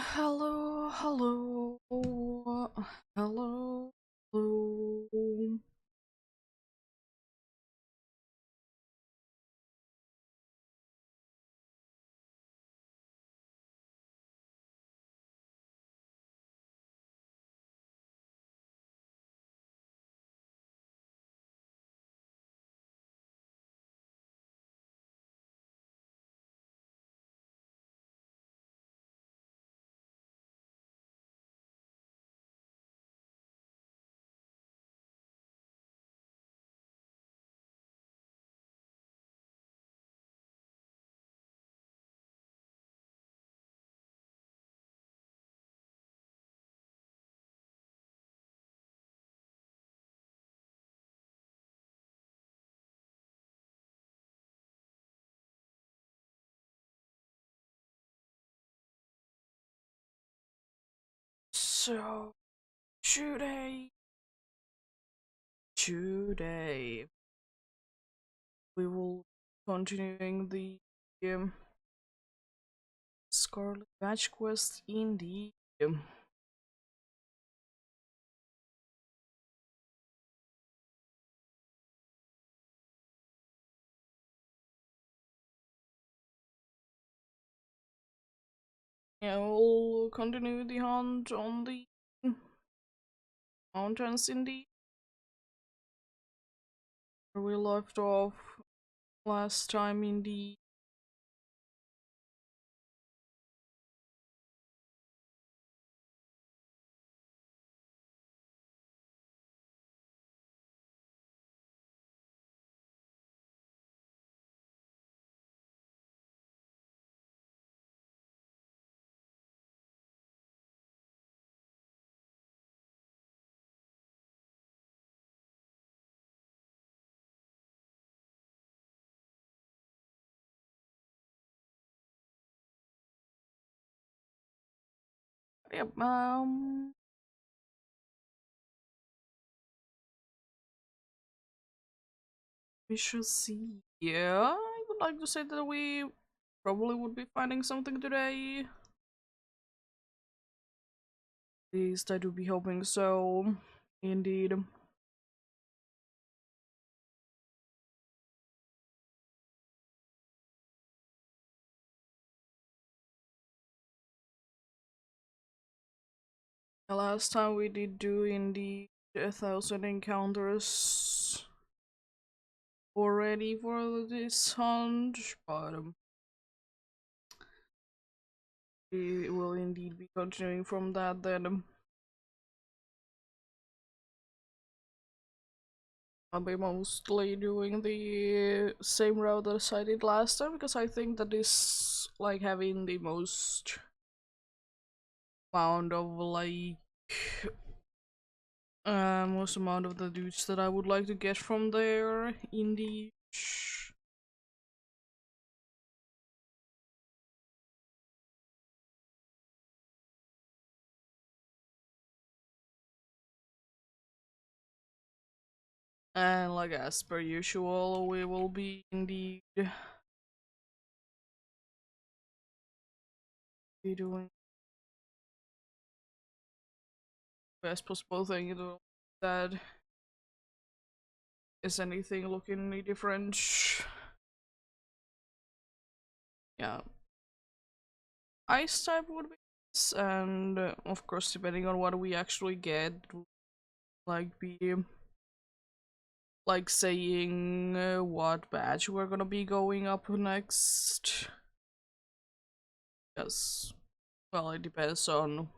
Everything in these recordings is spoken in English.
Hello, hello, hello, hello. So today we will continuing the Scarlet Patch quest in the yeah, we'll continue the hunt on the mountains in the where we left off last time in the yep, we shall see. Yeah, I would like to say that we probably would be finding something today. At least I do be hoping so. Indeed. The last time we did do indeed 1,000 encounters already for this hunt, but we will indeed be continuing from that then. I'll be mostly doing the same route as I did last time because I think that is like having the most amount of like most amount of the dudes that I would like to get from there in the and like as per usual we will be indeed be doing the best possible thing to that is anything looking any different. Yeah, ice type would be nice, and of course depending on what we actually get like be like saying what badge we're gonna be going up next. Yes, well it depends on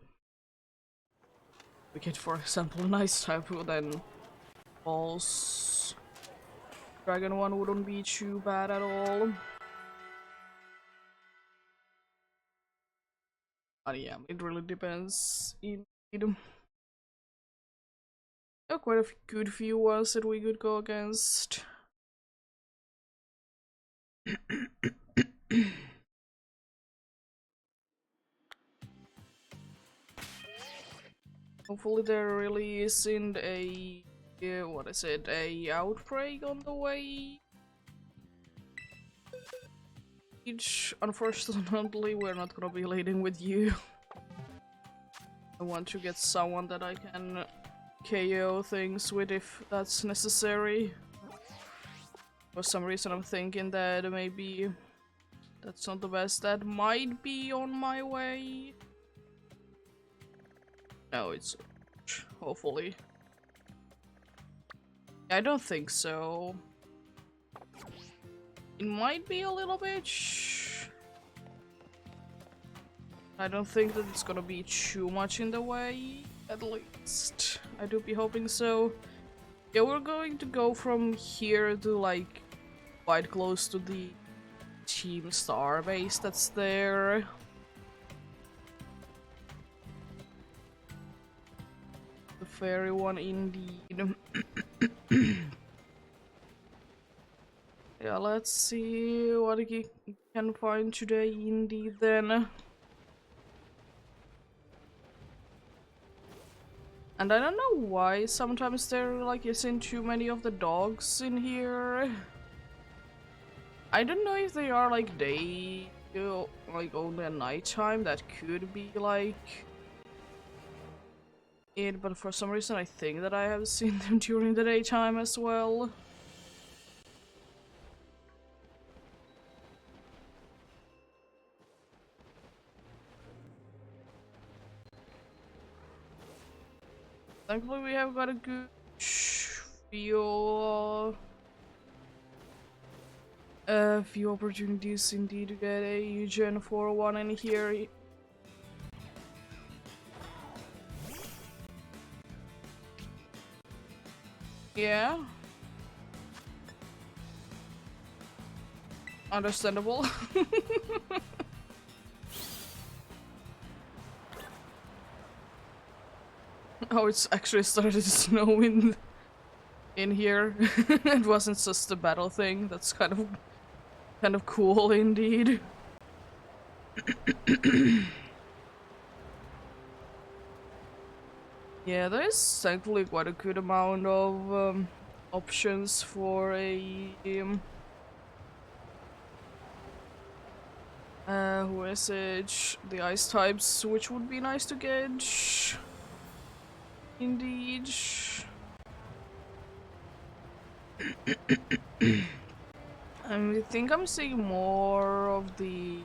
we get for example nice type then false dragon one wouldn't be too bad at all. But yeah, it really depends indeed. There are quite a good few ones that we could go against. Hopefully there really isn't a what is it, a outbreak on the way. Which unfortunately we're not gonna be leading with you. I want to get someone that I can KO things with if that's necessary. For some reason I'm thinking that maybe that's not the best. That might be on my way. No, it's... hopefully. I don't think so. It might be a little bit. I don't think that it's gonna be too much in the way, at least. I do be hoping so. Yeah, we're going to go from here to like quite close to the Team Star base that's there. The fairy one indeed. Yeah, let's see what we can find today indeed then. And I don't know why sometimes there like isn't too many of the dogs in here. I don't know if they are like day, like only at nighttime. That could be like it, but for some reason I think that I have seen them during the daytime as well. Thankfully we have got a good few opportunities indeed to get a Gen 4 one in here. Yeah. Understandable. Oh, it's actually started to snow in here. It wasn't just a battle thing. That's kind of cool indeed. Yeah, there's thankfully quite a good amount of options for a who is it? The ice types, which would be nice to get. Indeed. I think I'm seeing more of the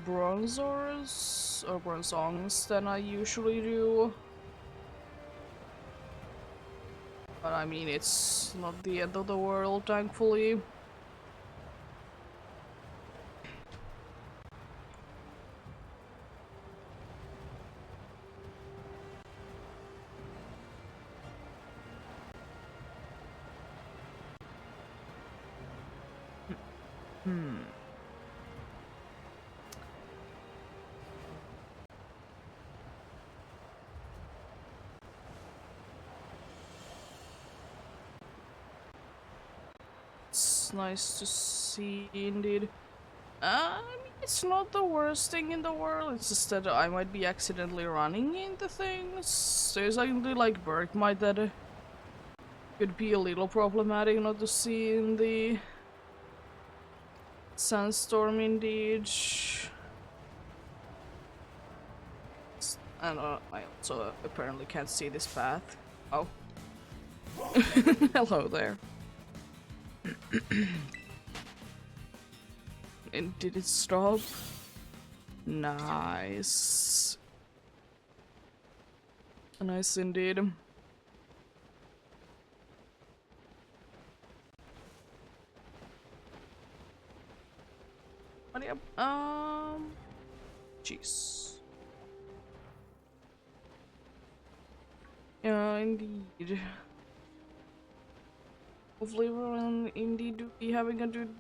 bronzors or bronzongs than I usually do. But I mean, it's not the end of the world, thankfully. It's nice to see, indeed. I mean, it's not the worst thing in the world, it's just that I might be accidentally running into things. There's actually like Bergmite that could be a little problematic not to see in the sandstorm indeed. And I also apparently can't see this path. Oh. Hello there. And did it stop? Nice. Nice indeed. But yeah, jeez. Yeah, indeed. Hopefully everyone indeed do be having a good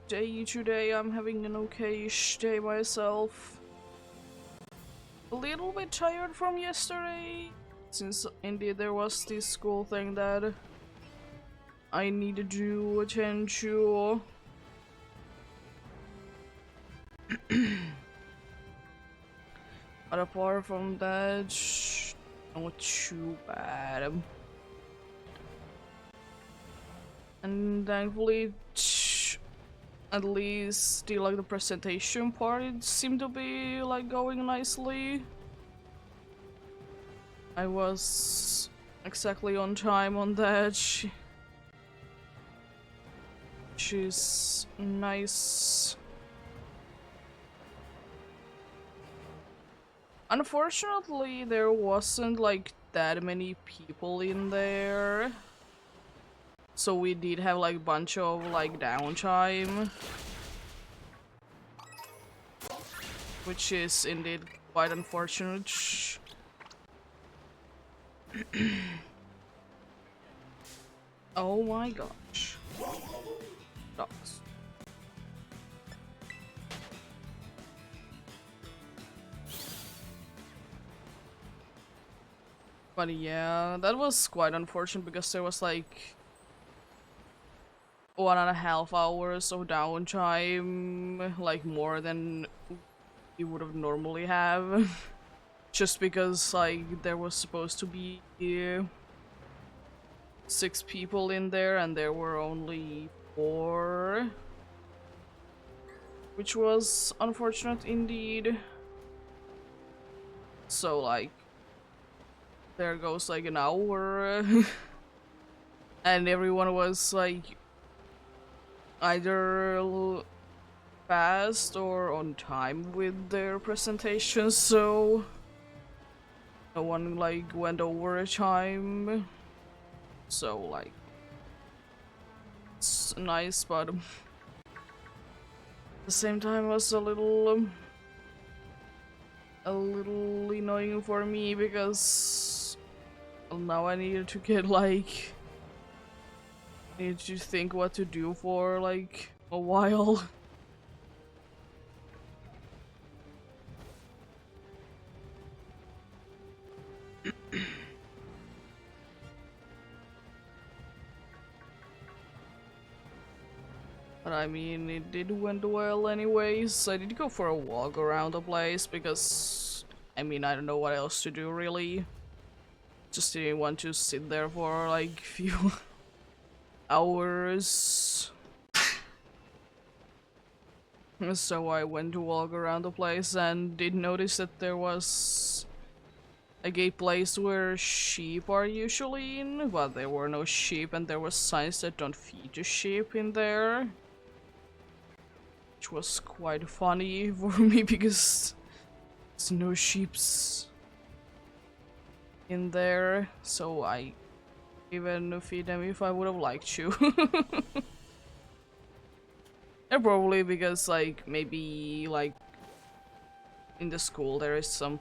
day today. I'm having an okay-ish day myself. A little bit tired from yesterday, since indeed there was this school thing that I needed to attend to. But apart from that, not too bad. And thankfully, at least the presentation part, it seemed to be like going nicely. I was exactly on time on that. She's nice. Unfortunately, there wasn't like that many people in there. So we did have like a bunch of like downtime. Which is indeed quite unfortunate. Oh my gosh. Dogs. But yeah, that was quite unfortunate because there was like 1.5 hours of downtime, like more than you would have normally have. Just because like there was supposed to be 6 people in there and there were only 4. Which was unfortunate indeed. So like there goes like an hour and everyone was like either fast or on time with their presentations, so no one like went over time. So like it's nice, but at the same time was a little annoying for me because now I needed to get like need to think what to do for like a while. But I mean, it did went well anyways. I did go for a walk around the place because, I mean, I don't know what else to do really. Just didn't want to sit there for like few hours. So I went to walk around the place and did notice that there was like a place where sheep are usually in, but there were no sheep and there was signs that don't feed the sheep in there. Which was quite funny for me because there's no sheeps in there, so I even feed them if I would have liked to. And probably because like maybe like in the school there is some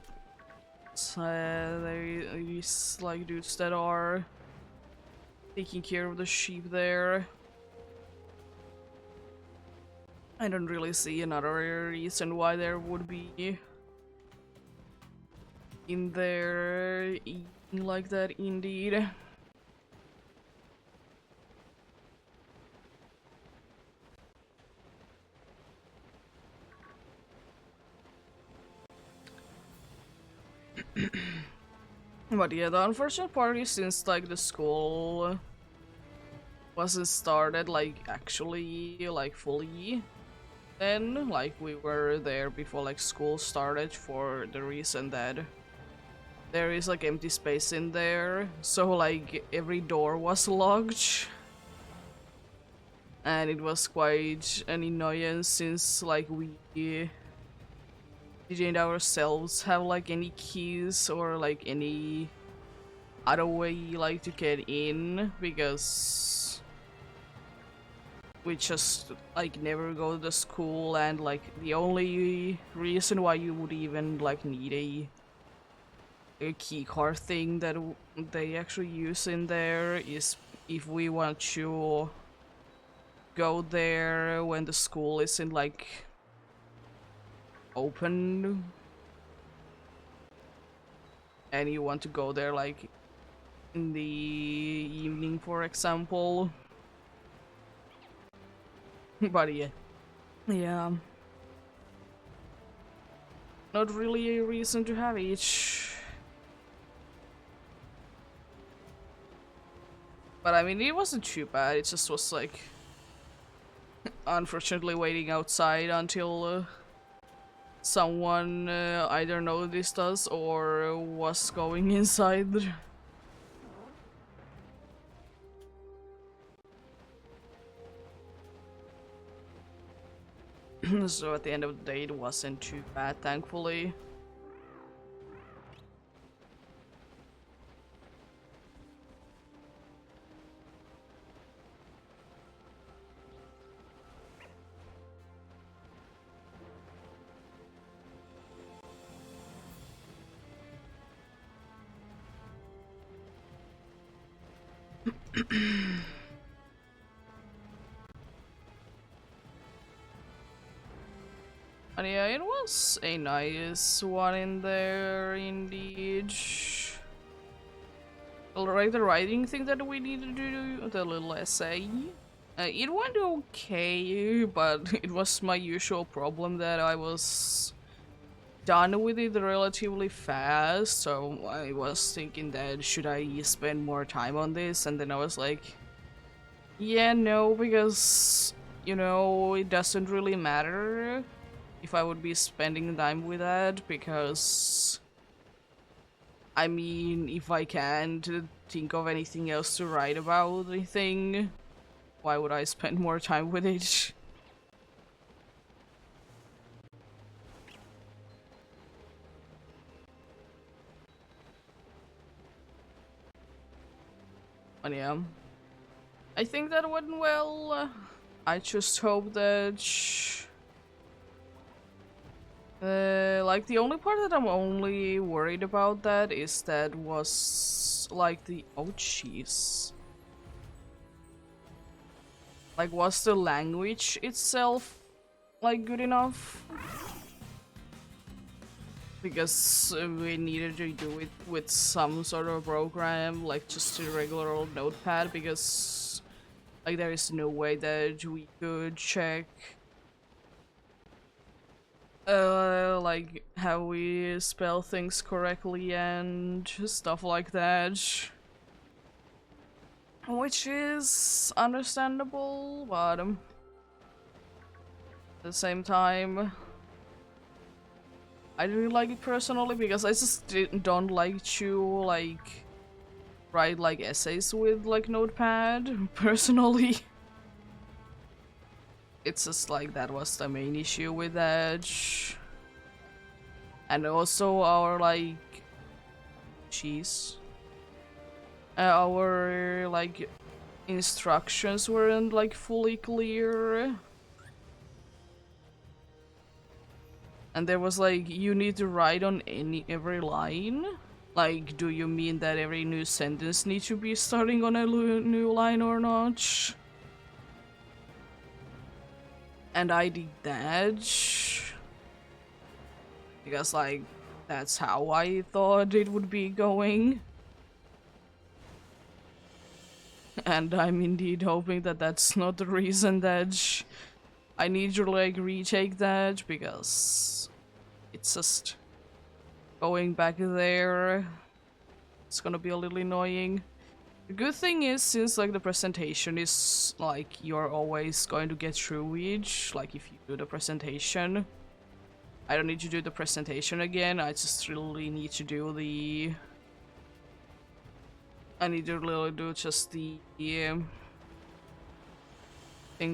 there is like dudes that are taking care of the sheep there. I don't really see another reason why there would be in there eating like that indeed. But yeah, the unfortunate part is since like the school wasn't started like actually like fully, then like we were there before like school started for the reason that there is like empty space in there, so like every door was locked. And it was quite an annoyance since like we didn't ourselves have like any keys or like any other way like to get in, because we just like never go to the school, and like the only reason why you would even like need a key card thing that they actually use in there is if we want to go there when the school isn't like open and you want to go there like in the evening, for example. But yeah, not really a reason to have each. But I mean, it wasn't too bad, it just was like unfortunately waiting outside until someone either noticed us or was going inside. So at the end of the day it wasn't too bad, thankfully. And yeah, it was a nice one in there, indeed. Like the writing thing that we needed to do, the little essay. It went okay, but it was my usual problem that I was done with it relatively fast, so I was thinking that should I spend more time on this, and then I was like, yeah, no, because, you know, it doesn't really matter if I would be spending time with that, because I mean, if I can't think of anything else to write about anything, why would I spend more time with it? But yeah, I think that went well. I just hope that like the only part that I'm only worried about that is that was like the oh jeez. Like was the language itself like good enough? Because we needed to do it with some sort of program, like just a regular old notepad, because like there is no way that we could check like how we spell things correctly and stuff like that. Which is understandable, but at the same time, I didn't like it personally because I just don't like to like write like essays with like notepad personally. It's just like that was the main issue with that. And also our like our like instructions weren't like fully clear. And there was like, you need to write on every line. Like, do you mean that every new sentence needs to be starting on a new line or not? And I did that because like that's how I thought it would be going. And I'm indeed hoping that that's not the reason that I need to like retake that, because it's just going back there, it's gonna be a little annoying. The good thing is, since like the presentation is like you're always going to get through each, like if you do the presentation, I don't need to do the presentation again. I just really need to do the I need to really do just the thing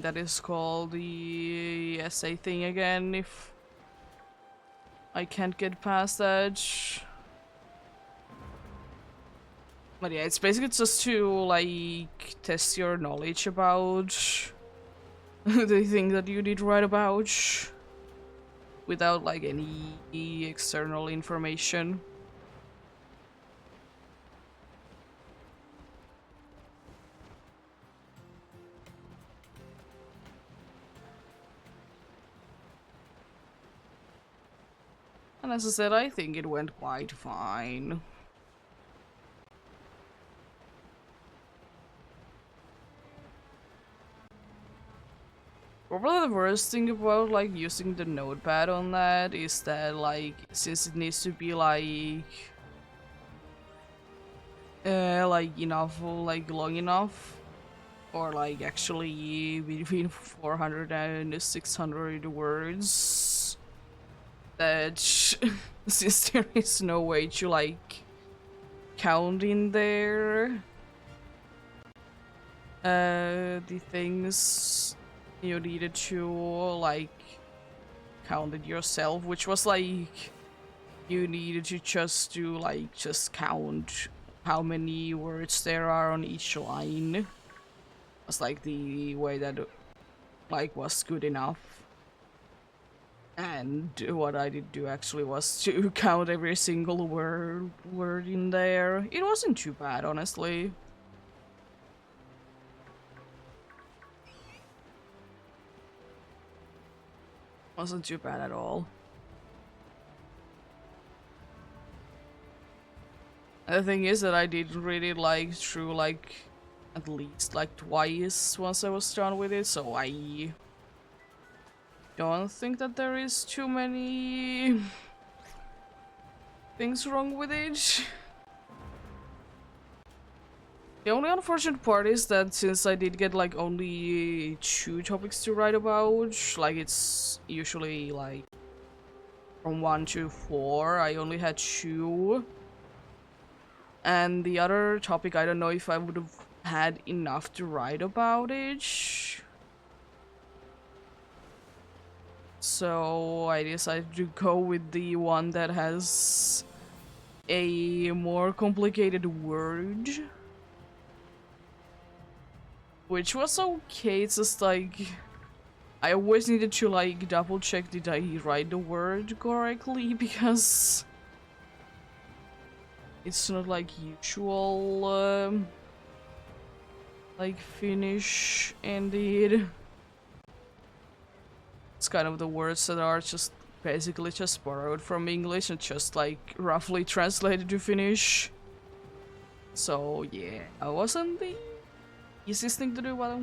that is called the essay thing again if I can't get past that. But yeah, it's basically just to like test your knowledge about the thing that you need to write about without like any external information. And as I said, I think it went quite fine. Probably the worst thing about like using the notepad on that is that like since it needs to be like enough, like long enough, or like actually between 400 and 600 words. That since there is no way to like count in there the things you needed to like count it yourself, which was like you needed to just do like just count how many words there are on each line. Was like the way that like was good enough. And what I did do actually was to count every single word in there. It wasn't too bad, honestly. Wasn't too bad at all. And the thing is that I did really like through like at least like twice once I was done with it, so I don't think that there is too many things wrong with it. The only unfortunate part is that since I did get like only 2 topics to write about, like it's usually like from 1 to 4, I only had 2. And the other topic, I don't know if I would have had enough to write about it. So I decided to go with the one that has a more complicated word. Which was okay, it's just like I always needed to like double check did I write the word correctly, because it's not like usual like Finnish indeed. It's kind of the words that are just basically just borrowed from English and just like roughly translated to Finnish. So yeah, I wasn't the easiest thing to do, but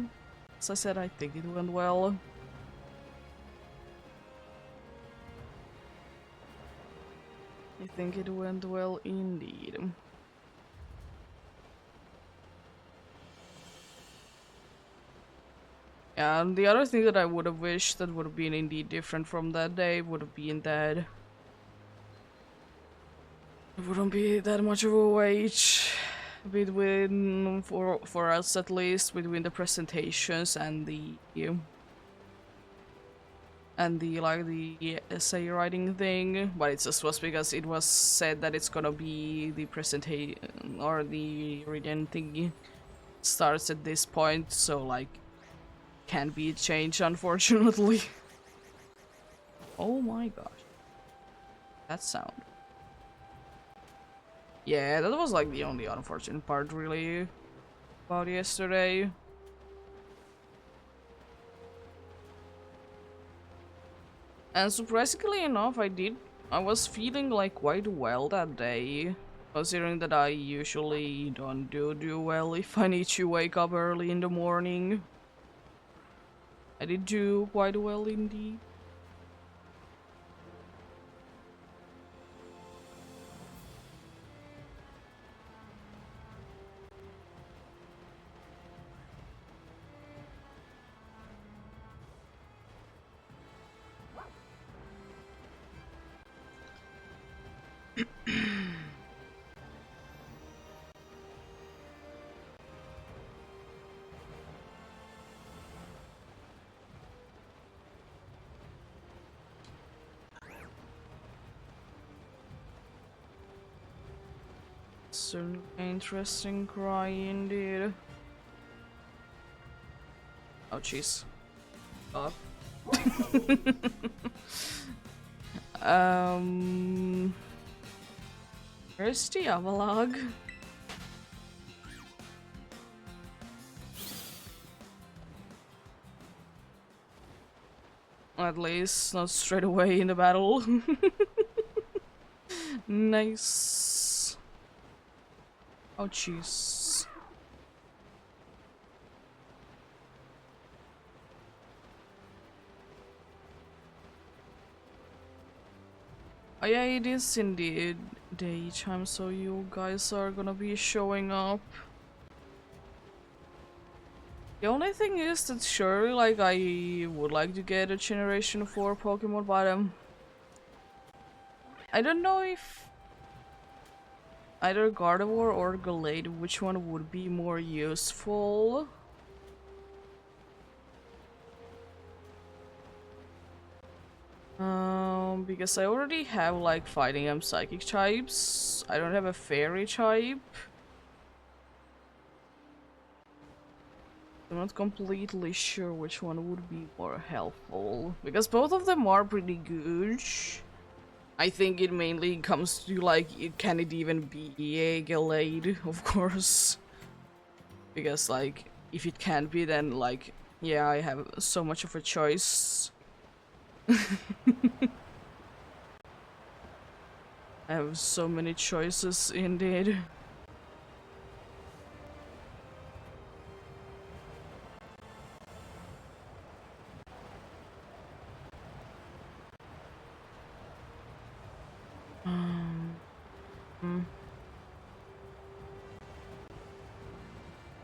as I said, I think it went well. I think it went well indeed. And the other thing that I would have wished that would have been indeed different from that day would have been that it wouldn't be that much of a wait between, for us at least, between the presentations and the like the essay writing thing, but it just was because it was said that it's gonna be the presentation or the reading thing starts at this point, so like can't be changed, unfortunately. Oh my gosh, that sound. Yeah, that was like the only unfortunate part really about yesterday. And surprisingly enough, I was feeling like quite well that day, considering that I usually don't do well if I need to wake up early in the morning. I did do quite well indeed. Certainly interesting cry indeed. Oh jeez. Oh. Where's the Avalog? At least not straight away in the battle. Nice. Oh jeez. Oh yeah, it is indeed daytime, so you guys are gonna be showing up. The only thing is that surely, like, I would like to get a Generation 4 Pokemon, but I don't know if either Gardevoir or Gallade, which one would be more useful. Because I already have like fighting and psychic types. I don't have a fairy type. I'm not completely sure which one would be more helpful. Because both of them are pretty good. I think it mainly comes to like, can it even be a Gallade, of course. Because like, if it can't be, then like, yeah, I have so much of a choice. I have so many choices indeed. Hmm.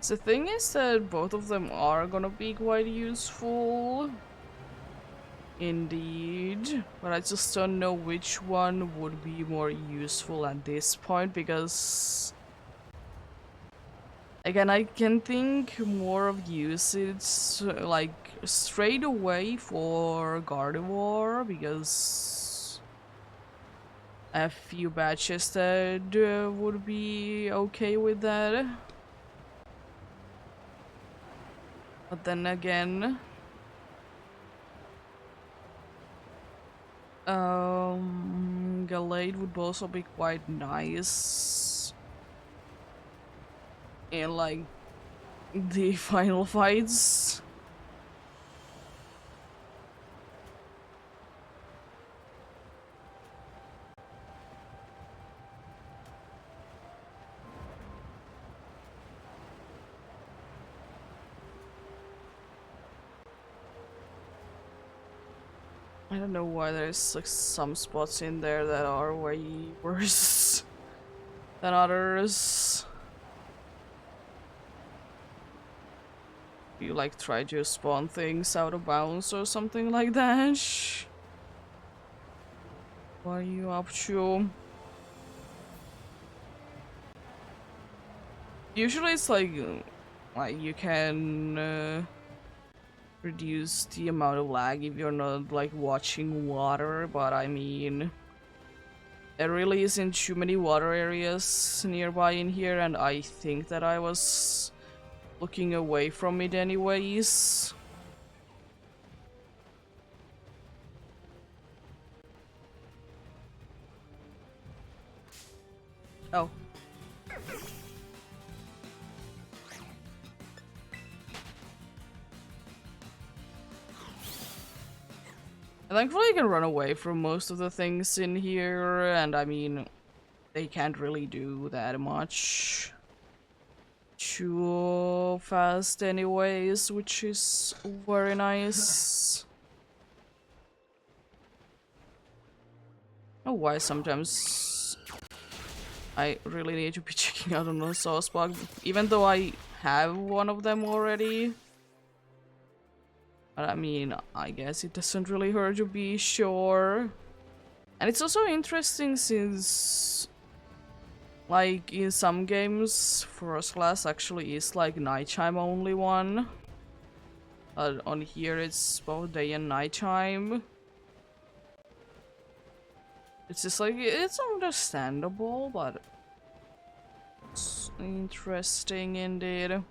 The thing is that both of them are gonna be quite useful. Indeed. But I just don't know which one would be more useful at this point because... Again, I can think more of usage like straight away for Gardevoir because I have few batches that would be okay with that. But then again, Gallade would also be quite nice in like the final fights. I don't know why there's like some spots in there that are way worse than others. You like try to spawn things out of bounds or something like that. What are you up to? Usually it's like you can reduce the amount of lag if you're not like watching water, but I mean there really isn't too many water areas nearby in here, and I think that I was looking away from it anyways. Oh. Thankfully you can run away from most of the things in here, and I mean, they can't really do that much too fast anyways, which is very nice. Oh, why sometimes I really need to be checking out on a sauce bug, even though I have one of them already. But I mean, I guess it doesn't really hurt to be sure. And it's also interesting since, like, in some games, first class actually is like nighttime only one. But on here it's both day and nighttime. It's just like, it's understandable, but it's interesting indeed.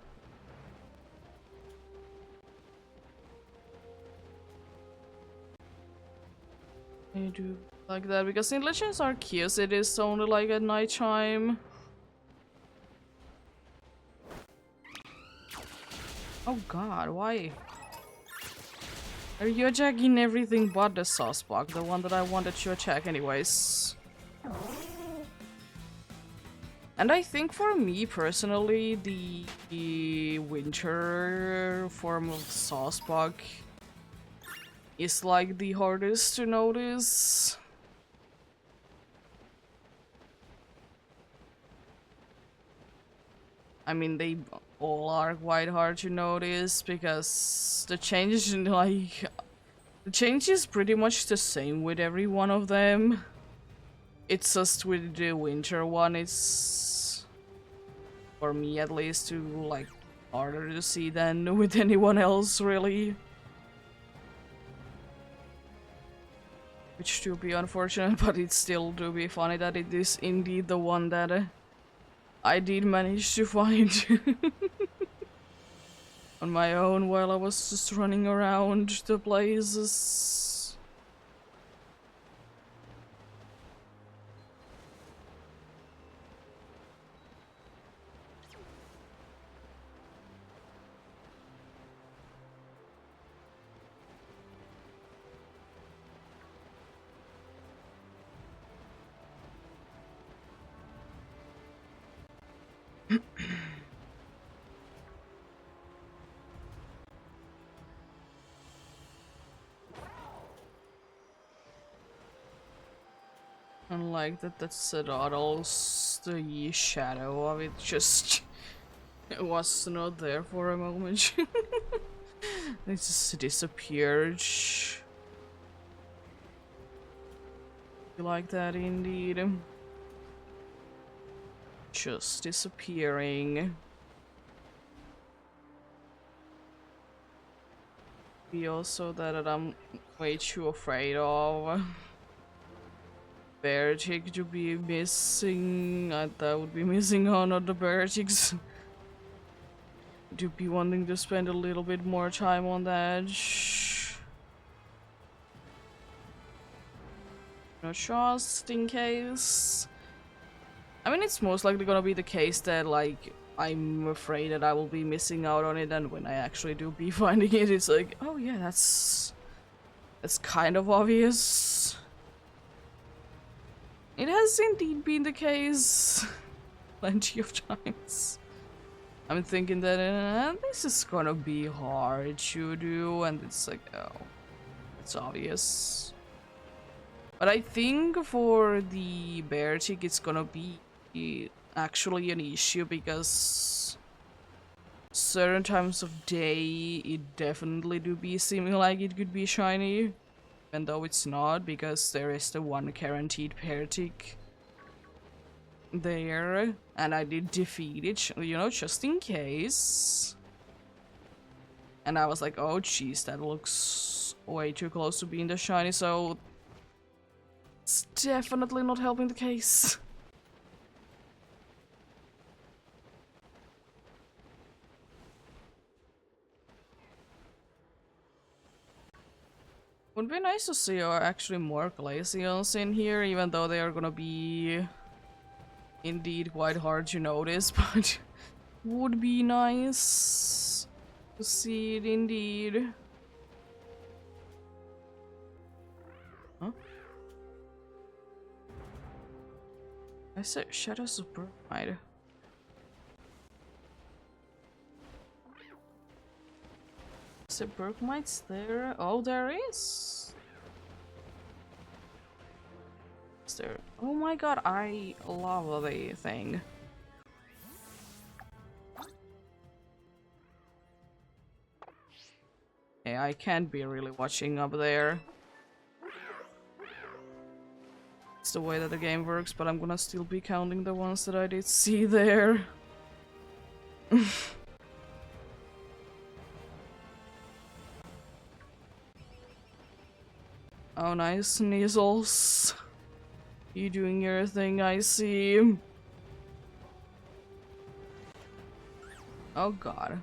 I do like that because in Legends Arceus it is only like at nighttime. Oh god, why? Are you attacking everything but the sauce bug, the one that I wanted to attack anyways? And I think for me personally, the winter form of sauce bug is like the hardest to notice. I mean, they all are quite hard to notice because the changes in like the change is pretty much the same with every one of them. It's just with the winter one, it's for me at least to like harder to see than with anyone else really. Which do be unfortunate, but it still do be funny that it is indeed the one that I did manage to find on my own while I was just running around the places. Unlike that, that's the shadow of it just it was not there for a moment. It just disappeared. Like that indeed. Just disappearing. Be also that I'm way too afraid of bear chick to be missing. That would be missing on other bear chicks. To be wanting to spend a little bit more time on that. No, just in case. I mean, it's most likely gonna be the case that like I'm afraid that I will be missing out on it, and when I actually do be finding it, it's like, oh yeah, that's kind of obvious. It has indeed been the case plenty of times. I'm thinking that this is gonna be hard to do, and it's like, oh, it's obvious. But I think for the bear chick, it's gonna be actually an issue because certain times of day it definitely do be seeming like it could be shiny. Even though it's not, because there is the one guaranteed pear tick there, and I did defeat it, you know, just in case. And I was like, oh jeez, that looks way too close to being the shiny, so it's definitely not helping the case. Would be nice to see actually more glacials in here, even though they are gonna be indeed quite hard to notice, but would be nice to see it indeed. Huh? I said Shadows of Bride. Is there Bergmites there? Oh, there is. Is there? Oh my god, I love the thing. Yeah, I can't be really watching up there. It's the way that the game works, but I'm gonna still be counting the ones that I did see there. Oh, nice, Neasels. You doing your thing, I see. Oh god.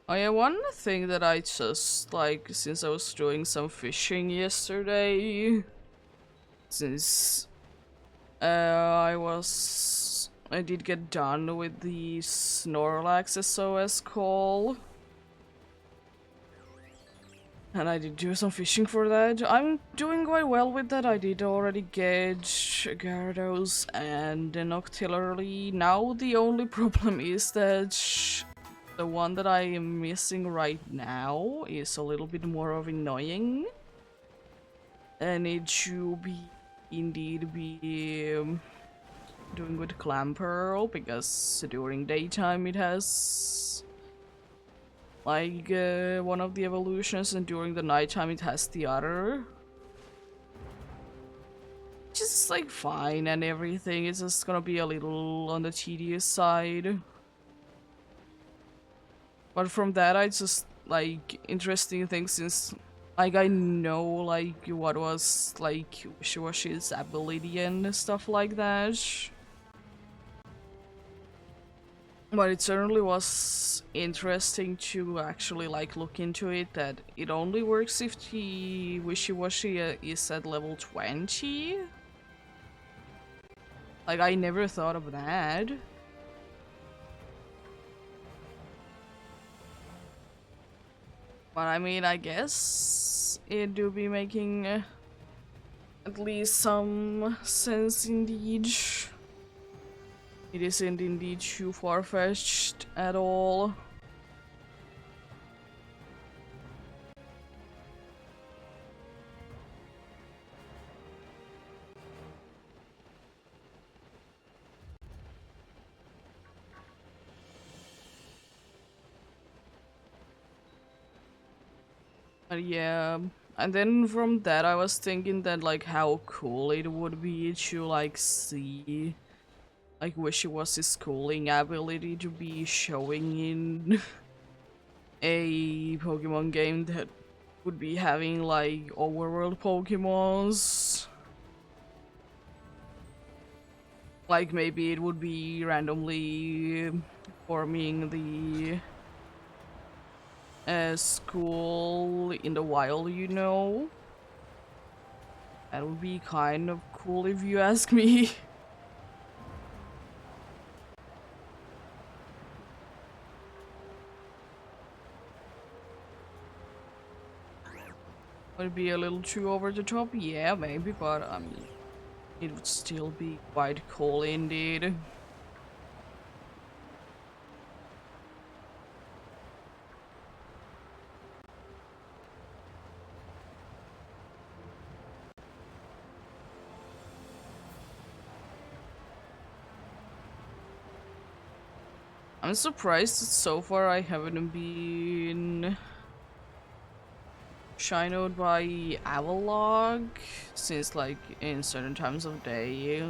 Oh yeah, one thing that I just, like, since I was doing some fishing yesterday, since I did get done with the Snorlax SOS call. And I did do some fishing for that. I'm doing quite well with that. I did already get Gyarados and an Octillery. Now the only problem is that the one that I am missing right now is a little bit more of annoying. And it should be indeed be doing with Clamperl, because during daytime it has like one of the evolutions, and during the nighttime it has the other. Just like fine and everything, it's just gonna be a little on the tedious side. But from that I just like interesting things, since like I know like what was like Wishiwashi's ability and stuff like that. But it certainly was interesting to actually like look into it, that it only works if the Wishiwashi is at level 20. Like I never thought of that. But I mean, I guess it do be making at least some sense indeed. It isn't indeed too far-fetched at all. But yeah, and then from that I was thinking that like how cool it would be to like see like Wishiwashi's cooling ability to be showing in a Pokemon game that would be having like overworld Pokemons. Like maybe it would be randomly forming the school in the wild, you know? That would be kind of cool if you ask me. Would it be a little too over the top? Yeah, maybe, but I mean, it would still be quite cool indeed. I'm surprised that so far I haven't been shinoed by Avalog, since like in certain times of day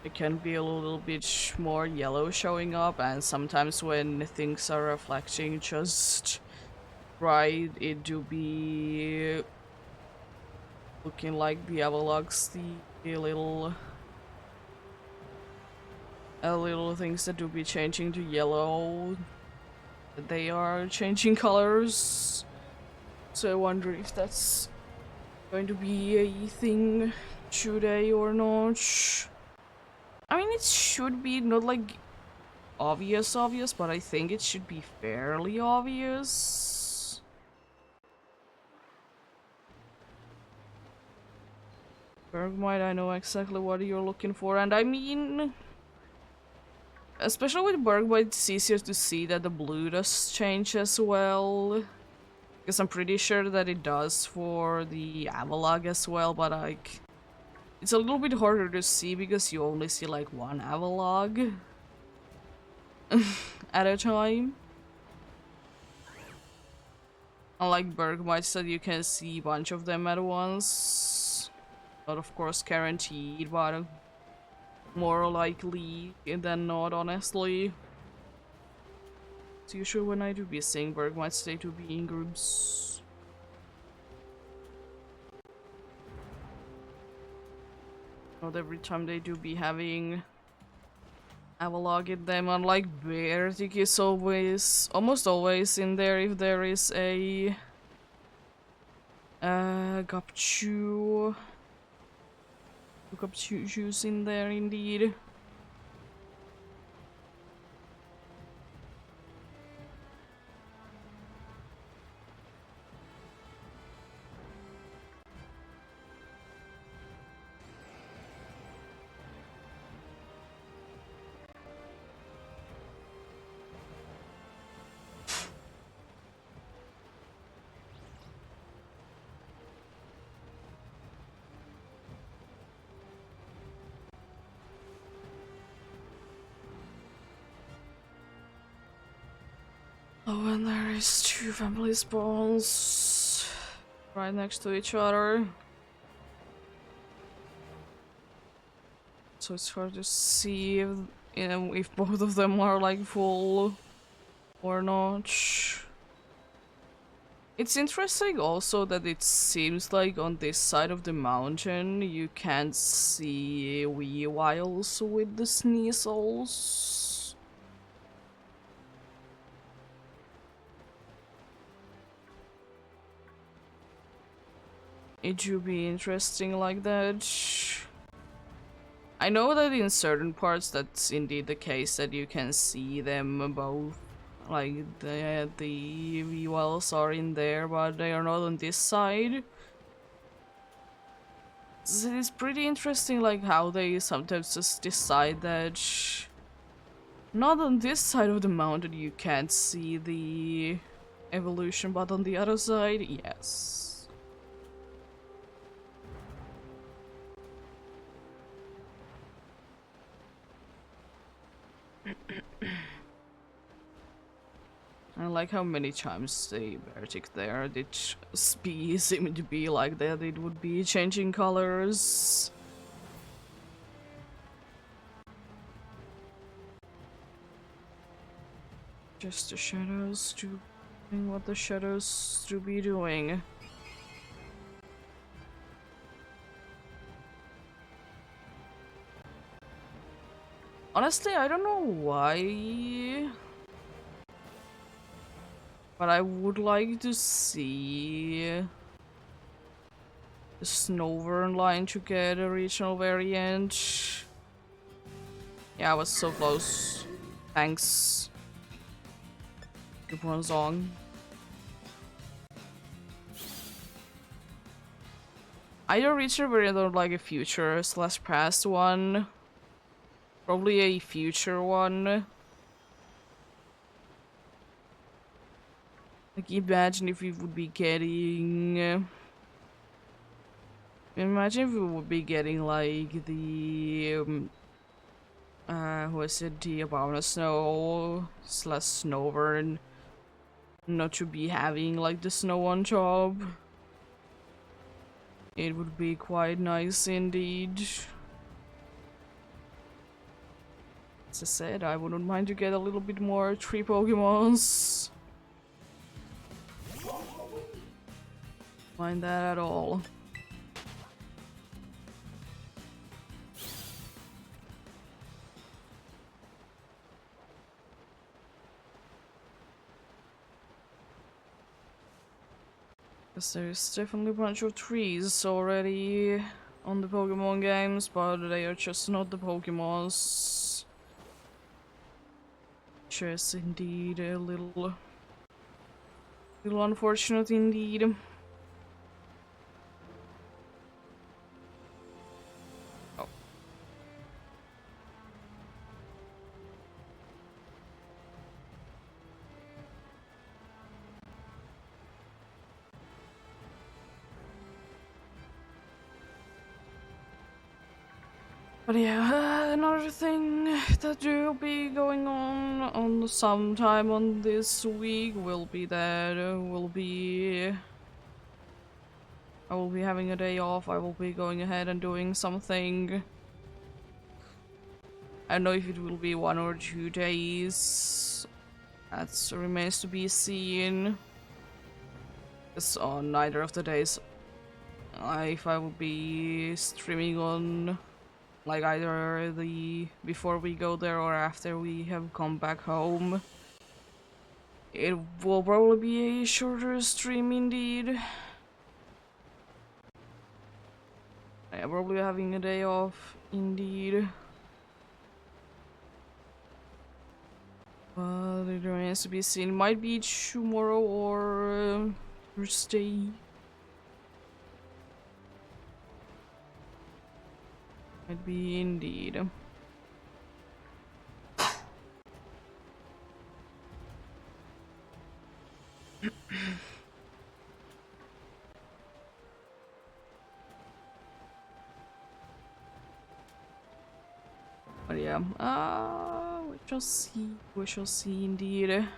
it can be a little bit more yellow showing up, and sometimes when things are reflecting just right, it do be looking like the Avalog's the little things that do be changing to yellow, they are changing colors. So I wonder if that's going to be a thing today or not. I mean, it should be not like obvious, but I think it should be fairly obvious. Bergmite, I know exactly what you're looking for, and I mean, especially with Bergmite, it's easier to see that the blue does change as well. Because I'm pretty sure that it does for the Avalog as well, but like, it's a little bit harder to see because you only see like one Avalog at a time. Unlike Bergmite, that you can see a bunch of them at once. Not of course guaranteed, but more likely than not, honestly. It's usually when I do be seeing Bergmites, they do be in groups. Not every time they do be having Avalog in them, unlike Beartic is almost always in there if there is a Gupchu's in there indeed. Oh, and there is two family spawns right next to each other. So it's hard to see if both of them are like full or not. It's interesting also that it seems like on this side of the mountain you can't see wee wiles with the sneasels. It should be interesting like that. I know that in certain parts that's indeed the case, that you can see them both. Like the wee wells are in there, but they are not on this side. So it's pretty interesting, like how they sometimes just decide that not on this side of the mountain you can't see the evolution, but on the other side, yes. I like how many times the Vertic there did seem to be like that, it would be changing colors. Just the shadows doing what the shadows do be doing. Honestly, I don't know why, but I would like to see the Snowvern line to get a regional variant. Yeah, I was so close. Thanks. Good one song. Either regional variant or like a future / past one. Probably a future one. Like, imagine if we would be getting... imagine if we would be getting, like, the... who was it? The Abominable Snow / Snowvern. Not to be having, like, the snow on top. It would be quite nice indeed. As I said, I wouldn't mind to get a little bit more tree Pokemons. Mind that at all. Because there's definitely a bunch of trees already on the Pokemon games, but they are just not the Pokemons. Just indeed a little unfortunate indeed. Oh. But yeah, another thing that will be going on sometime on this week will be that I will be having a day off. I will be going ahead and doing something. I don't know if it will be 1 or 2 days. That remains to be seen. Because on neither of the days, if I will be streaming on like either the before we go there or after we have come back home, it will probably be a shorter stream indeed. I'm probably having a day off indeed. But it remains to be seen. Might be tomorrow or Thursday. Might be indeed. But yeah, we shall see indeed.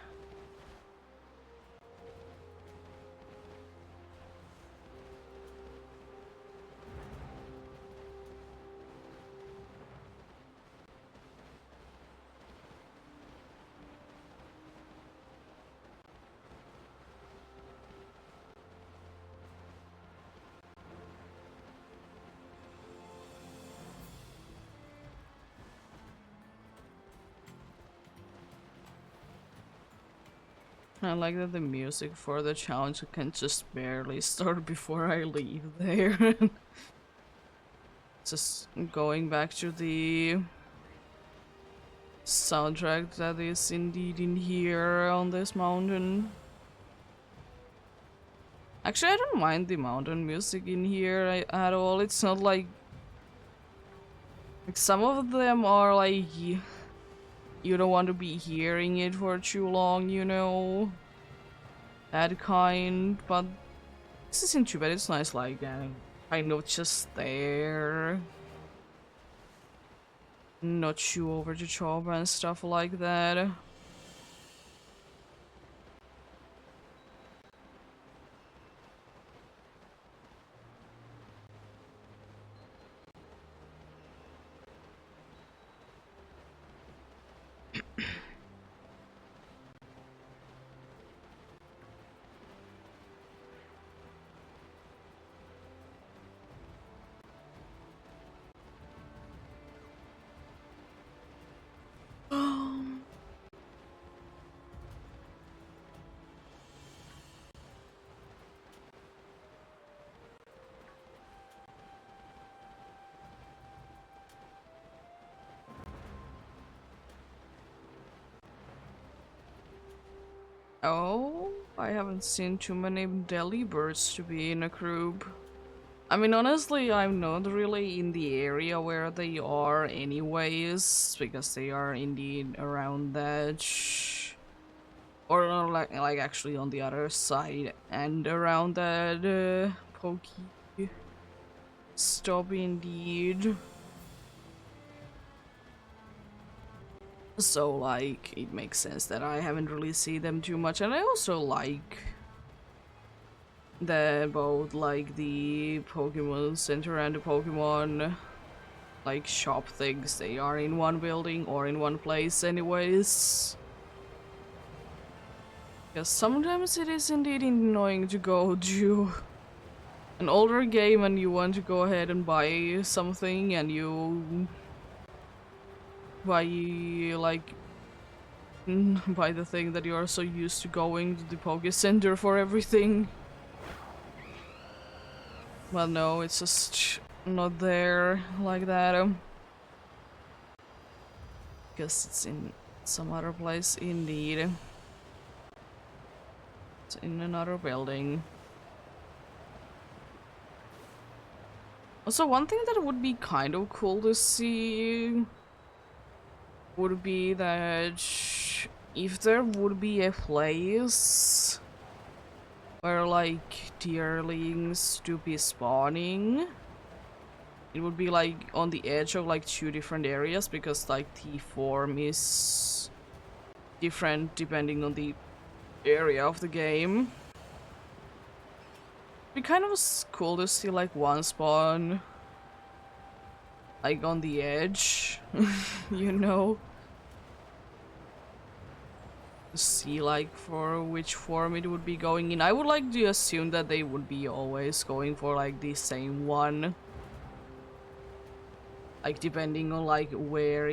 I like that the music for the challenge can just barely start before I leave there. Just going back to the soundtrack that is indeed in here on this mountain. Actually, I don't mind the mountain music in here at all. It's not like some of them are like you don't want to be hearing it for too long, you know, that kind. But this isn't too bad. It's nice, like kind of just there, not too over the top and stuff like that. Oh, I haven't seen too many Delhi birds to be in a group. I mean, honestly, I'm not really in the area where they are anyways, because they are indeed around that or like actually on the other side and around that pokey stop indeed. So like it makes sense that I haven't really seen them too much, and I also like that both like the Pokemon Center and the Pokemon like shop things, they are in one building or in one place anyways. Because sometimes it is indeed annoying to go to an older game and you want to go ahead and buy something and you buy like buy the thing that you are so used to going to the Poke Center for everything. Well, no, it's just not there like that. Guess it's in some other place indeed. It's in another building. Also, one thing that would be kind of cool to see would be that if there would be a place where like deerlings to be spawning, it would be like on the edge of like two different areas, because like the form is different depending on the area of the game. It'd be kind of cool to see like one spawn like on the edge, you know? See like for which form it would be going in. I would like to assume that they would be always going for like the same one, like depending on like where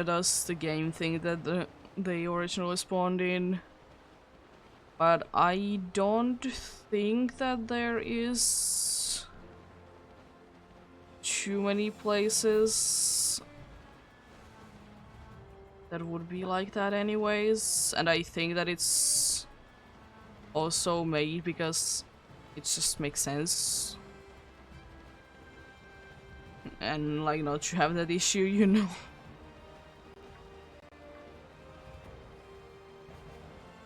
does the game think that they originally spawned in. But I don't think that there is too many places that would be like that anyways, and I think that it's also made because it just makes sense and like not to have that issue, you know.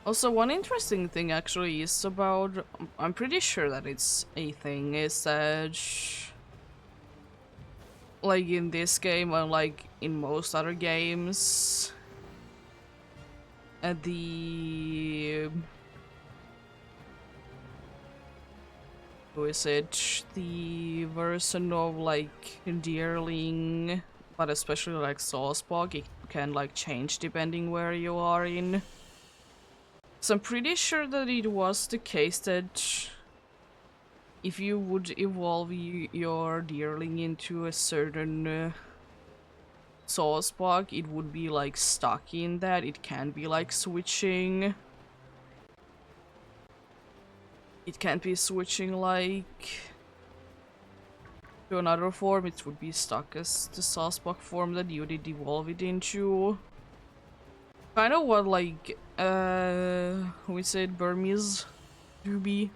Also, one interesting thing actually is about, I'm pretty sure that it's a thing, is that like in this game, unlike in most other games, the who is it? The version of like Deerling, but especially like Sawspark, it can like change depending where you are in. So I'm pretty sure that it was the case that if you would evolve your Deerling into a certain Sawspark, it would be like stuck in that. It can be like switching it can't be switching like to another form. It would be stuck as the Sasbach form that you did evolve it into. Kind of what like we said Burmese do be.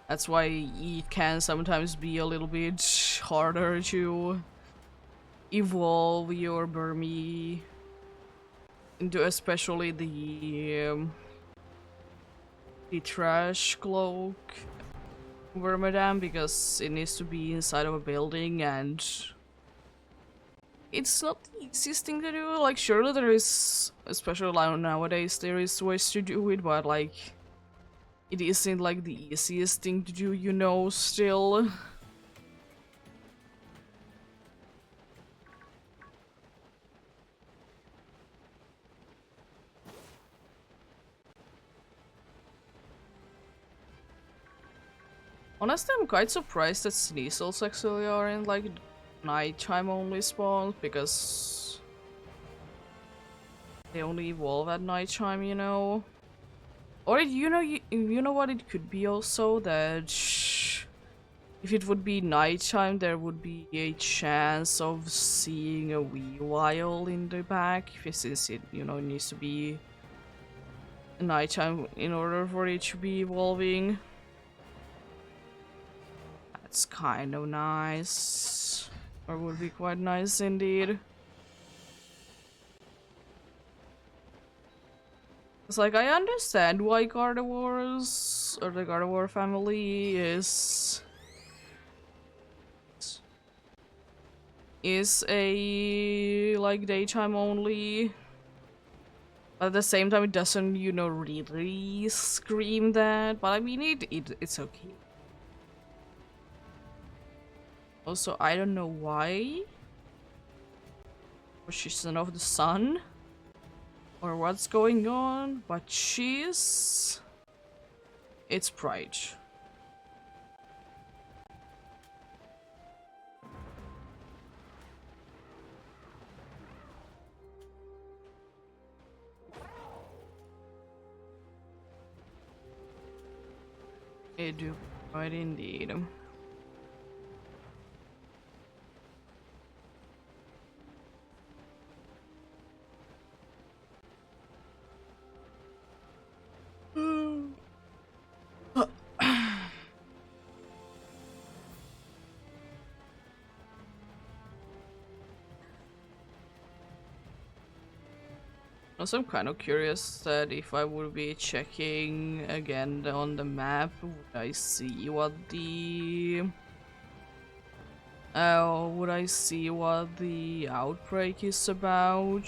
That's why it can sometimes be a little bit harder to evolve your Burmese into, especially the trash cloak Vermidam, because it needs to be inside of a building and it's not the easiest thing to do. Like, surely there is, especially like nowadays, there is ways to do it, but like it isn't like the easiest thing to do, you know, still. Honestly, I'm quite surprised that Sneasels actually are in like nighttime only spawns, because they only evolve at nighttime, you know. Or you know what it could be also, that if it would be nighttime, there would be a chance of seeing a wee while in the back, since it, you know, needs to be nighttime in order for it to be evolving. That's kind of nice. Or would be quite nice indeed. It's like, I understand why Gardevoirs, or the Gardevoir family is a like daytime only. But at the same time, it doesn't, you know, really scream that. But I mean, it's okay. Also, I don't know why. Or she's son of the sun. Or what's going on, but it's Pride. It do, right indeed. Also, I'm kind of curious that if I would be checking again on the map, would I see what the outbreak is about?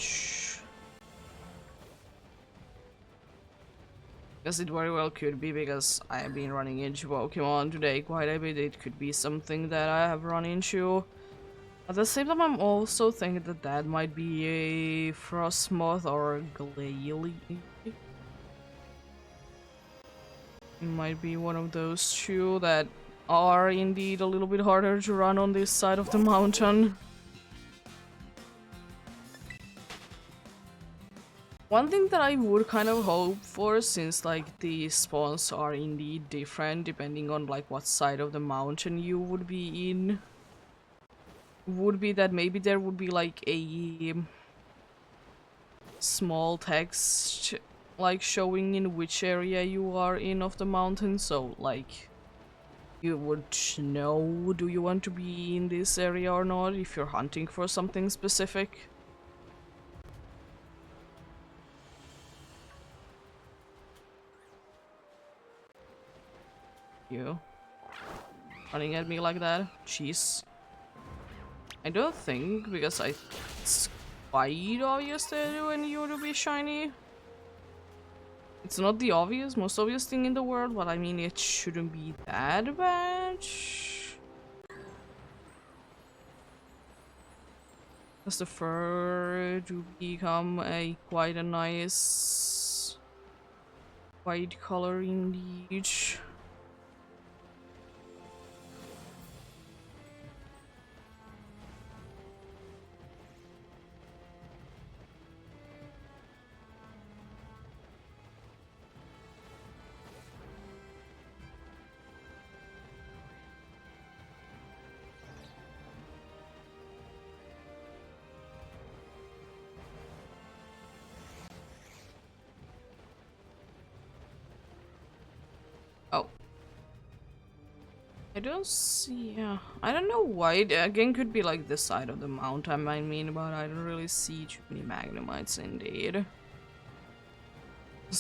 Because it very well could be, because I have been running into Pokemon today quite a bit. It could be something that I have run into. At the same time, I'm also thinking that that might be a Frostmoth or a Glalie. It might be one of those two that are indeed a little bit harder to run on this side of the mountain. One thing that I would kind of hope for, since like the spawns are indeed different depending on like what side of the mountain you would be in, would be that maybe there would be like a small text like showing in which area you are in of the mountain, so like you would know, do you want to be in this area or not, if you're hunting for something specific. You running at me like that? Jeez. I don't think, because it's quite obvious that when you want to be shiny. It's not the most obvious thing in the world, but I mean, it shouldn't be that bad. As the fur to become quite a nice white color indeed. I don't see, yeah. I don't know why. It again could be like this side of the mountain, I mean, but I don't really see too many Magnemites indeed.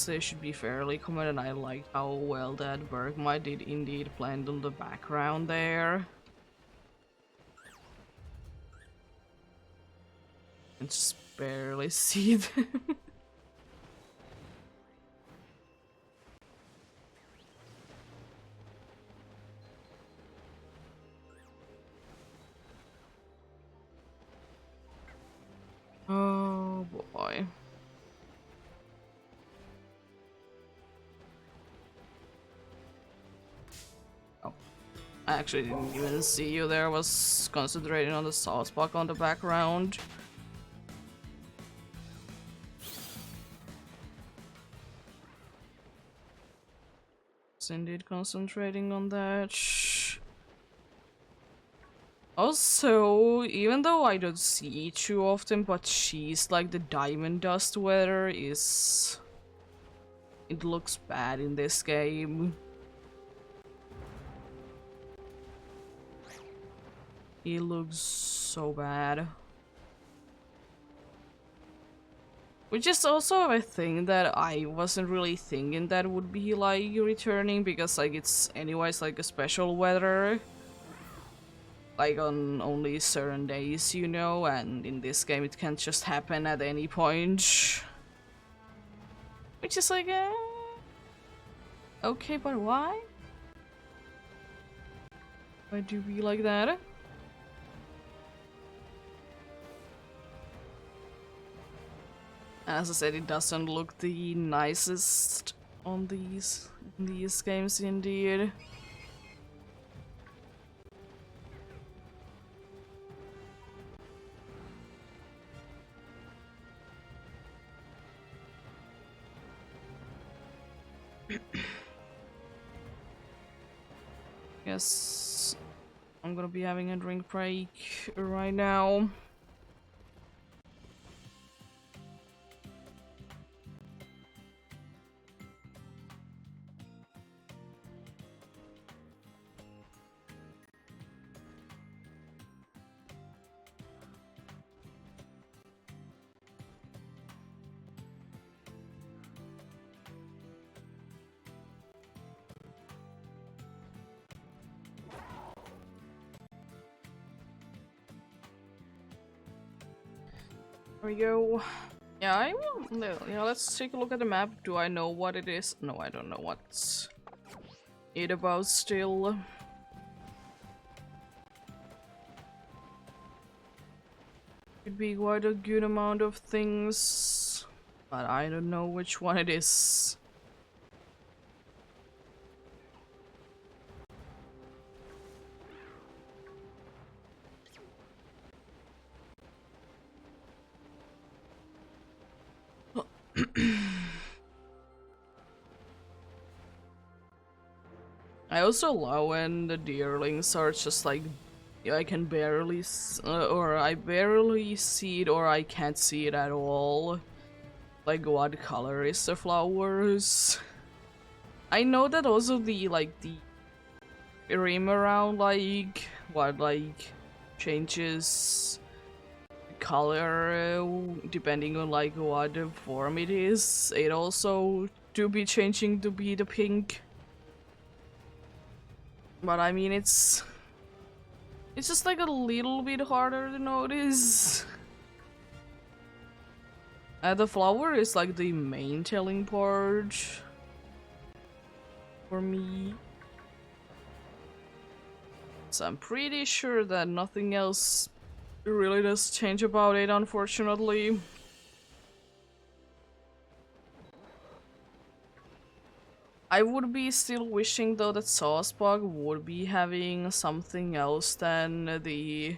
They should be fairly common, and I liked how well that Bergmite did indeed blend on the background there. And just barely see them. Oh boy. Oh, I actually didn't even see you there. I was concentrating on the Sawspark on the background. Was indeed concentrating on that. Also, even though I don't see it too often, but she's like the diamond dust weather is... It looks bad in this game. It looks so bad. Which is also a thing that I wasn't really thinking that would be like returning, because like it's anyways like a special weather. Like on only certain days, you know, and in this game it can't just happen at any point. Which is like, okay, but why? Why do we like that? As I said, it doesn't look the nicest on these games indeed. Guess I'm gonna be having a drink break right now. There we go. Yeah, I will. Yeah, let's take a look at the map. Do I know what it is? No, I don't know what's it about still. Could be quite a good amount of things, but I don't know which one it is. I also love when the deerlings are just like, I can barely, or I barely see it, or I can't see it at all. Like, what color is the flowers? I know that also the, like, the rim around, like, what, like, changes color depending on, like, what form it is. It also do be changing to be the pink. But I mean, it's just like a little bit harder to notice. The flower is like the main telling part for me. So I'm pretty sure that nothing else really does change about it, unfortunately. I would be still wishing though that Sawspark would be having something else than the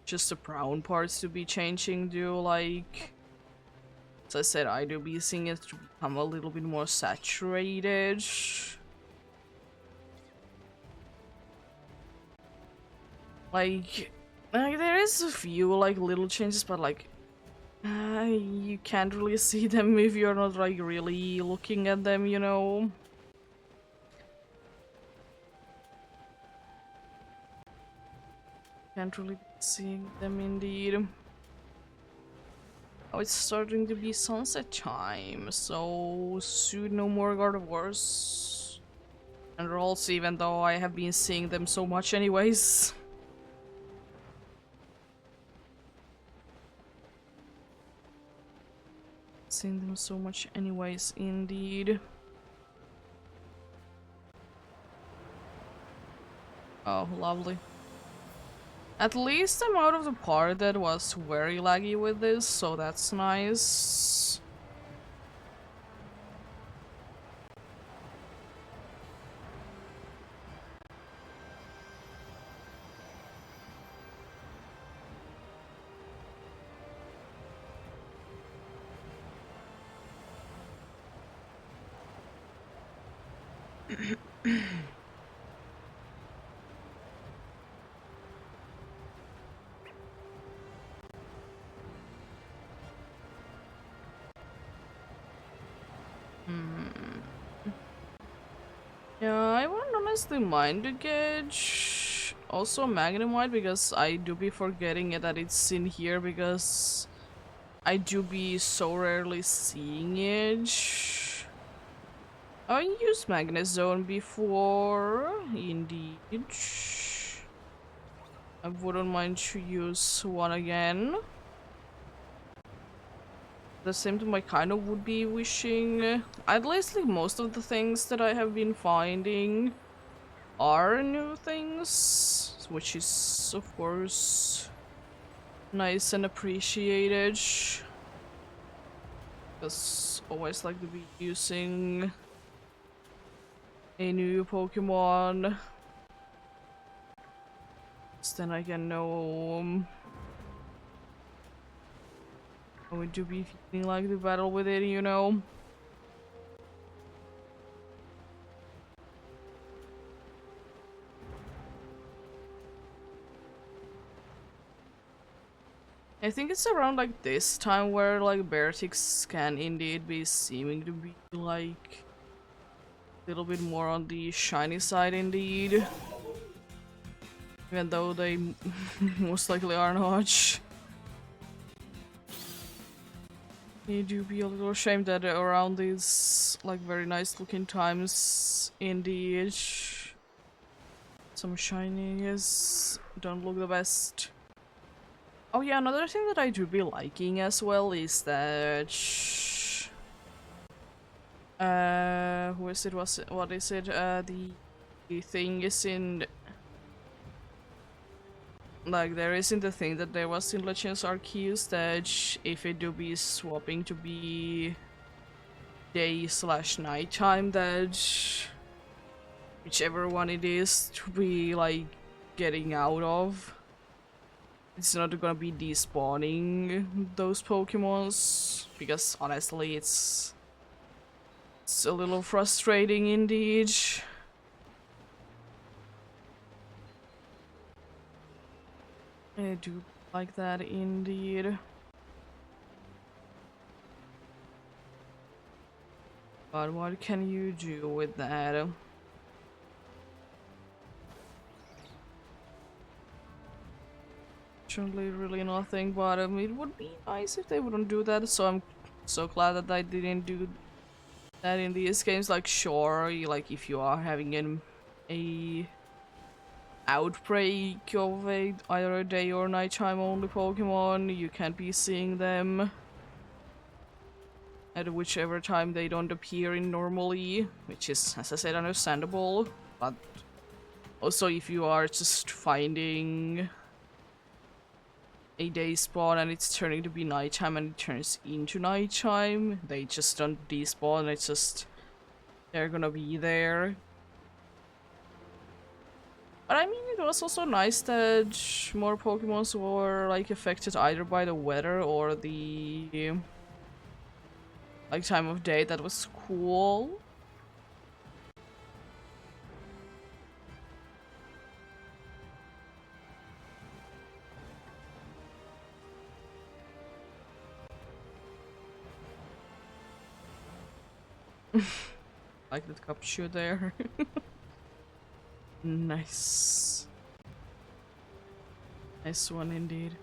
just the brown parts to be changing to, like, as I said, I do be seeing it to become a little bit more saturated. Like there is a few like little changes, but like you can't really see them if you're not like really looking at them, you know. Can't really be seeing them indeed. Oh, it's starting to be sunset time, so soon no more God of Wars. And rolls, even though I have been seeing them so much anyways. Seeing them so much anyways, indeed. Oh, lovely. At least I'm out of the part that was very laggy with this, so that's nice. Yeah, I wouldn't honestly mind the gauge. Also Magnemite, because I do be forgetting it that it's in here because I do be so rarely seeing it. I used Magnet Zone before, indeed. I wouldn't mind to use one again. The same time I kind of would be wishing. At least like most of the things that I have been finding are new things, which is of course nice and appreciated. Because always like to be using a new Pokemon. So then I can know how it do be feeling like the battle with it, you know. I think it's around like this time where like Beartix can indeed be seeming to be like a little bit more on the shiny side indeed. Even though they most likely are not. You do be a little ashamed that around these like very nice looking times indeed some shinies don't look the best. Oh yeah, another thing that I do be liking as well is that who is it? What is it? The thing is in like there isn't the thing that there was in Legends Arceus that if it do be swapping to be day/nighttime, that whichever one it is to be like getting out of, it's not gonna be despawning those Pokemons, because honestly it's a little frustrating indeed. I do like that indeed. But what can you do with that? Actually, really nothing, but it would be nice if they wouldn't do that, so I'm so glad that I didn't do that in these games. Like, sure, like if you are having a outbreak of either a day or nighttime only Pokemon, you can't be seeing them at whichever time they don't appear in normally, which is, as I said, understandable. But also if you are just finding a day spawn and it's turning to be nighttime and it turns into nighttime, they just don't despawn, it's just they're gonna be there. But I mean, it was also nice that more Pokemons were like affected either by the weather or the like time of day. That was cool. Like that Capsule there. Nice. Nice one indeed.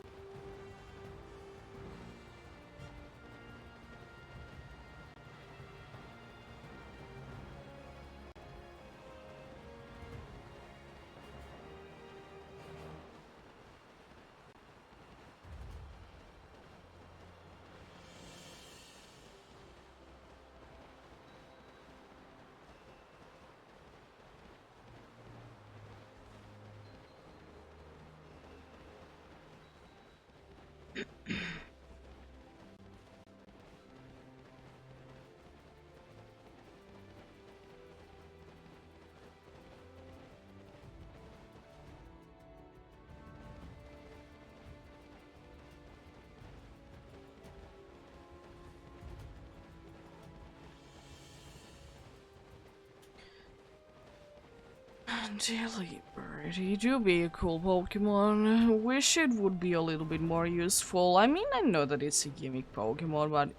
Delibird, he do be a cool Pokemon. Wish it would be a little bit more useful. I mean, I know that it's a gimmick Pokemon, but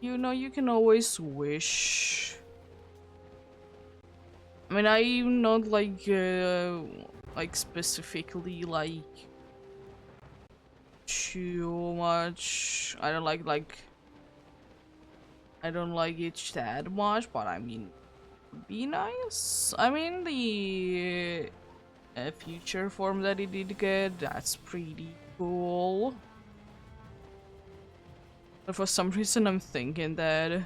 you know, you can always wish. I mean, I'm not like specifically like too much. I don't like it that much, but I mean, be nice. I mean, the future form that it did get, that's pretty cool. But for some reason, I'm thinking that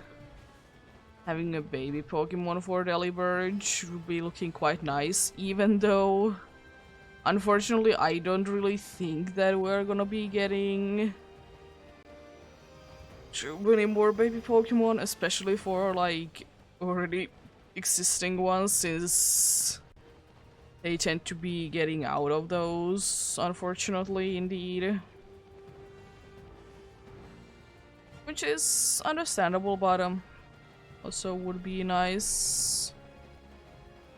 having a baby Pokemon for Delibird would be looking quite nice, even though, unfortunately, I don't really think that we're gonna be getting too many more baby Pokemon, especially for like already existing ones, since they tend to be getting out of those, unfortunately, indeed. Which is understandable, but also would be nice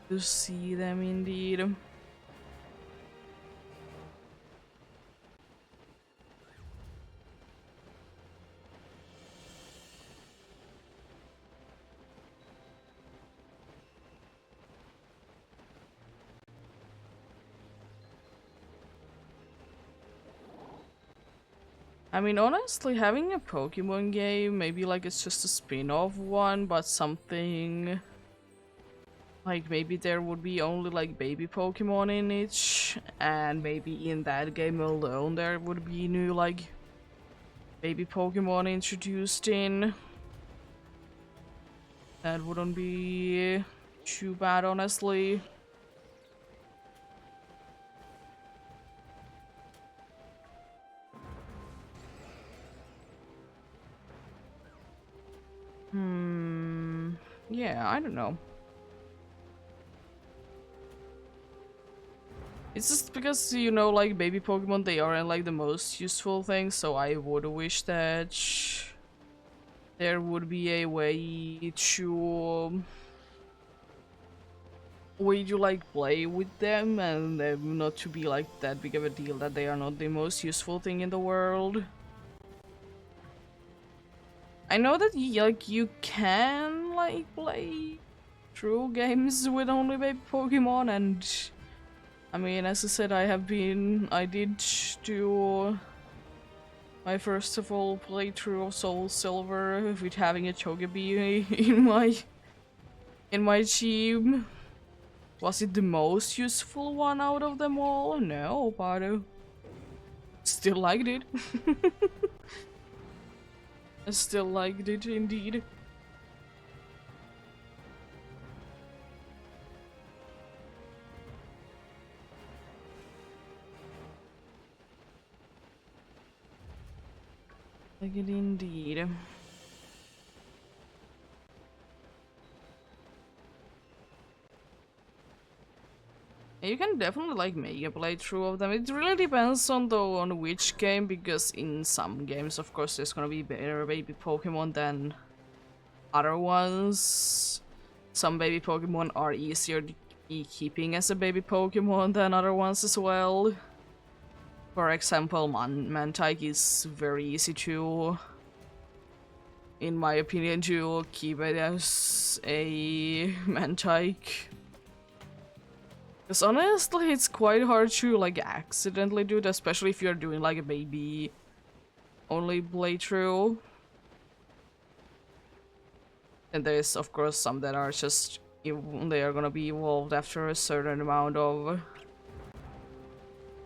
to see them indeed. I mean, honestly, having a Pokemon game, maybe like it's just a spin-off one, but something like maybe there would be only like baby Pokemon in each, and maybe in that game alone there would be new like baby Pokemon introduced in. That wouldn't be too bad, honestly. Yeah, I don't know. It's just because, you know, like baby Pokemon, they aren't like the most useful thing, so I would wish that there would be a way to like play with them and them not to be like that big of a deal that they are not the most useful thing in the world. I know that you can like play true games with only baby Pokemon, and I mean, as I said, I did do my first of all playthrough of Soul Silver with having a Chogebi in my team. Was it the most useful one out of them all? No, but still liked it. I still liked it indeed. Like it indeed. You can definitely like make a playthrough of them. It really depends on which game, because in some games, of course, there's gonna be better baby Pokemon than other ones. Some baby Pokemon are easier to be keeping as a baby Pokemon than other ones as well. For example, Mantike is very easy to, in my opinion, to keep it as a Mantike. Because honestly, it's quite hard to like accidentally do it, especially if you're doing like a baby only playthrough. And there's of course some that are just they are gonna be evolved after a certain amount of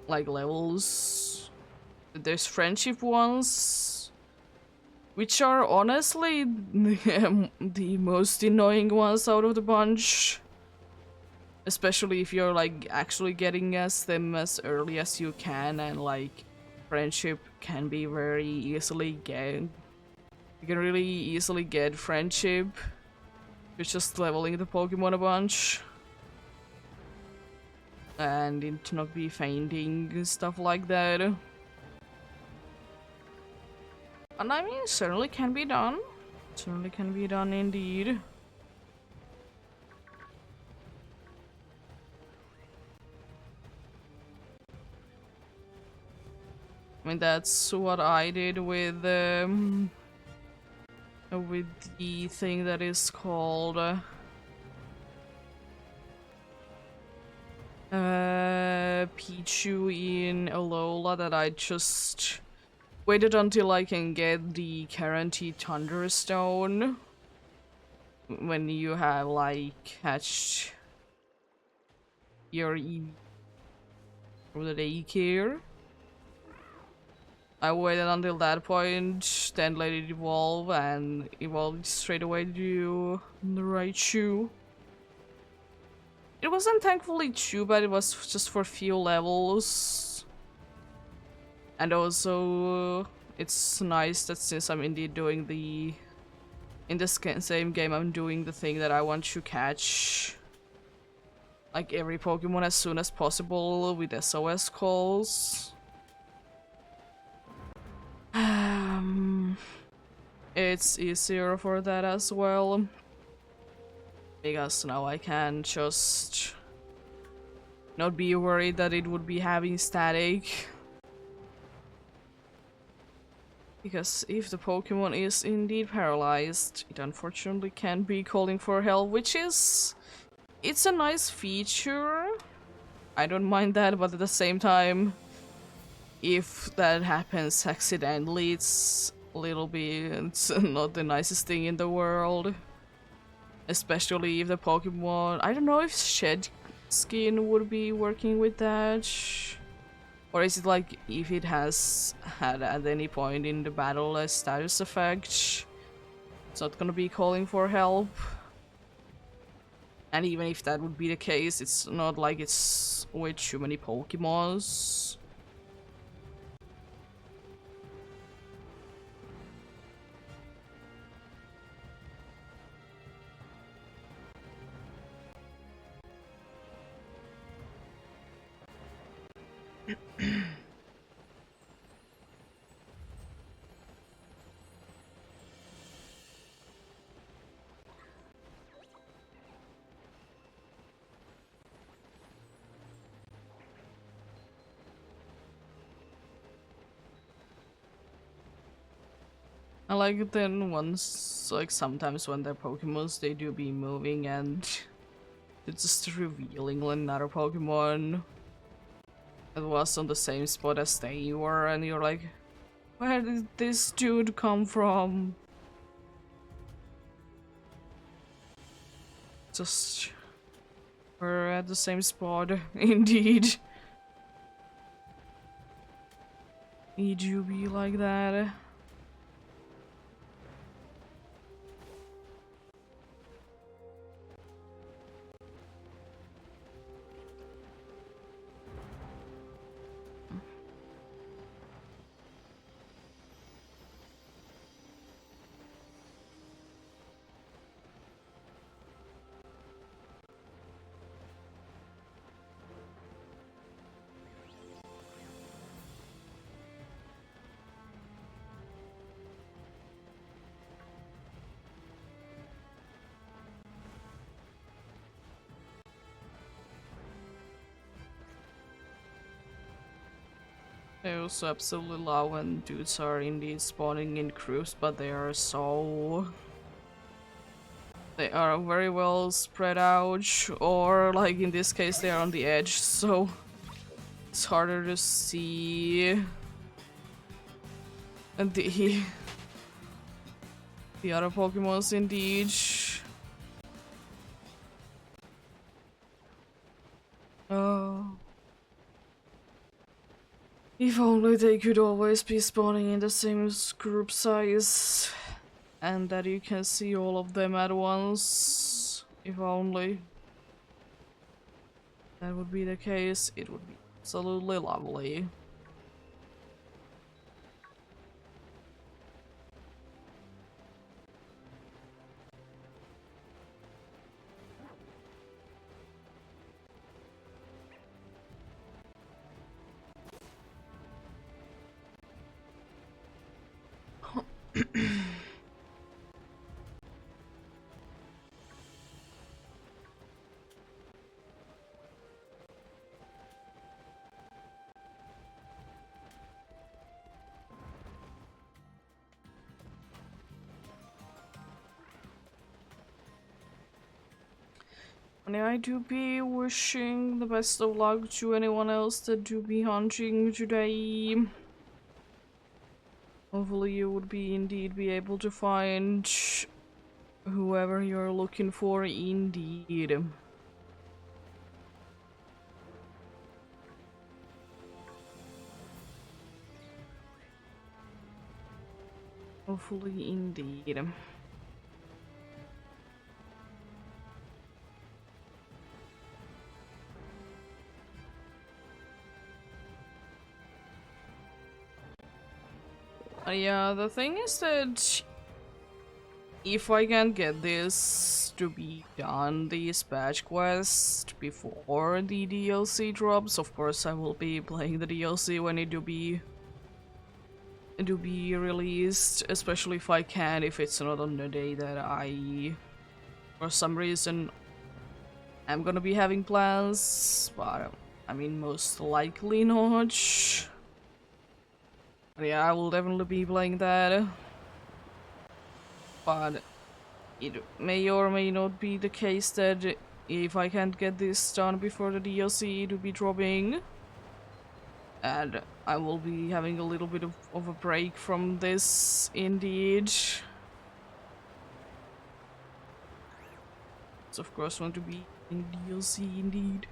like levels. There's friendship ones, which are honestly the most annoying ones out of the bunch. Especially if you're like actually getting them as early as you can, and like friendship can be very easily get. You can really easily get friendship. You're just leveling the Pokemon a bunch. And it not be fainting and stuff like that. And I mean, certainly can be done. Certainly can be done indeed. I mean, that's what I did with the thing that is called Pichu in Alola, that I just waited until I can get the guaranteed Thunderstone when you have like hatched your from the daycare. I waited until that point, then let it evolve, and evolved straight away to the Raichu. It wasn't thankfully too bad, it was just for few levels. And also, it's nice that since I'm indeed doing the... in this same game, I'm doing the thing that I want to catch. Like every Pokemon as soon as possible with SOS calls. It's easier for that as well. Because now I can just not be worried that it would be having static. Because if the Pokemon is indeed paralyzed, it unfortunately can be calling for help, which is... it's a nice feature. I don't mind that, but at the same time, if that happens accidentally, it's a little bit... it's not the nicest thing in the world. Especially if the Pokemon... I don't know if Shed Skin would be working with that. Or is it like if it has had at any point in the battle a status effect, it's not gonna be calling for help. And even if that would be the case, it's not like it's way too many Pokemons. I like it then once, like sometimes when they're Pokemons, they do be moving and it's just revealing another Pokemon that was on the same spot as they were, and you're like, where did this dude come from? Just... we're at the same spot, indeed. It do be like that. I also absolutely love when dudes are indeed spawning in groups, but they are so They are very well spread out, or like in this case they are on the edge, so it's harder to see. And the other Pokemons indeed. Oh. If only they could always be spawning in the same group size. And that you can see all of them at once. If only that would be the case, it would be absolutely lovely. And I do be wishing the best of luck to anyone else that do be hunting today. Hopefully you would be indeed be able to find whoever you're looking for indeed. Hopefully indeed. Yeah, the thing is that if I can get this to be done, this patch quest, before the DLC drops, of course I will be playing the DLC when it do be released, especially if I can, if it's not on the day that I, for some reason, am gonna be having plans, but I mean most likely not. But yeah, I will definitely be playing that. But it may or may not be the case that if I can't get this done before the DLC to be dropping, and I will be having a little bit of a break from this indeed. It's of course going to be in DLC indeed.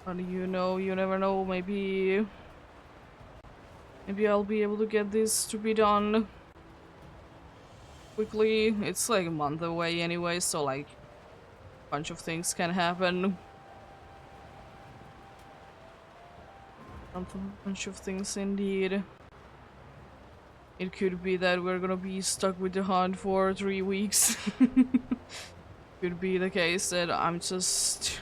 But you know, you never know, maybe I'll be able to get this to be done quickly. It's like a month away anyway, so like a bunch of things can happen. A bunch of things indeed. It could be that we're gonna be stuck with the hunt for 3 weeks. Could be the case that I'm just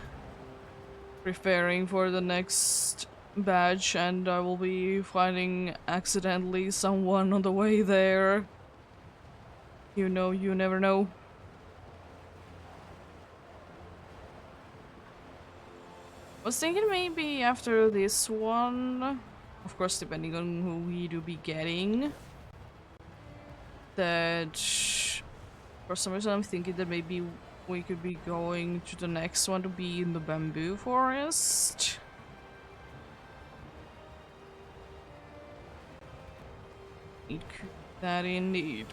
preparing for the next badge and I will be finding accidentally someone on the way there. You know, you never know. I was thinking maybe after this one, of course depending on who we do be getting, that for some reason I'm thinking that maybe we could be going to the next one to be in the bamboo forest. It could be that indeed.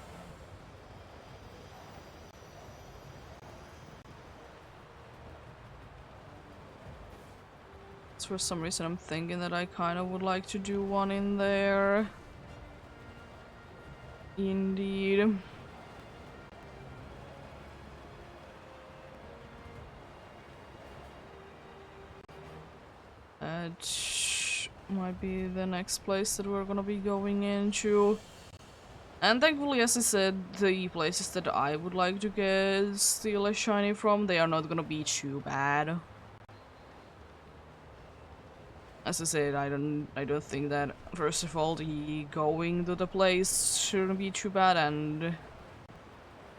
For some reason I'm thinking that I kind of would like to do one in there. Indeed. That might be the next place that we're gonna be going into. And thankfully, as I said, the places that I would like to get Steel a Shiny from, they are not gonna be too bad. As I said, I don't think that, first of all, the going to the place shouldn't be too bad, and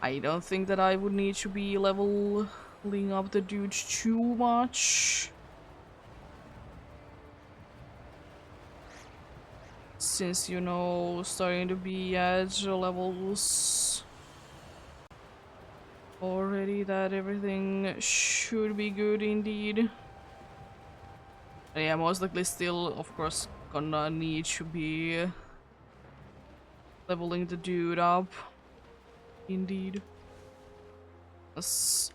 I don't think that I would need to be leveling up the dudes too much. since you know starting to be at levels already that everything should be good indeed. And yeah, most likely still, of course, gonna need to be leveling the dude up. Indeed. Let's...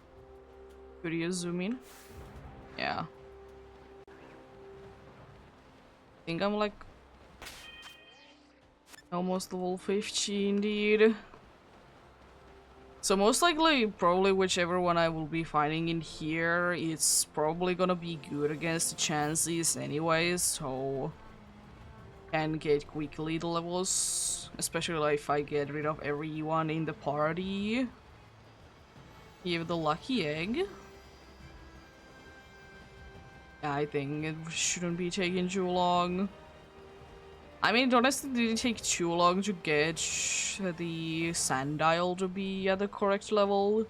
Could you zoom in? Yeah. I think I'm like almost level 50 indeed. So most likely, probably whichever one I will be fighting in here, it's probably gonna be good against the chances anyways, so can get quickly the levels, especially like if I get rid of everyone in the party. Give the lucky egg. Yeah, I think it shouldn't be taking too long. I mean, it honestly didn't take too long to get the sand dial to be at the correct level.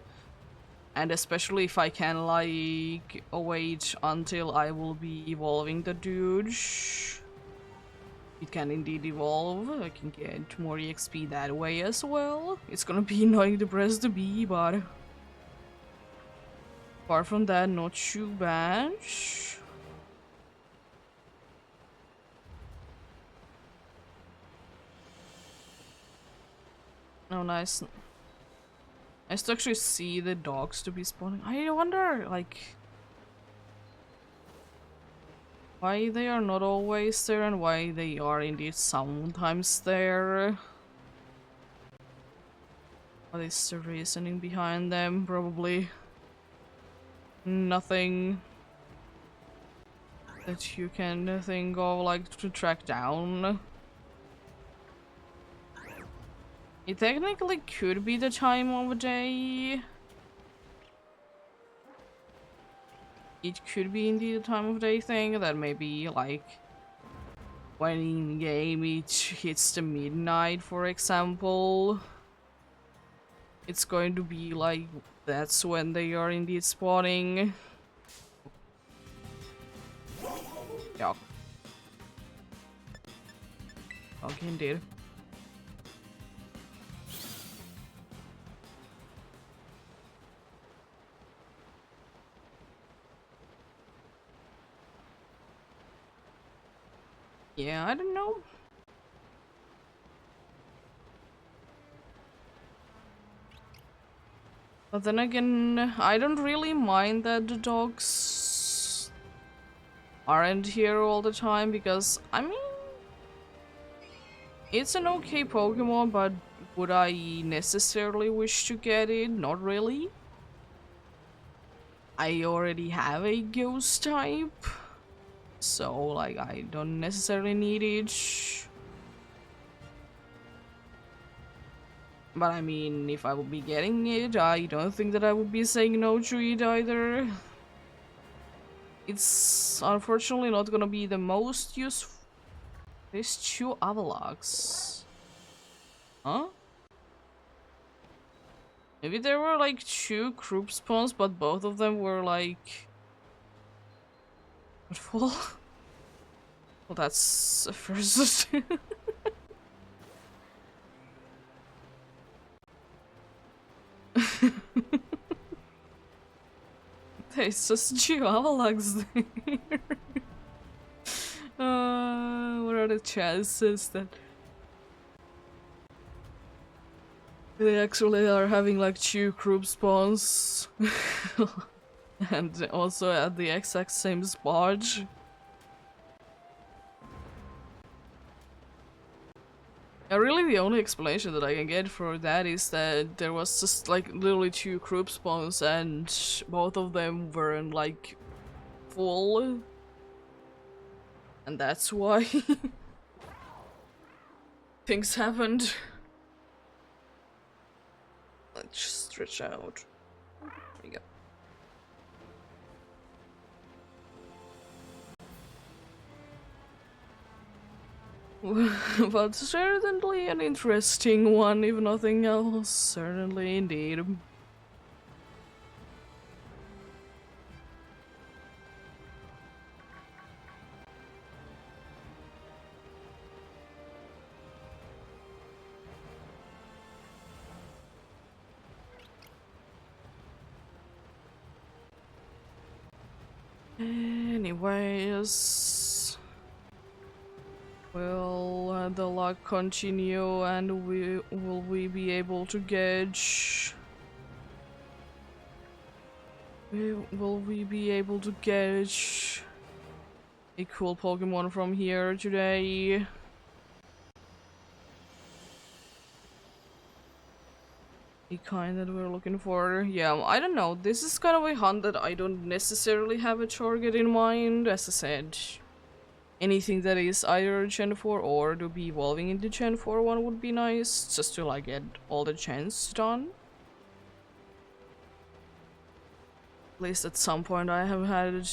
And especially if I can, like, wait until I will be evolving the dude. It can indeed evolve. I can get more EXP that way as well. It's gonna be annoying to press the B, but apart from that, not too bad. Oh, nice. Nice to actually see the dogs to be spawning. I wonder, like, why they are not always there and why they are indeed sometimes there. What is the reasoning behind them? Probably nothing that you can think of, like, to track down. It technically could be the time of day. It could be indeed a time of day thing that maybe, like, when in game it hits the midnight, for example, it's going to be like that's when they are indeed spawning. Yeah. Okay, indeed. Yeah, I don't know. But then again, I don't really mind that the dogs aren't here all the time because, I mean, it's an okay Pokemon, but would I necessarily wish to get it? Not really. I already have a ghost type, so like I don't necessarily need it. But I mean, if I would be getting it, I don't think that I would be saying no to it either. It's unfortunately not gonna be the most useful. There's two Avalogs. Huh? Maybe there were like two group spawns, but both of them were like... full? Well, that's a first. There's just two Avalogs there. What are the chances that they actually are having like two group spawns and also at the exact same spot? Really the only explanation that I can get for that is that there was just like literally two group spawns and both of them weren't like full. And that's why things happened. Let's just stretch out. There we go. But certainly an interesting one, if nothing else. Certainly indeed. Anyways, will the luck continue, and will we be able to gauge? Will we be able to gauge a cool Pokemon from here today? A kind that we're looking for. Yeah, I don't know. This is kind of a hunt that I don't necessarily have a target in mind. As I said, anything that is either Gen 4 or to be evolving into Gen 4 one would be nice, just to like get all the gens done. At least at some point I have had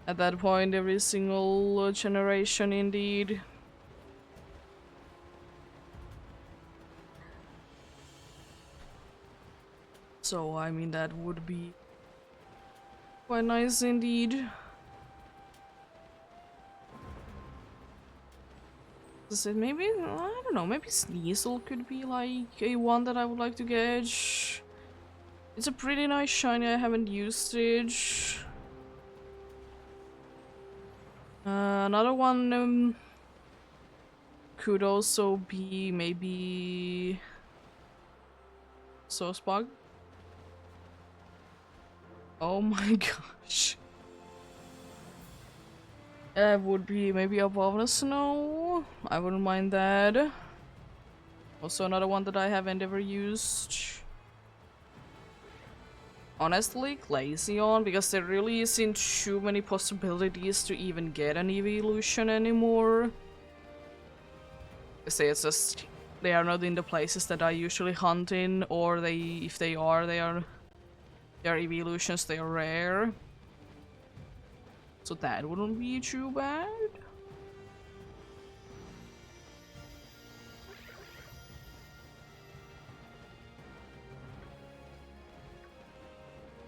at that point every single generation indeed. So I mean that would be quite nice indeed. Maybe, I don't know, maybe Sneasel could be like a one that I would like to gauge. It's a pretty nice shiny, I haven't used it. Another one could also be maybe Sospog. Oh my gosh. Would be maybe above the snow. I wouldn't mind that. Also another one that I haven't ever used. Honestly, Glaceon, because there really isn't too many possibilities to even get an evolution anymore. I say it's just they are not in the places that I usually hunt in, or if they are, they are evolutions, they are rare. So that wouldn't be too bad.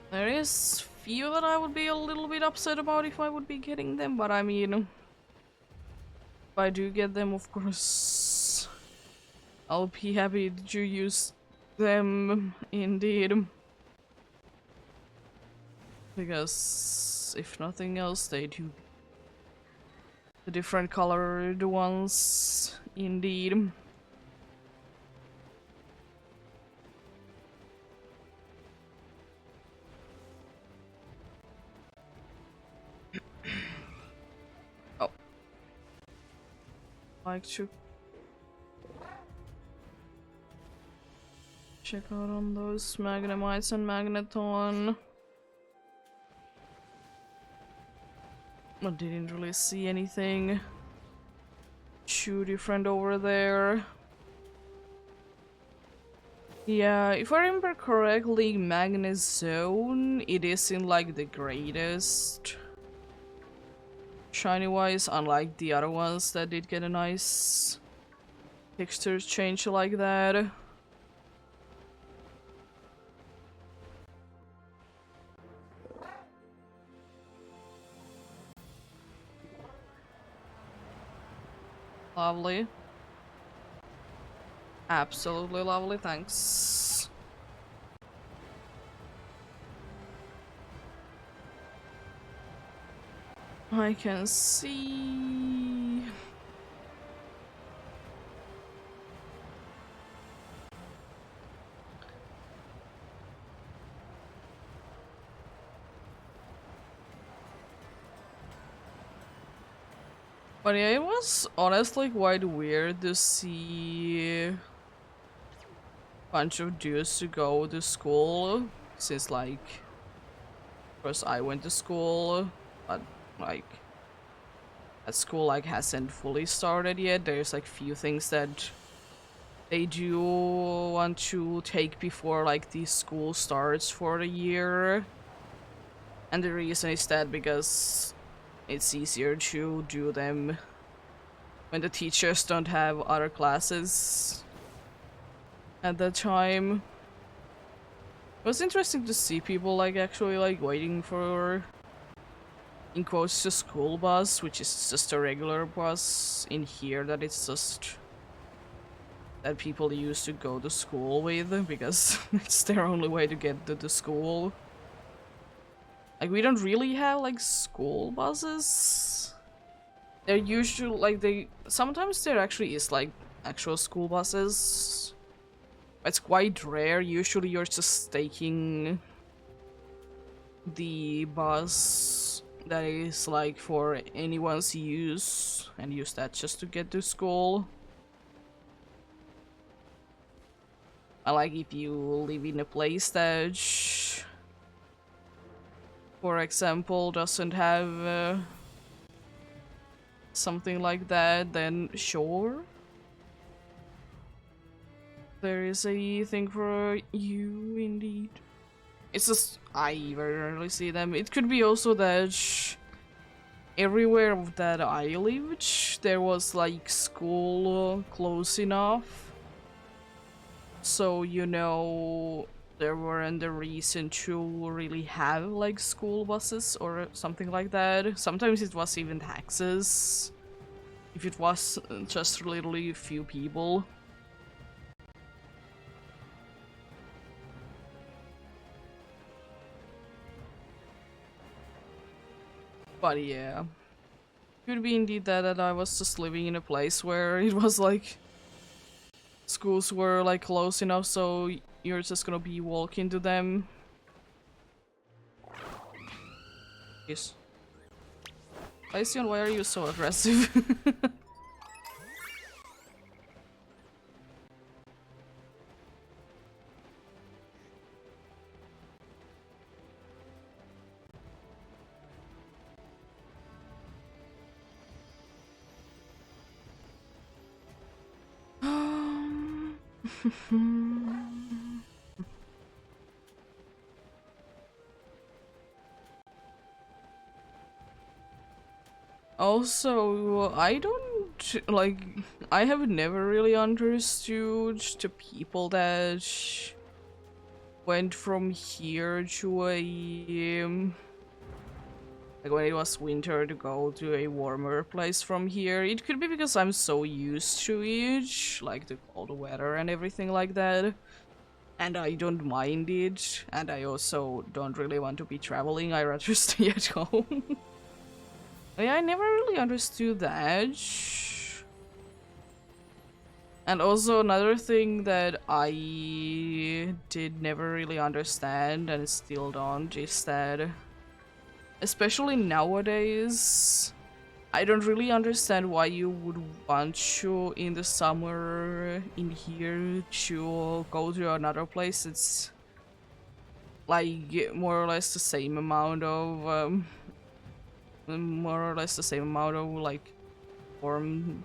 There is few that I would be a little bit upset about if I would be getting them, but I mean, if I do get them, of course, I'll be happy to use them indeed. Because if nothing else, they do the different colored ones indeed. Oh, like to check out on those Magnemites and Magneton. I didn't really see anything too different over there. Yeah, if I remember correctly, Magnezone, it is in like the greatest shiny wise, unlike the other ones that did get a nice texture change like that. Lovely. Absolutely lovely, thanks. I can see... But yeah, it was honestly quite weird to see a bunch of dudes to go to school, since like, of course I went to school, but like, that school like hasn't fully started yet. There's like few things that they do want to take before like the school starts for the year. And the reason is that because it's easier to do them when the teachers don't have other classes at that time. It was interesting to see people like actually like waiting for, in quotes, the school bus, which is just a regular bus in here that it's just that people used to go to school with because it's their only way to get to the school. Like, we don't really have, like, school buses. They're usually, like, sometimes there actually is, like, actual school buses. It's quite rare. Usually you're just taking the bus that is, like, for anyone's use and use that just to get to school. I like if you live in a place that, for example, doesn't have something like that, then sure. There is a thing for you, indeed. It's just, I very rarely see them. It could be also that everywhere that I lived, there was, like, school close enough. So, you know, there weren't a reason to really have, like, school buses or something like that. Sometimes it was even taxes. If it was just literally a few people. But yeah. Could be indeed that I was just living in a place where it was like schools were like close enough so you're just gonna be walking to them. Yes. Lysion, why are you so aggressive? Also, I don't, like, I have never really understood the people that went from here to a, like when it was winter, to go to a warmer place from here. It could be because I'm so used to it, like the cold weather and everything like that. And I don't mind it, and I also don't really want to be traveling, I'd rather stay at home. Yeah, I never really understood that. And also another thing that I did never really understand, and still don't, is that, especially nowadays, I don't really understand why you would want to, in the summer in here, to go to another place. It's like more or less the same amount of, like warm.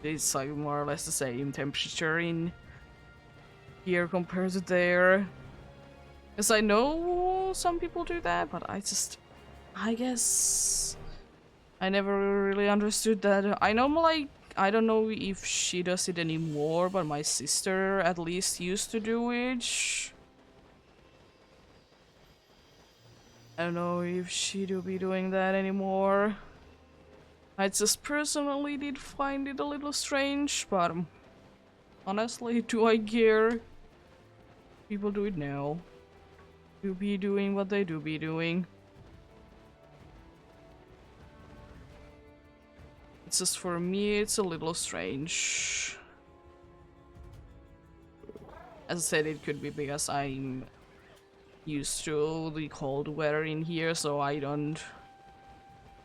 It's like more or less the same temperature in here compared to there. Because I know some people do that, but I guess I never really understood that. I know, like, I don't know if she does it anymore, but my sister at least used to do it. I don't know if she do be doing that anymore. I just personally did find it a little strange, but honestly, do I care? People do it now. Do be doing what they do be doing. It's just, for me, it's a little strange. As I said, it could be because I'm used to the cold weather in here, so I don't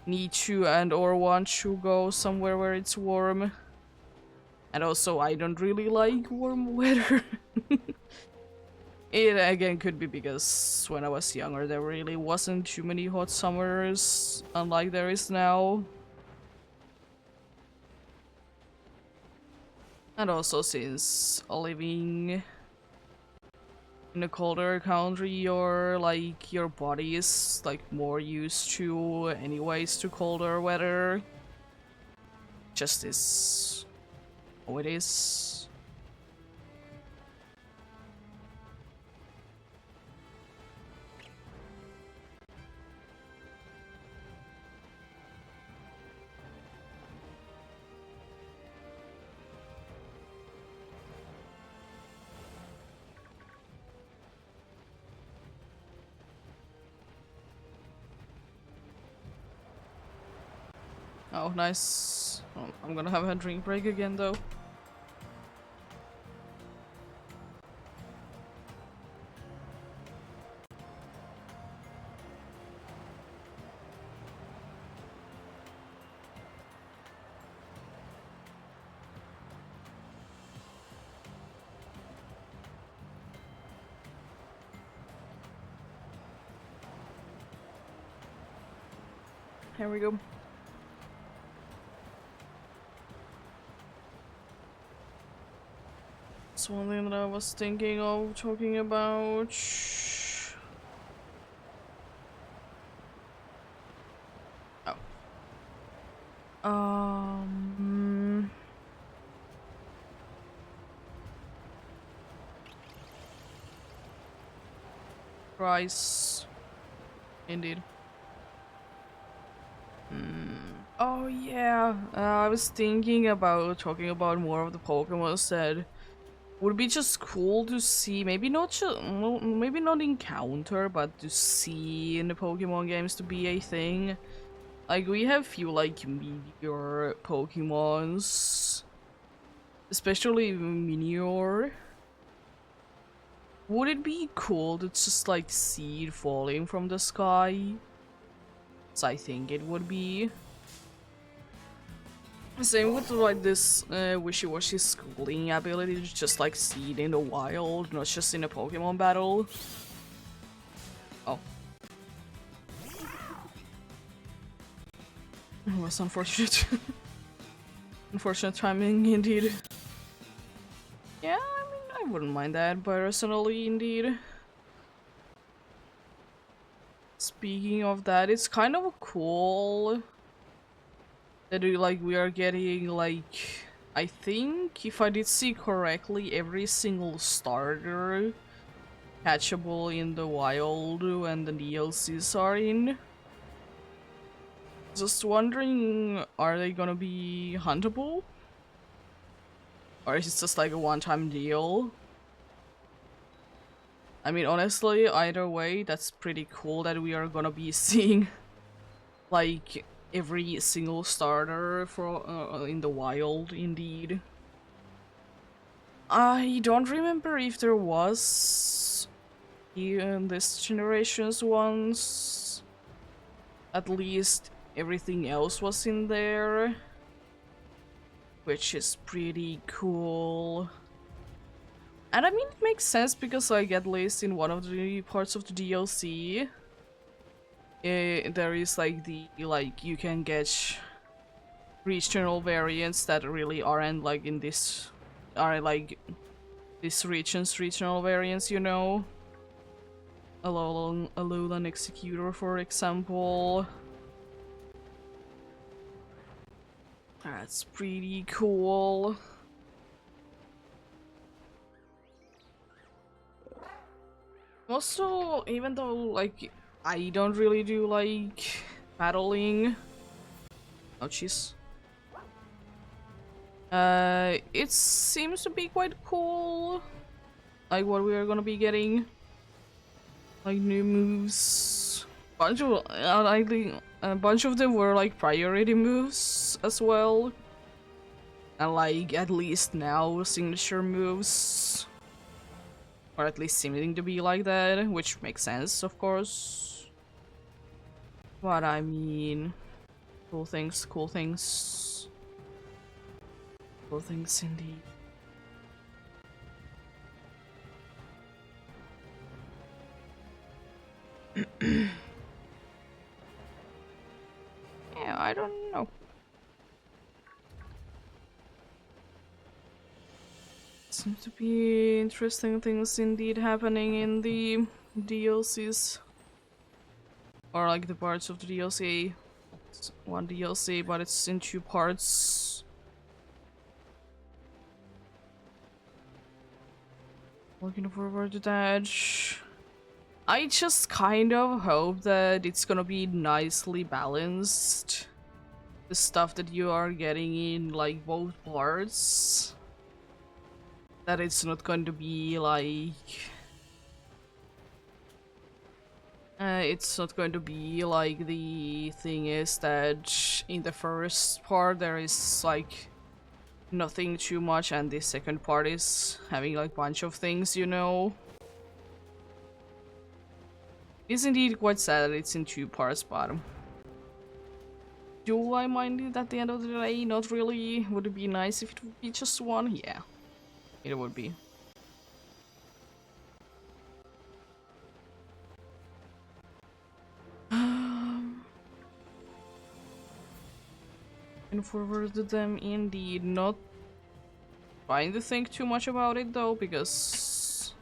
need to and or want to go somewhere where it's warm. And also, I don't really like warm weather. It again could be because when I was younger there really wasn't too many hot summers, unlike there is now. And also, since living in a colder country, your body is like more used to anyways to colder weather. Just is how it is. Oh, nice. Oh, I'm gonna have a drink break again though. Here we go. That's one thing that I was thinking of talking about. Oh. Price. Indeed. Oh yeah, I was thinking about talking about more of the Pokemon that would be just cool to see. Maybe not maybe not encounter, but to see in the Pokemon games to be a thing. Like we have few like meteor Pokemons, especially Minior. Would it be cool to just like see it falling from the sky? So I think it would be. Same with like this wishy-washy schooling ability to just like see it in the wild, not just in a Pokemon battle. Oh. It was unfortunate. Unfortunate timing indeed. Yeah, I mean, I wouldn't mind that personally indeed. Speaking of that, it's kind of cool that we are getting like, I think if I did see correctly, every single starter catchable in the wild when the DLCs are in. Just wondering, are they gonna be huntable? Or is it just like a one-time deal? I mean, honestly, either way, that's pretty cool that we are gonna be seeing like every single starter for in the wild, indeed. I don't remember if there was in this generation's ones. At least everything else was in there, which is pretty cool. And I mean, it makes sense because like at least in one of the parts of the DLC, there is like you can get regional variants that really aren't like in this, are like this region's regional variants, you know? Alolan Executor, for example. That's pretty cool. Also, even though like I don't really do like battling. Oh jeez. It seems to be quite cool. Like what we are gonna be getting. Like new moves. I think a bunch of them were like priority moves as well. And like at least now signature moves. Or at least seeming to be like that, which makes sense, of course. But I mean, cool things, cool things. Cool things indeed. Yeah, I don't know. Seems to be interesting things indeed happening in the DLCs. Or like the parts of the DLC. It's one DLC, but it's in two parts. Looking forward to that. I just kind of hope that it's gonna be nicely balanced. The stuff that you are getting in like both parts. That it's not going to be like It's not going to be like the thing is that in the first part there is like nothing too much, and the second part is having like bunch of things, you know. It's indeed quite sad that it's in two parts, but do I mind it at the end of the day? Not really. Would it be nice if it would be just one? Yeah, it would be. And forwarded them indeed. Not trying to think too much about it though, because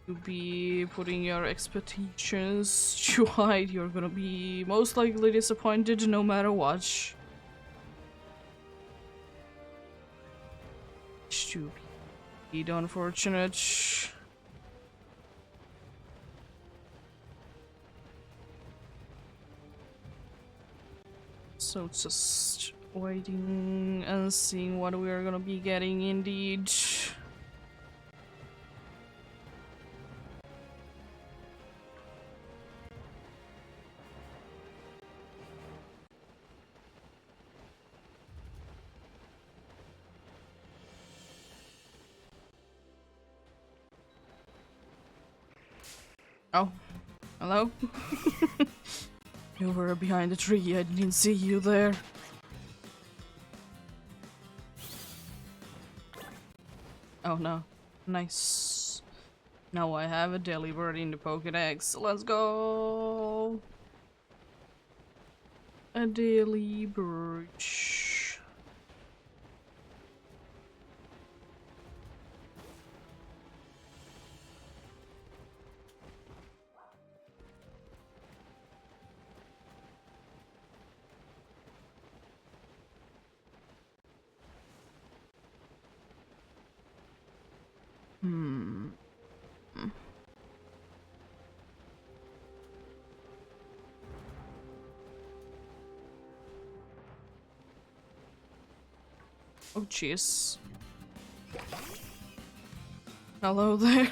to be putting your expectations too high, you're gonna be most likely disappointed no matter what. Stupid, unfortunate. So just waiting and seeing what we are gonna be getting indeed. Oh, hello? You were behind the tree, I didn't see you there. Oh no, nice. Now I have a delivered in the Pokédex. Let's go! A daily birch. Oh jeez. Hello there.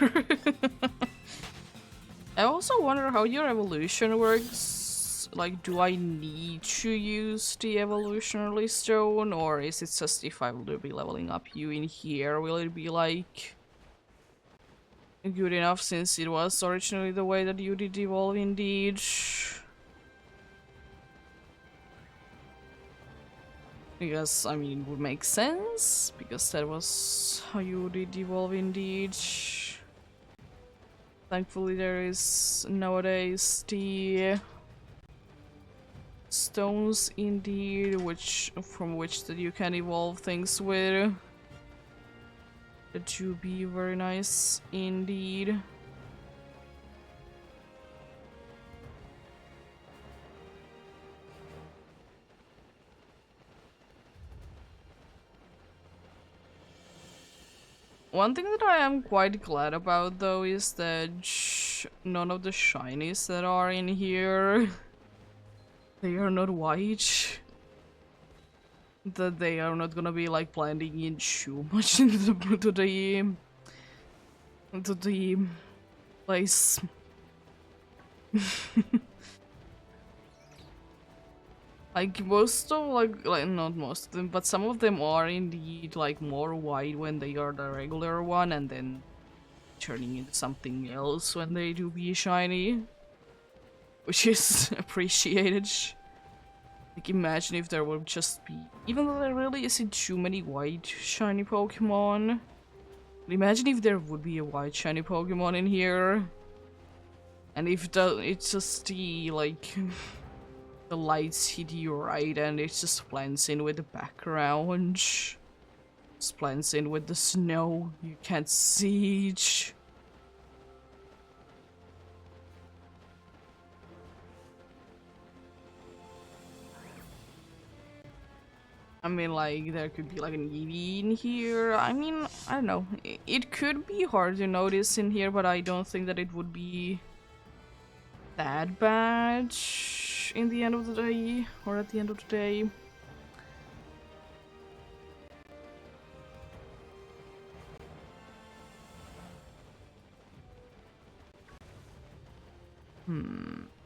I also wonder how your evolution works. Like, do I need to use the evolutionary stone, or is it just if I will be leveling up you in here, will it be like good enough since it was originally the way that you did evolve indeed? Because, I mean, it would make sense, because that was how you did evolve indeed. Thankfully there is nowadays the stones indeed, from which that you can evolve things with. That would be very nice indeed. One thing that I am quite glad about though is that none of the shinies that are in here, they are not white. That they are not gonna be like blending in too much into the place. Like most of like not most of them, but some of them are indeed like more white when they are the regular one, and then turning into something else when they do be shiny, which is appreciated. Like imagine if there would just be, even though there really isn't too many white shiny Pokemon, but imagine if there would be a white shiny Pokemon in here, and if it's just the like the lights hit you right and it just blends in with the background. Just blends in with the snow. You can't see it. I mean, like, there could be like an Eevee in here. I mean, I don't know. It could be hard to notice in here, but I don't think that it would be that bad in the end of the day, or at the end of the day.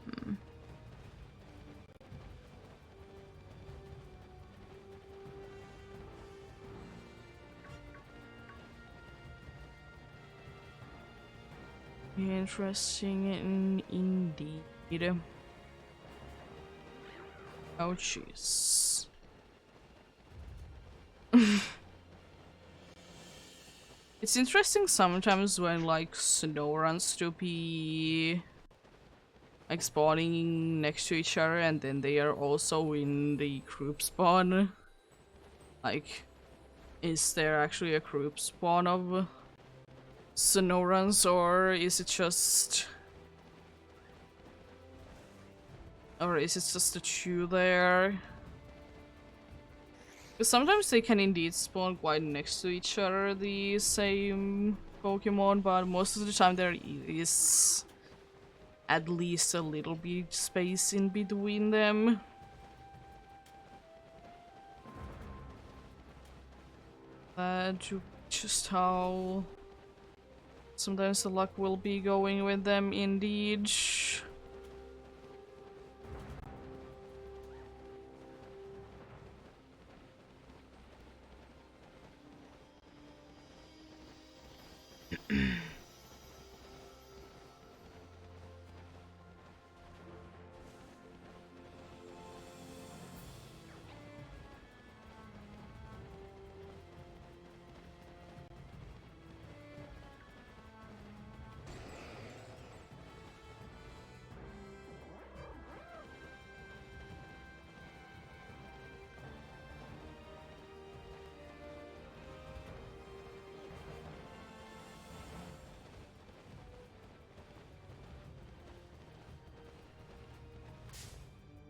Hmm. Interesting indeed. Oh jeez. It's interesting sometimes when like snow runs to be like spawning next to each other and then they are also in the group spawn. Like, is there actually a group spawn of snow runs or is it just the two there? Because sometimes they can indeed spawn quite next to each other, the same Pokemon, but most of the time there is at least a little bit space in between them. That's just how sometimes the luck will be going with them indeed.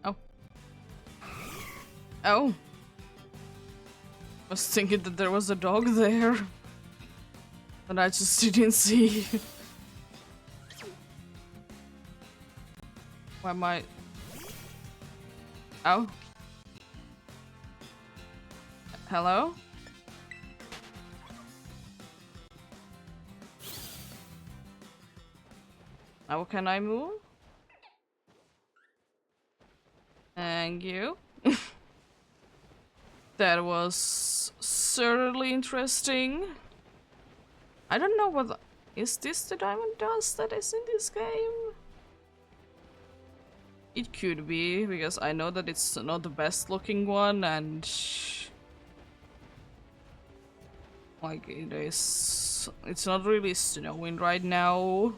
Oh. Oh. I was thinking that there was a dog there. But I just didn't see. Why am I... Oh. Hello? How can I move? Thank you. That was certainly interesting. I don't know what... Is this the diamond dust that is in this game? It could be, because I know that it's not the best looking one and... Like, it is... It's not really snowing right now.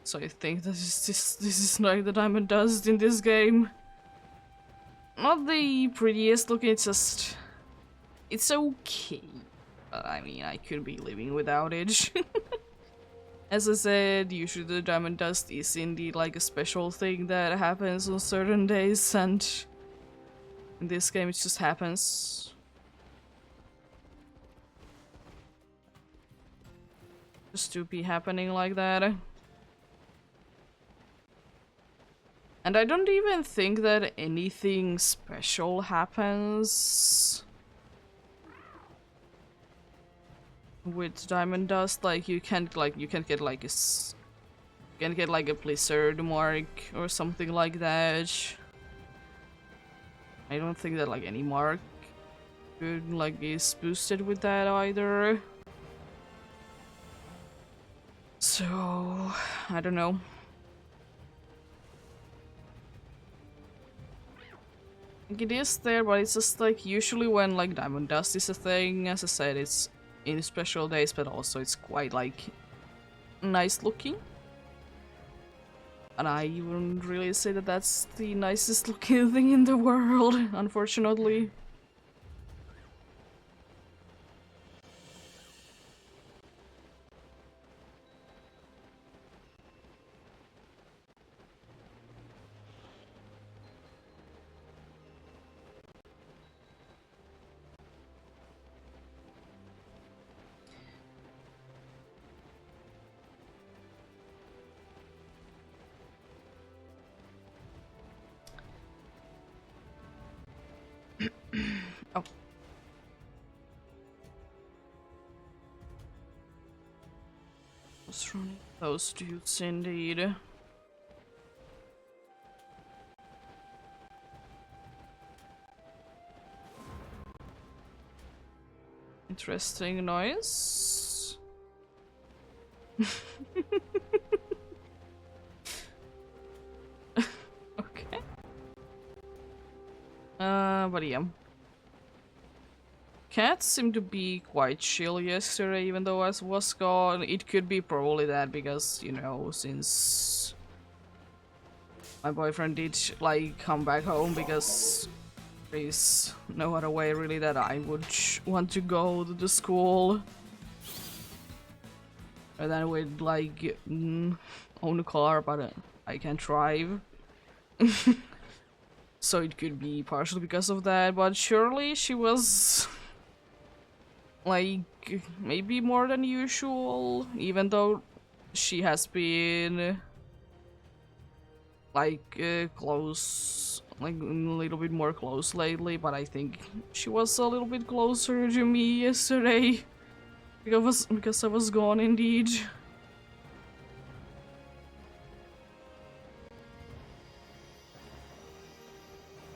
So I think that this is like the diamond dust in this game. Not the prettiest looking, it's just... It's okay. But I mean, I could be living without it. As I said, usually the diamond dust is indeed like a special thing that happens on certain days, and in this game it just happens. Just to be happening like that. And I don't even think that anything special happens with diamond dust. Like you can't get like a blizzard mark or something like that. I don't think that like any mark could like is boosted with that either. So I don't know. It is there, but it's just like usually when like diamond dust is a thing, as I said, it's in special days, but also it's quite like nice looking. And I wouldn't really say that that's the nicest looking thing in the world, unfortunately. Oh. What's running? Those dudes indeed. Interesting noise. Okay. But yeah. Cats seem to be quite chill yesterday, even though I was gone. It could be probably that because, you know, since my boyfriend did like come back home, because there is no other way really that I would want to go to the school. And then with like own a car, but I can't drive. So it could be partially because of that, but surely she was like maybe more than usual, even though she has been like close, like a little bit more close lately, but I think she was a little bit closer to me yesterday because I was gone indeed.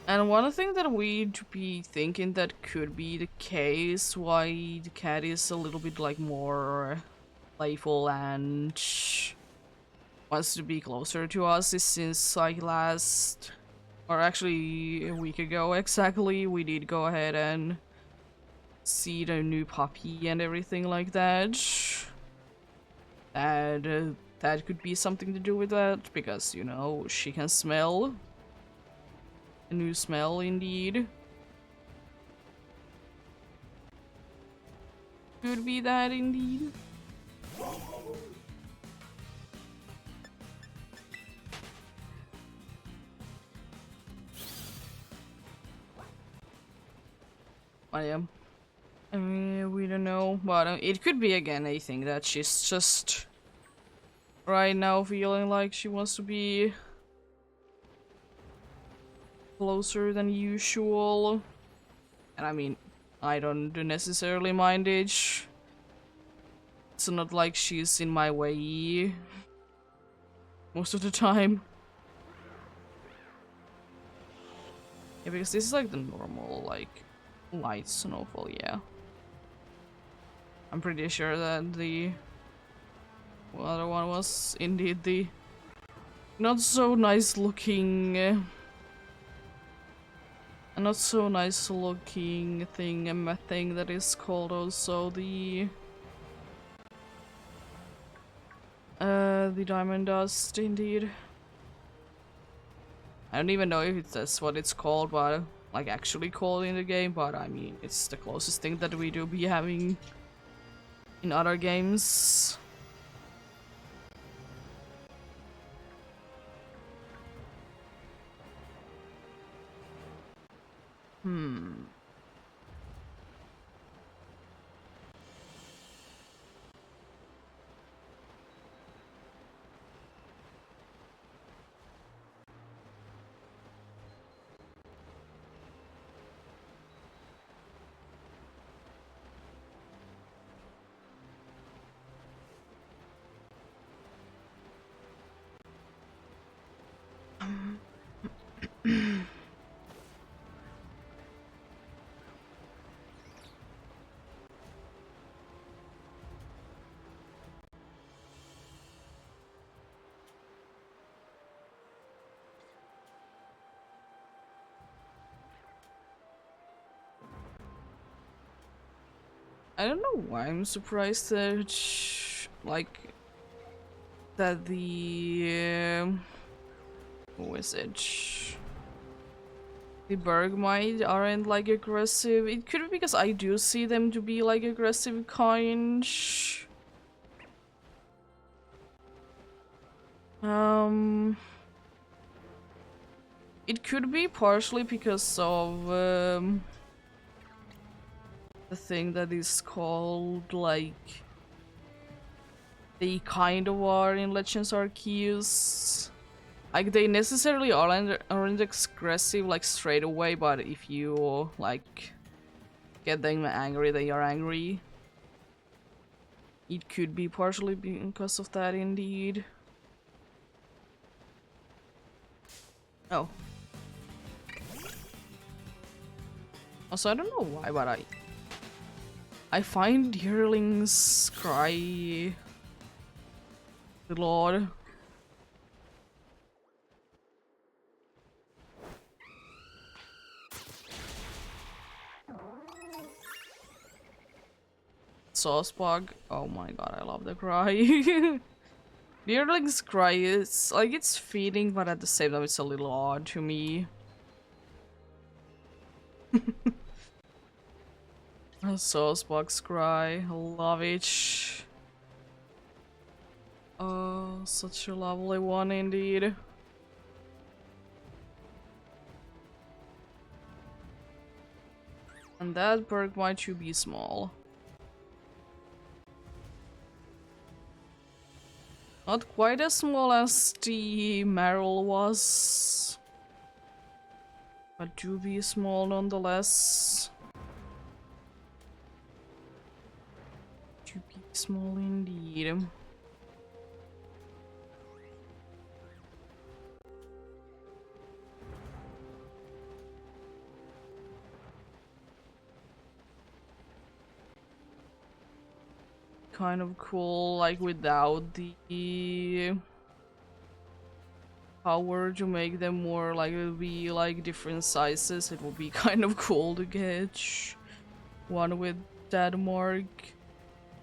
And one thing that we'd be thinking that could be the case why the cat is a little bit like more playful and wants to be closer to us is since like last, or actually a week ago exactly, we did go ahead and see the new puppy and everything like that. And that could be something to do with that, because, you know, she can smell. A new smell, indeed. Could be that, indeed. I mean, we don't know, but it could be again a thing that she's just right now feeling like she wants to be closer than usual. And I mean, I don't necessarily mind it. It's not like she's in my way most of the time. Yeah, because this is like the normal, like, light snowfall, yeah. I'm pretty sure that the other one was indeed the not so nice looking thing that is called also the diamond dust, indeed. I don't even know if that's what it's called, but like actually called in the game, but I mean it's the closest thing that we do be having in other games. I don't know why I'm surprised that, like, that the what was it? The Bergmite aren't like aggressive. It could be because I do see them to be like aggressive kind. It could be partially because of the thing that is called like they kind of are in Legends Arceus. Like they necessarily aren't aggressive like straight away, but if you like get them angry, they are angry. It could be partially because of that, indeed. Oh. Also, I don't know why, but I find yearlings cry a little odd. Sauce bug. Oh my god, I love the cry. Yearling's cry is like it's feeding, but at the same time it's a little odd to me. Sauce bug's cry. I love it. Oh, such a lovely one indeed. And that perk might you be small. Not quite as small as the Meryl was, but do be small nonetheless. Do be small indeed. Kind of cool, like without the power to make them more like it would be like different sizes. It would be kind of cool to get one with that mark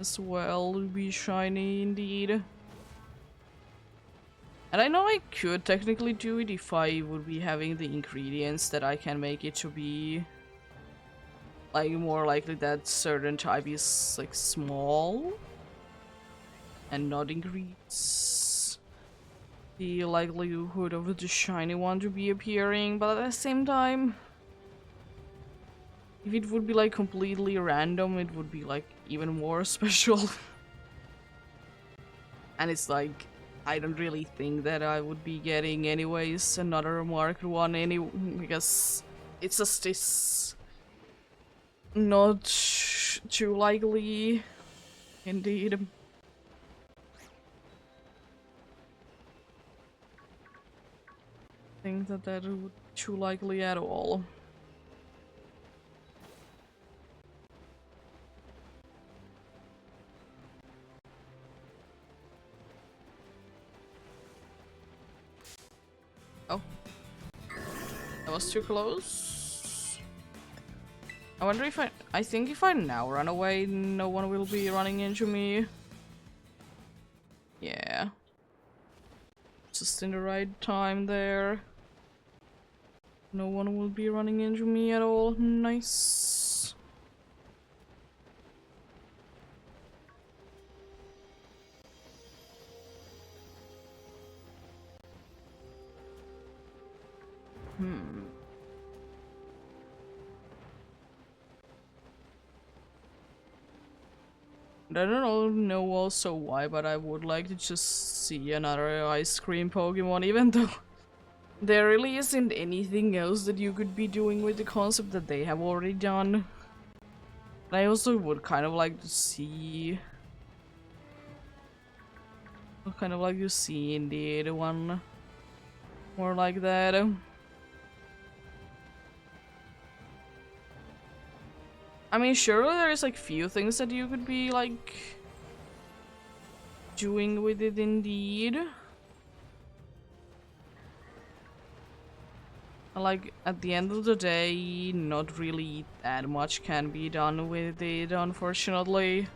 as well. It would be shiny indeed. And I know I could technically do it if I would be having the ingredients that I can make it to be like more likely that certain type is like small and not increase the likelihood of the shiny one to be appearing, but at the same time, if it would be like completely random, it would be like even more special. And it's like, I don't really think that I would be getting anyways another marked one because it's just this not too likely indeed. I think that would be too likely at all. Oh. That was too close. I wonder if I think if I now run away, no one will be running into me. Yeah. Just in the right time there. No one will be running into me at all. Nice. I don't know also why, but I would like to just see another ice cream Pokemon, even though there really isn't anything else that you could be doing with the concept that they have already done. And I also would kind of like to see... indeed one more like that. I mean, surely there's like few things that you could be like doing with it indeed. Like, at the end of the day, not really that much can be done with it, unfortunately.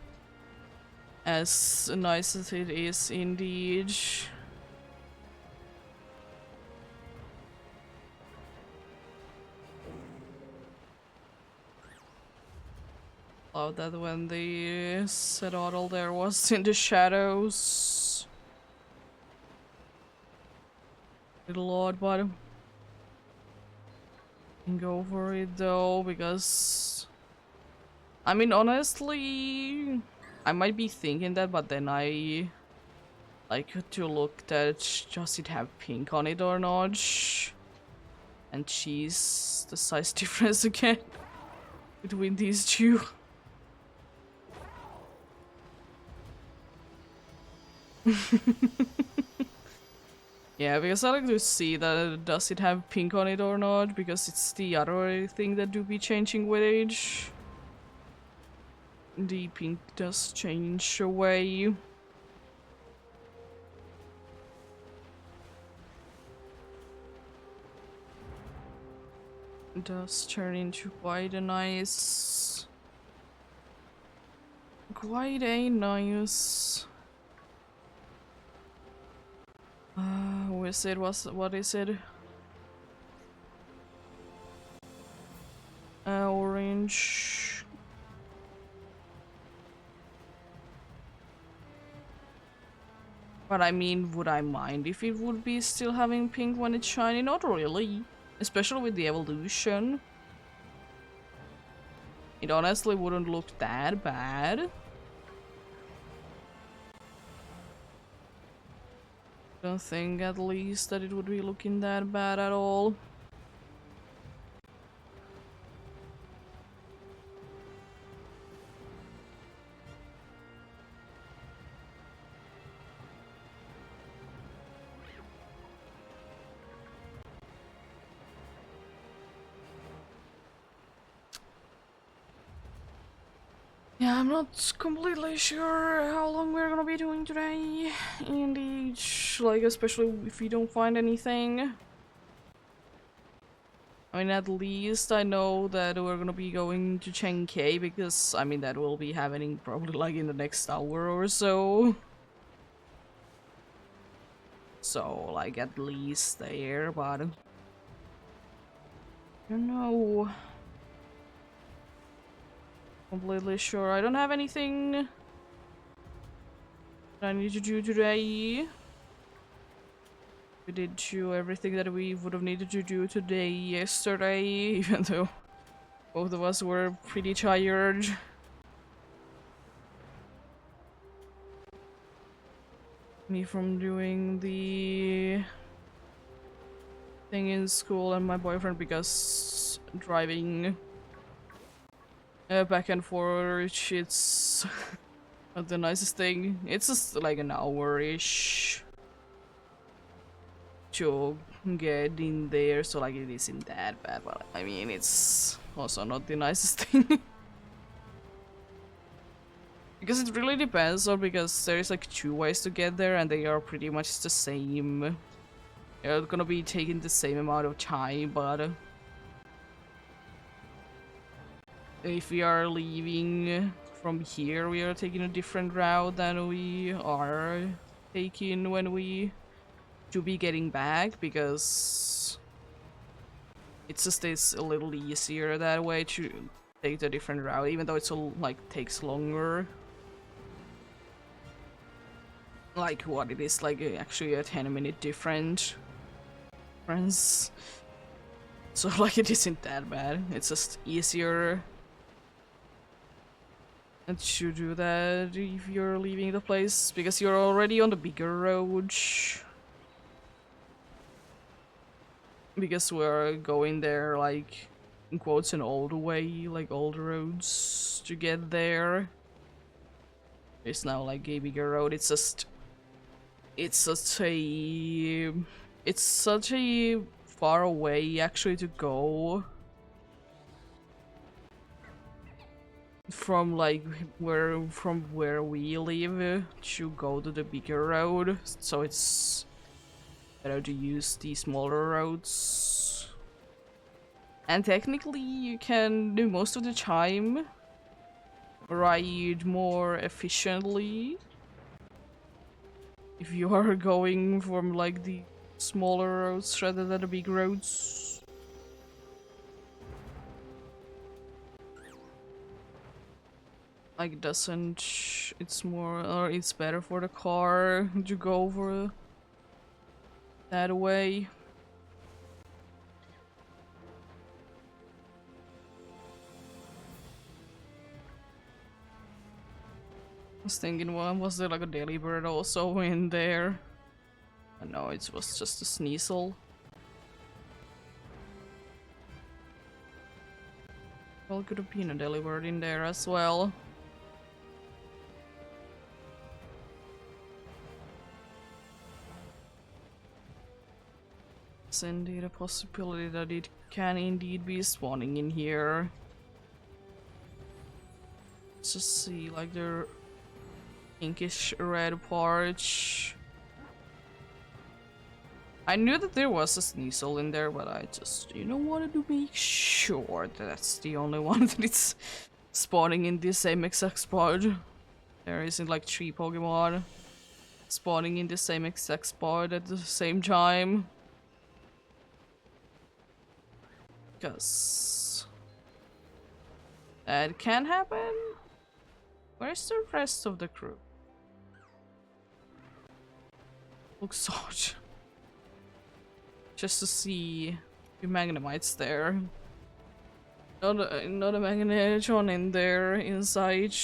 As nice as it is indeed. Love that when the Sedaddle there was in the shadows. Little odd, but can go for it though, because I mean, honestly, I might be thinking that, but then I like to look that does it have pink on it or not, and cheese the size difference again between these two. Yeah, because I like to see that does it have pink on it or not, because it's the other thing that do be changing with age. the pink does change away. It does turn into quite a nice... What is it? What is it? Orange. But I mean, would I mind if it would be still having pink when it's shiny? Not really. Especially with the evolution. It honestly wouldn't look that bad. Don't think at least that it would be looking that bad at all. Yeah, I'm not completely sure how long we're gonna be doing today. Indeed, like, especially if we don't find anything. I mean, at least I know that we're gonna be going to Chenkei because, I mean, that will be happening probably like in the next hour or so. So, like, at least there, but... I don't know. Completely sure. I don't have anything that I need to do today. We did do everything that we would have needed to do today yesterday, even though both of us were pretty tired. Me from doing the thing in school and my boyfriend because driving back and forth, it's not the nicest thing. It's just like an hour-ish to get in there, so like it isn't that bad, but I mean it's also not the nicest thing. Because it really depends, or because there's like 2 ways to get there and they are pretty much the same. They're gonna be taking the same amount of time, but if we are leaving from here, we are taking a different route than we are taking when we should be getting back, because it just is a little easier that way to take the different route, even though it's like takes longer. Like what it is, like actually a 10-minute difference. So like it isn't that bad. It's just easier to do that if you're leaving the place, because you're already on the bigger road. Because we're going there like, in quotes, an old way, like old roads to get there. It's now like a bigger road. It's such a far away actually to go from like where we live to go to the bigger road, so it's better to use the smaller roads. And technically you can do most of the time ride more efficiently if you are going from like the smaller roads rather than the big roads. Like it's more, or it's better for the car to go over that way. I was thinking, well, was there like a daily bird also in there? No, it was just a Sneasel. Well, could have been a daily bird in there as well. It's indeed a possibility that it can indeed be spawning in here. Let's just see, like the pinkish red part. I knew that there was a Sneasel in there, but I just, wanted to make sure that that's the only one that it's spawning in the same exact spot. There isn't like 3 Pokemon spawning in the same exact spot at the same time. Because that can happen. Where's the rest of the crew? Looks odd. Just to see if Magnemite's there. Not a Magnetron in there inside.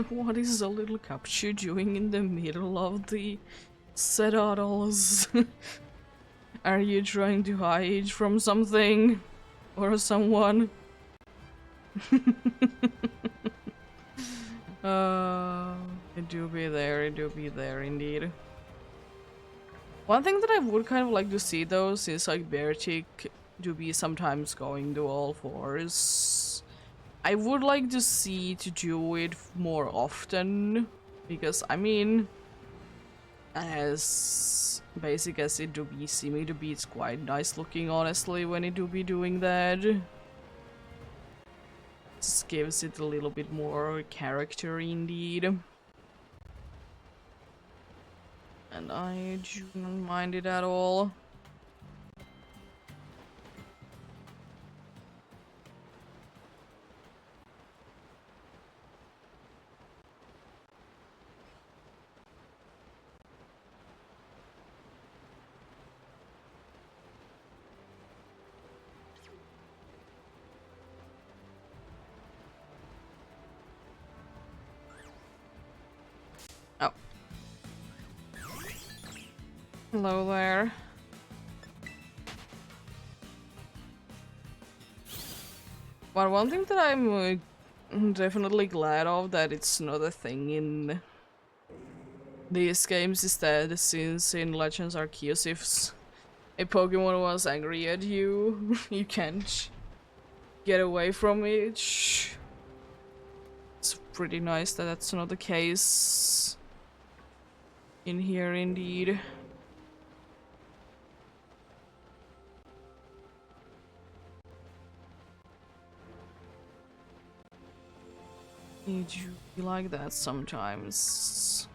What is a little Capture doing in the middle of the Sedaddles? Are you trying to hide from something? Or someone? It do be there indeed. One thing that I would kind of like to see though, since like Beartick do be sometimes going to all fours, I would like to see to do it more often, because I mean, as basic as it do be seeming to be, it's quite nice looking honestly when it do be doing that. Just gives it a little bit more character indeed. And I do not mind it at all. Oh. Hello there. Well, one thing that I'm definitely glad of that it's not a thing in these games is that since in Legends Arceus if a Pokemon was angry at you, you can't get away from it. It's pretty nice that that's not the case in here indeed. You do be like that sometimes.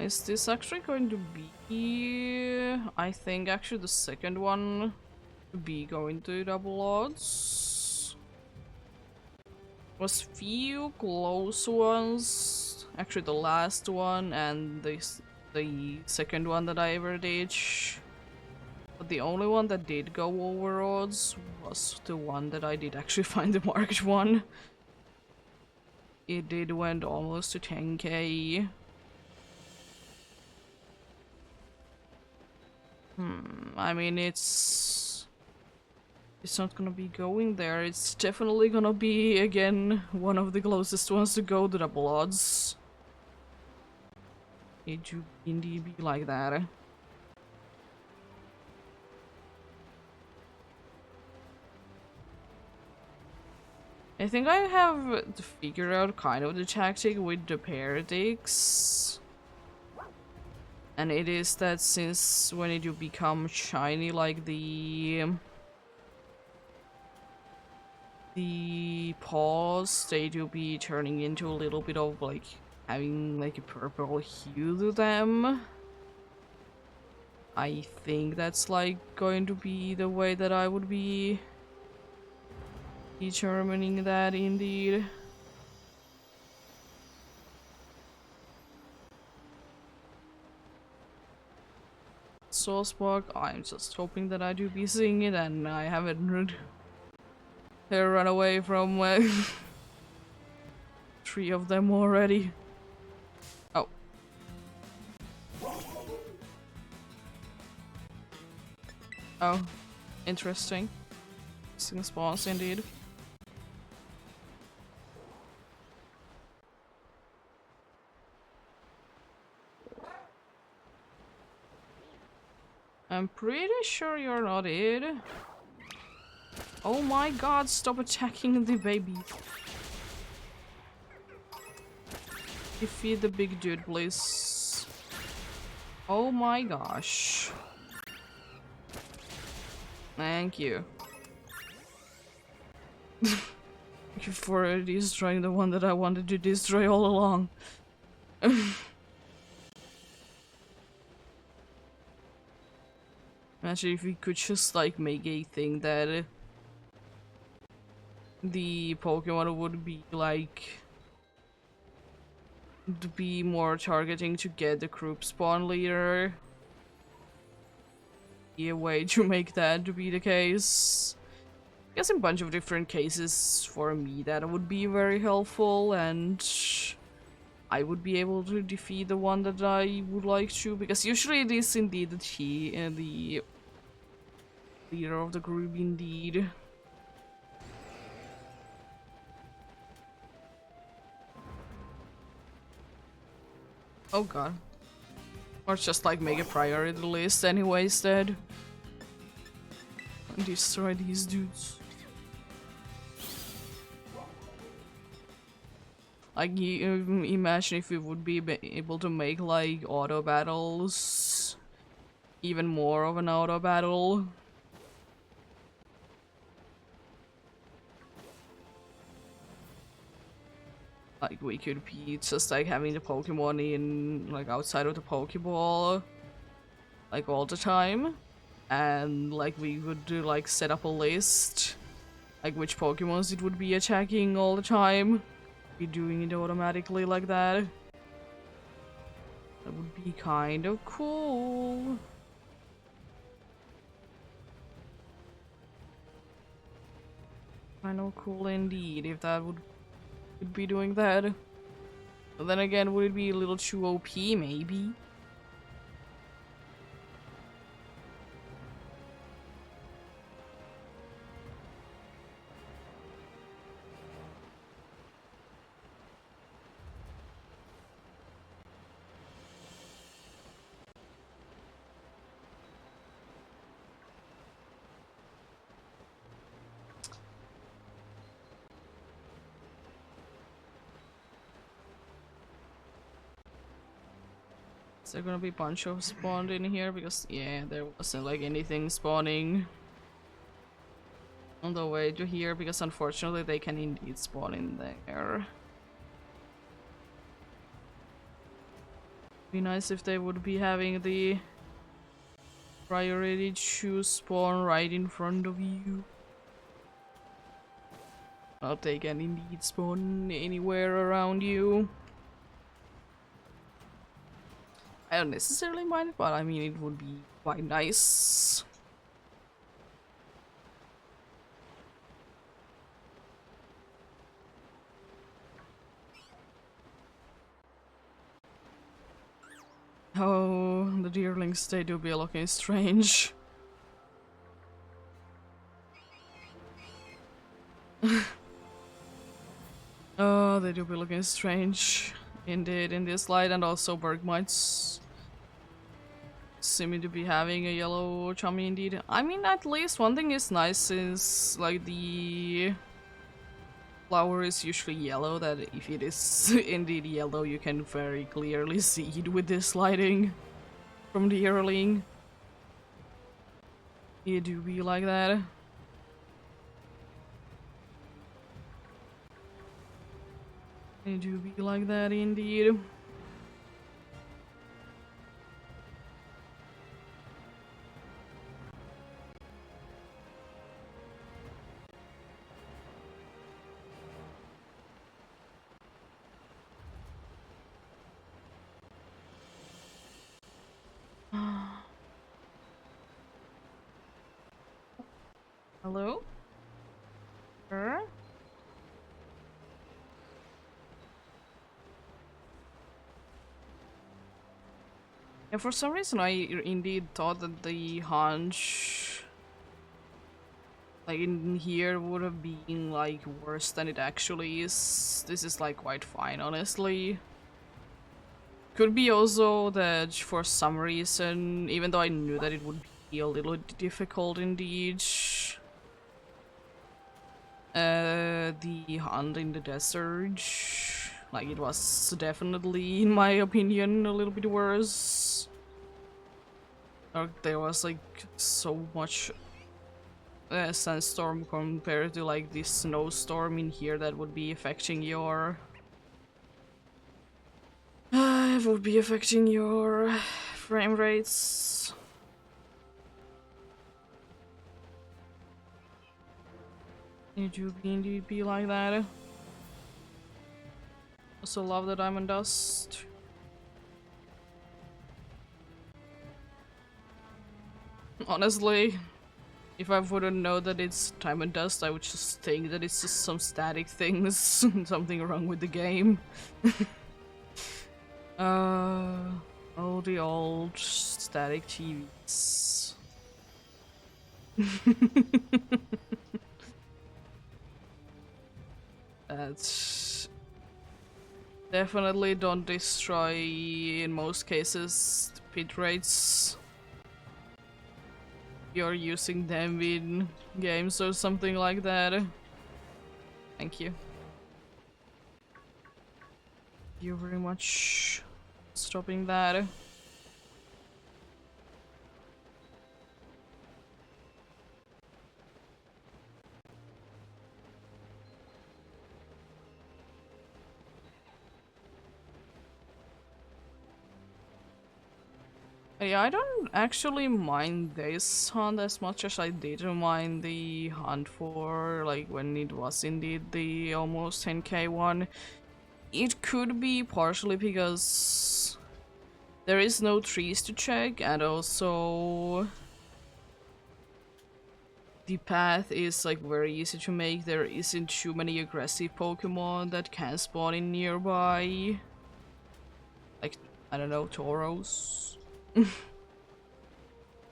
Is this actually going to be... I think actually the second one to be going to double odds. Was few close ones. Actually the last one and the second one that I ever did. But the only one that did go over odds was the one that I did actually find the marked one. It did went almost to 10k. I mean, it's not gonna be going there. It's definitely gonna be, again, one of the closest ones to go to double odds. It do indeed be like that. I think I have to figure out kind of the tactic with the Paradix. And it is that since when it do become shiny, like the the paws, they do be turning into a little bit of like having like a purple hue to them. I think that's like going to be the way that I would be determining that indeed. Saucebug, I'm just hoping that I do be seeing it and I haven't run away from 3 of them already. Oh. Oh, interesting. Interesting spawns indeed. I'm pretty sure you're not it. Oh my god, stop attacking the baby. Defeat the big dude, please. Oh my gosh. Thank you. Thank you for destroying the one that I wanted to destroy all along. Imagine if we could just like make a thing that the Pokemon would be like to be more targeting to get the group spawn leader. Be a way to make that to be the case. I guess in a bunch of different cases for me that would be very helpful, and I would be able to defeat the one that I would like to, because usually it is indeed the leader of the group indeed. Oh god. Or just like make a priority list anyways, instead. And destroy these dudes. Like, imagine if we would be able to make like auto battles even more of an auto battle. Like, we could be just like having the Pokemon in like outside of the Pokeball like all the time, and like we would do like set up a list like which Pokemons it would be attacking all the time. Be doing it automatically like that. That would be kind of cool. Kind of cool indeed if that would be doing that. But then again, would it be a little too OP maybe? Is there gonna be a bunch of spawned in here? Because, yeah, there wasn't like anything spawning on the way to here, because unfortunately they can indeed spawn in there. Be nice if they would be having the priority to spawn right in front of you. Well, they can indeed spawn anywhere around you. I don't necessarily mind it, but I mean, it would be quite nice. Oh, the deerlings, they do be looking strange. Oh, they do be looking strange. Indeed, in this light, and also Bergmites seeming to be having a yellow chummy indeed. I mean, at least one thing is nice is like the flower is usually yellow, that if it is indeed yellow you can very clearly see it with this lighting from the earling. It do be like that. They do be like that indeed. Hello? Sir? Yeah, for some reason I indeed thought that the hunch like in here would have been like worse than it actually is. This is like quite fine, honestly. Could be also that for some reason, even though I knew that it would be a little difficult indeed, the hunt in the desert, like it was definitely, in my opinion, a little bit worse. Or there was like so much sandstorm compared to like this snowstorm in here that would be affecting your it would be affecting your frame rates. It would indeed be like that. Also love the diamond dust. Honestly, if I wouldn't know that it's diamond dust, I would just think that it's just some static things, something wrong with the game. Oh, the old static TVs. That's definitely don't destroy, in most cases, the pit rates. You're using them in games or something like that. Thank you. Thank you very much. Stopping that. Yeah, I don't actually mind this hunt as much as I did mind the hunt for, like, when it was indeed the almost 10k one. It could be partially because there is no trees to check, and also the path is like very easy to make. There isn't too many aggressive Pokemon that can spawn in nearby. Like, I don't know, Tauros.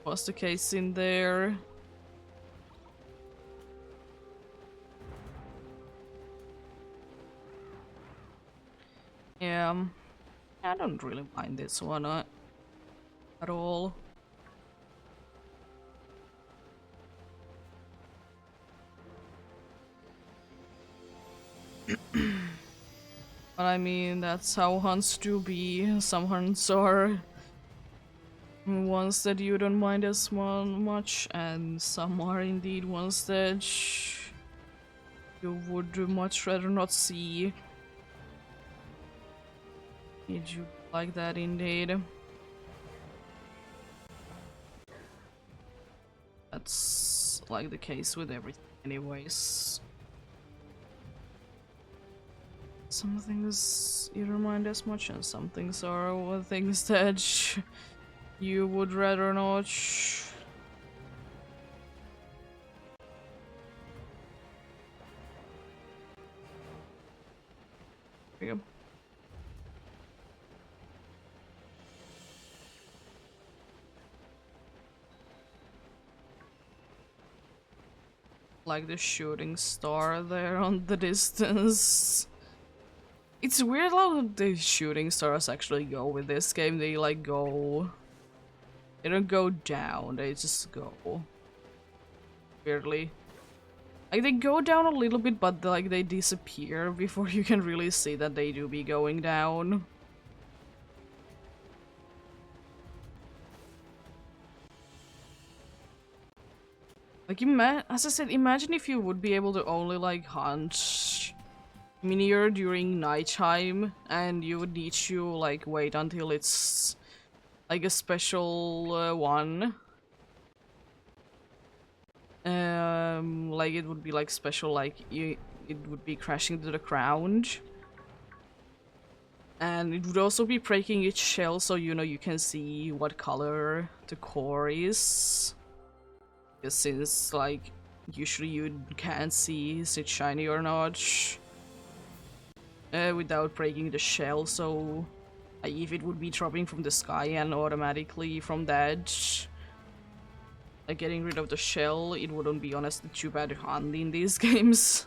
Was the case in there. Yeah, I don't really mind this one at all. But I mean, that's how hunts do be. Some hunts are ones that you don't mind as much, and some are indeed ones that you would much rather not see. Did you like that indeed? That's like the case with everything anyways. Some things you don't mind as much, and some things are things that you would rather not. There you go. Like the shooting star there on the distance. It's weird how the shooting stars actually go with this game. They like go... They don't go down, they just go. Weirdly. Like they go down a little bit, but like they disappear before you can really see that they do be going down. Like as I said, imagine if you would be able to only like hunt Minior during nighttime, and you would need to like wait until it's like a special one. Like it would be like special, like it would be crashing to the ground. And it would also be breaking its shell, so you know you can see what color the core is. Because since like usually you can't see is it shiny or not without breaking the shell, so if it would be dropping from the sky and automatically from that like getting rid of the shell, it wouldn't be honestly too bad to hunt in these games.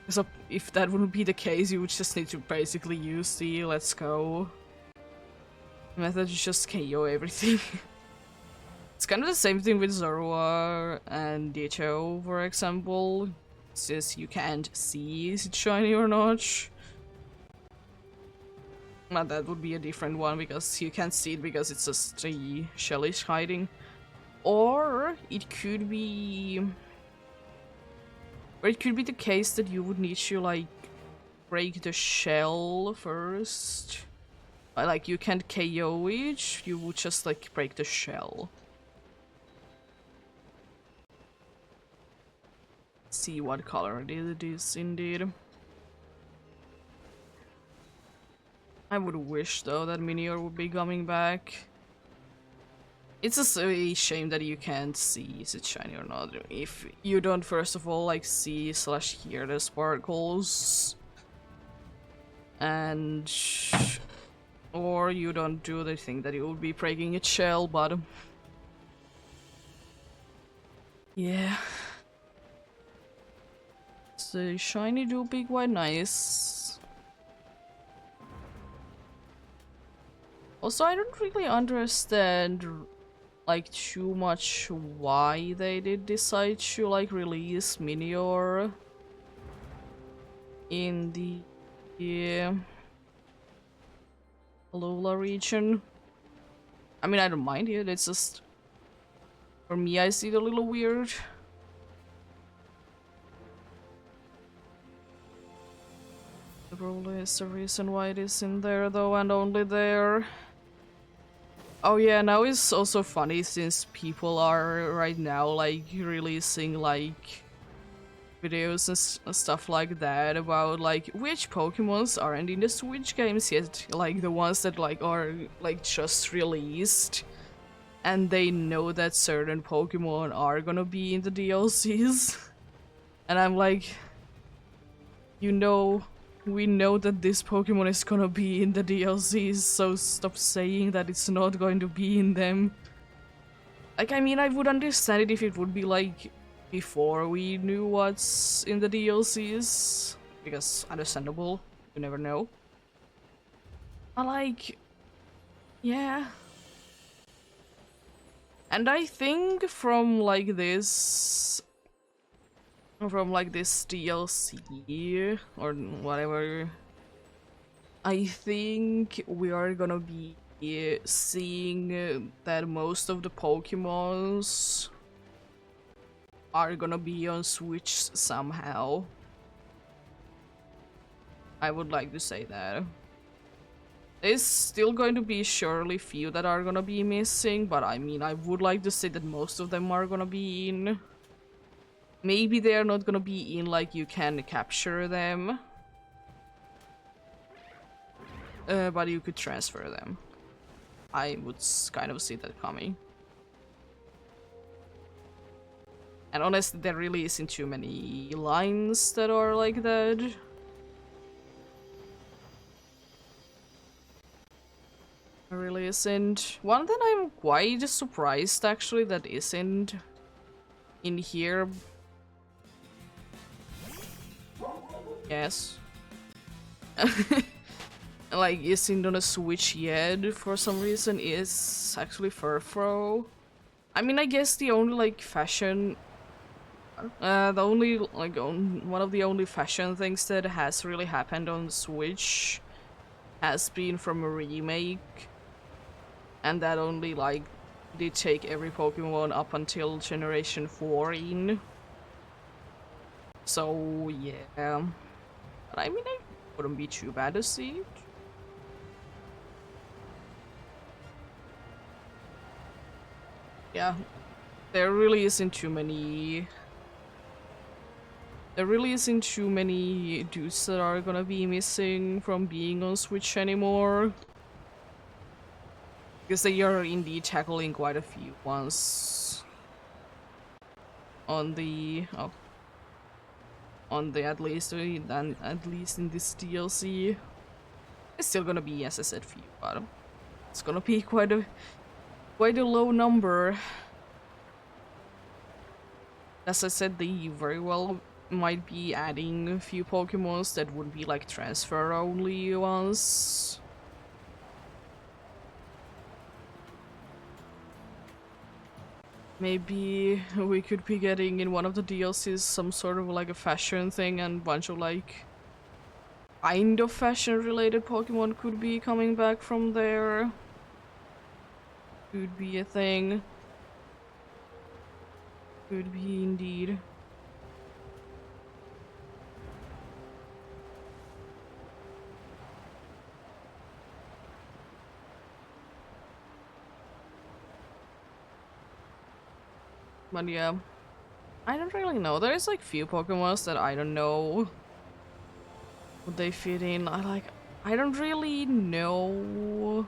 So if that wouldn't be the case, you would just need to basically use the let's go method to just KO everything. It's kind of the same thing with Zorua and Ditto, for example. Since you can't see is it shiny or not. But that would be a different one because you can't see it because it's just the shell is hiding. Or it could be... Or it could be the case that you would need to like break the shell first. Like you can't KO it, you would just like break the shell. See what color it is indeed. I would wish though that Minior would be coming back. It's just a shame that you can't see is it shiny or not. If you don't first of all like see / hear the sparkles. And or you don't do the thing that you would be breaking its shell, but yeah. So shiny do be quite nice. Also, I don't really understand like too much why they did decide to like release Minior in the Alola region. I mean, I don't mind it, it's just for me I see it a little weird. There probably is a reason why it is in there though, and only there. Oh yeah, now it's also funny since people are right now like releasing like videos and stuff like that about like which Pokemons aren't in the Switch games yet, like the ones that like are like just released and they know that certain Pokemon are gonna be in the DLCs. And I'm like, you know, we know that this Pokemon is gonna be in the DLCs, so stop saying that it's not going to be in them. Like, I mean, I would understand it if it would be like before we knew what's in the DLCs, because understandable, you never know. But like, yeah. And I think from like this DLC or whatever, I think we are gonna be seeing that most of the Pokemons are gonna be on Switch somehow. I would like to say that. There's still going to be surely few that are gonna be missing, but I mean, I would like to say that most of them are gonna be in. Maybe they're not gonna be in like you can capture them. But you could transfer them. I would kind of see that coming. And honestly, there really isn't too many lines that are like that. There really isn't. One that I'm quite surprised actually that isn't in here. Yes. Like isn't on a Switch yet for some reason is actually Furfro. I mean, I guess the only like fashion the only like one of the only fashion things that has really happened on Switch has been from a remake, and that only like did take every Pokemon up until Generation 4 in. So yeah. But I mean, wouldn't be too bad to see it. Yeah, there really isn't too many. There really isn't too many dudes that are gonna be missing from being on Switch anymore. Because they are indeed tackling quite a few ones on the at least in this DLC. It's still gonna be, as I said, few, but it's gonna be quite a low number. As I said, they very well might be adding a few Pokemons that would be like transfer only ones. Maybe we could be getting in one of the DLCs some sort of like a fashion thing, and a bunch of like kind of fashion related Pokemon could be coming back from there. Could be a thing. Could be indeed. But yeah, I don't really know. There's like few Pokemons that I don't know would they fit in. I don't really know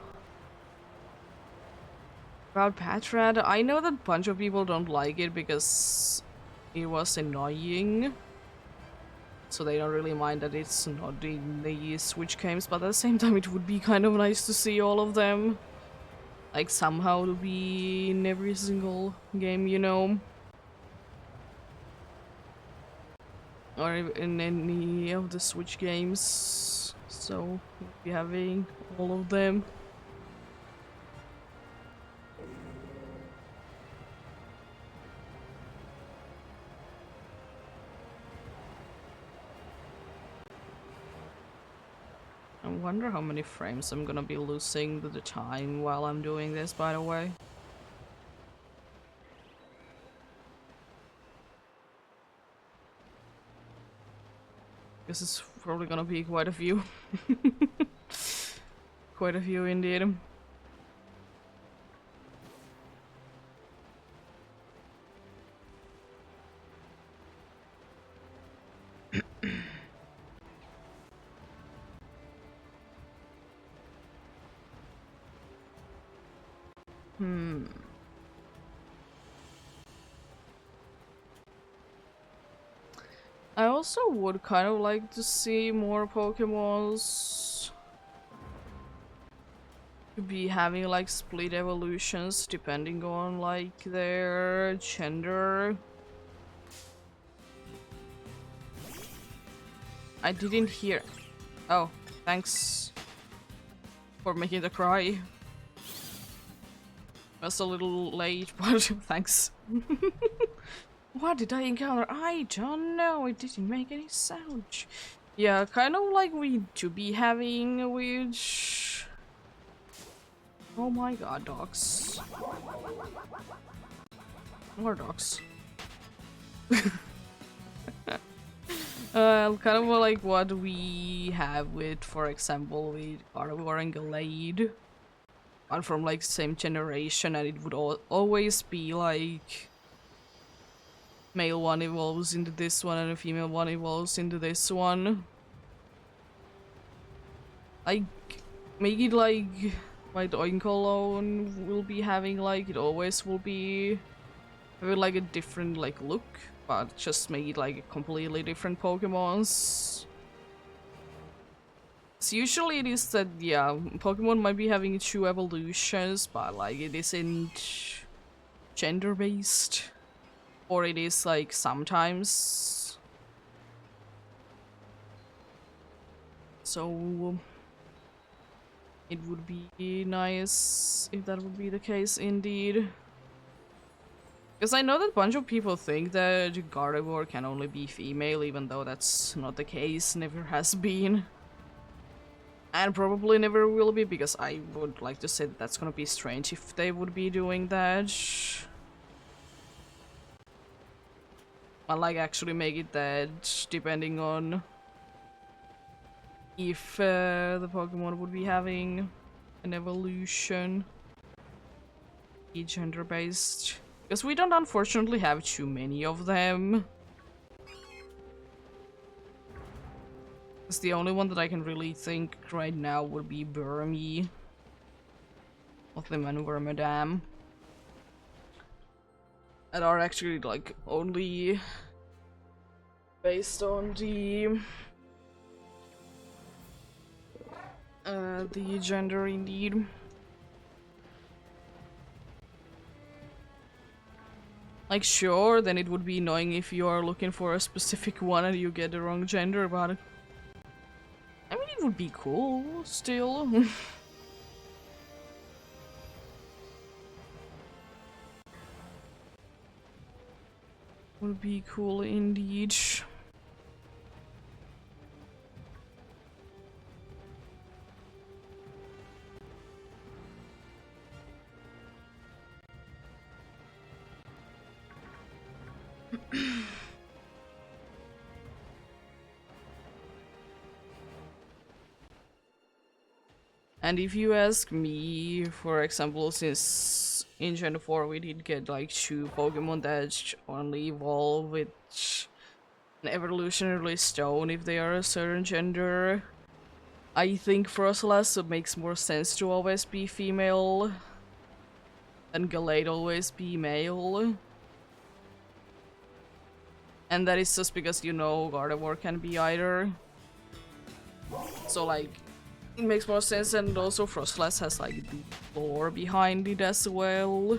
about Patrat. I know that a bunch of people don't like it because it was annoying. So they don't really mind that it's not in the Switch games, but at the same time it would be kind of nice to see all of them. Like somehow to be in every single game, you know? Or in any of the Switch games. So we'll be having all of them. I wonder how many frames I'm gonna be losing the time while I'm doing this, by the way. This is probably gonna be quite a few. Quite a few indeed. I also would kind of like to see more Pokemons to be having like split evolutions depending on like their gender. I didn't hear. Oh, thanks for making the cry. Was a little late, but thanks. What did I encounter? I don't know. It didn't make any sound. Yeah, kind of like we to be having which. Oh my god, dogs. More dogs. Kind of like what we have with, for example, with Gardevoir and Gallade. One from like same generation, and it would always be like male one evolves into this one and a female one evolves into this one. Like, make it like my Oinkologne will be having like, it always will be having like a different like look, but just make it like a completely different Pokemons. So usually it is that, yeah, Pokemon might be having 2 evolutions, but like it isn't gender based. Or it is like sometimes. So it would be nice if that would be the case indeed. Because I know that a bunch of people think that Gardevoir can only be female, even though that's not the case, never has been. And probably never will be, because I would like to say that that's gonna be strange if they would be doing that. But like actually make it that depending on if the Pokemon would be having an evolution, be gender-based. Because we don't unfortunately have too many of them. Because the only one that I can really think right now would be Burmy. Of the Maneuver Madame. That are actually like only based on the gender indeed. Like sure, then it would be annoying if you are looking for a specific one and you get the wrong gender, but I mean it would be cool still. Would be cool indeed. And if you ask me, for example, since in Gen 4 we did get like 2 Pokemon that only evolve with an evolutionary stone if they are a certain gender, I think Frostlass makes more sense to always be female than Gallade always be male. And that is just because, you know, Gardevoir can be either. So like, it makes more sense, and also Frostlass has like the lore behind it as well.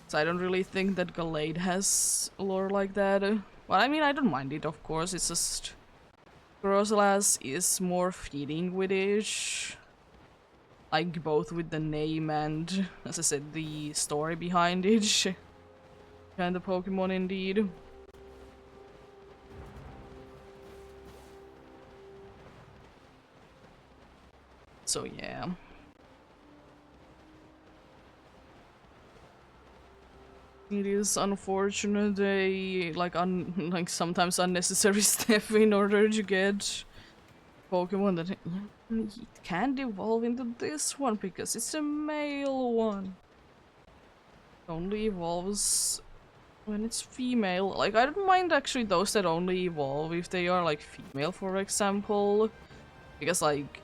So I don't really think that Gallade has lore like that. Well, I mean, I don't mind it, of course, it's just Frostlass is more fitting with it. Like, both with the name and, as I said, the story behind it. And the Pokemon indeed. So yeah. It is unfortunate they like sometimes unnecessary step in order to get Pokemon that it can't evolve into this one because it's a male one. It only evolves when it's female. Like, I don't mind actually those that only evolve if they are like female, for example, because like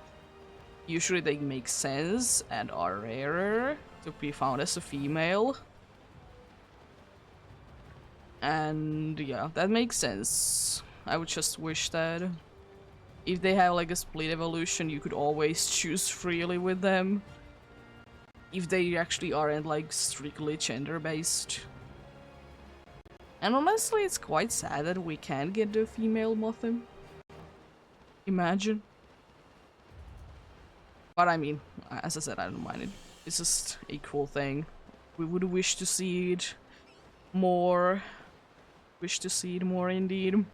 usually they make sense and are rarer to be found as a female. And yeah, that makes sense. I would just wish that if they have like a split evolution, you could always choose freely with them. If they actually aren't like strictly gender based. And honestly, it's quite sad that we can't get the female Mothim. Imagine. But I mean, as I said, I don't mind it. It's just a cool thing. We would wish to see it more. Wish to see it more indeed.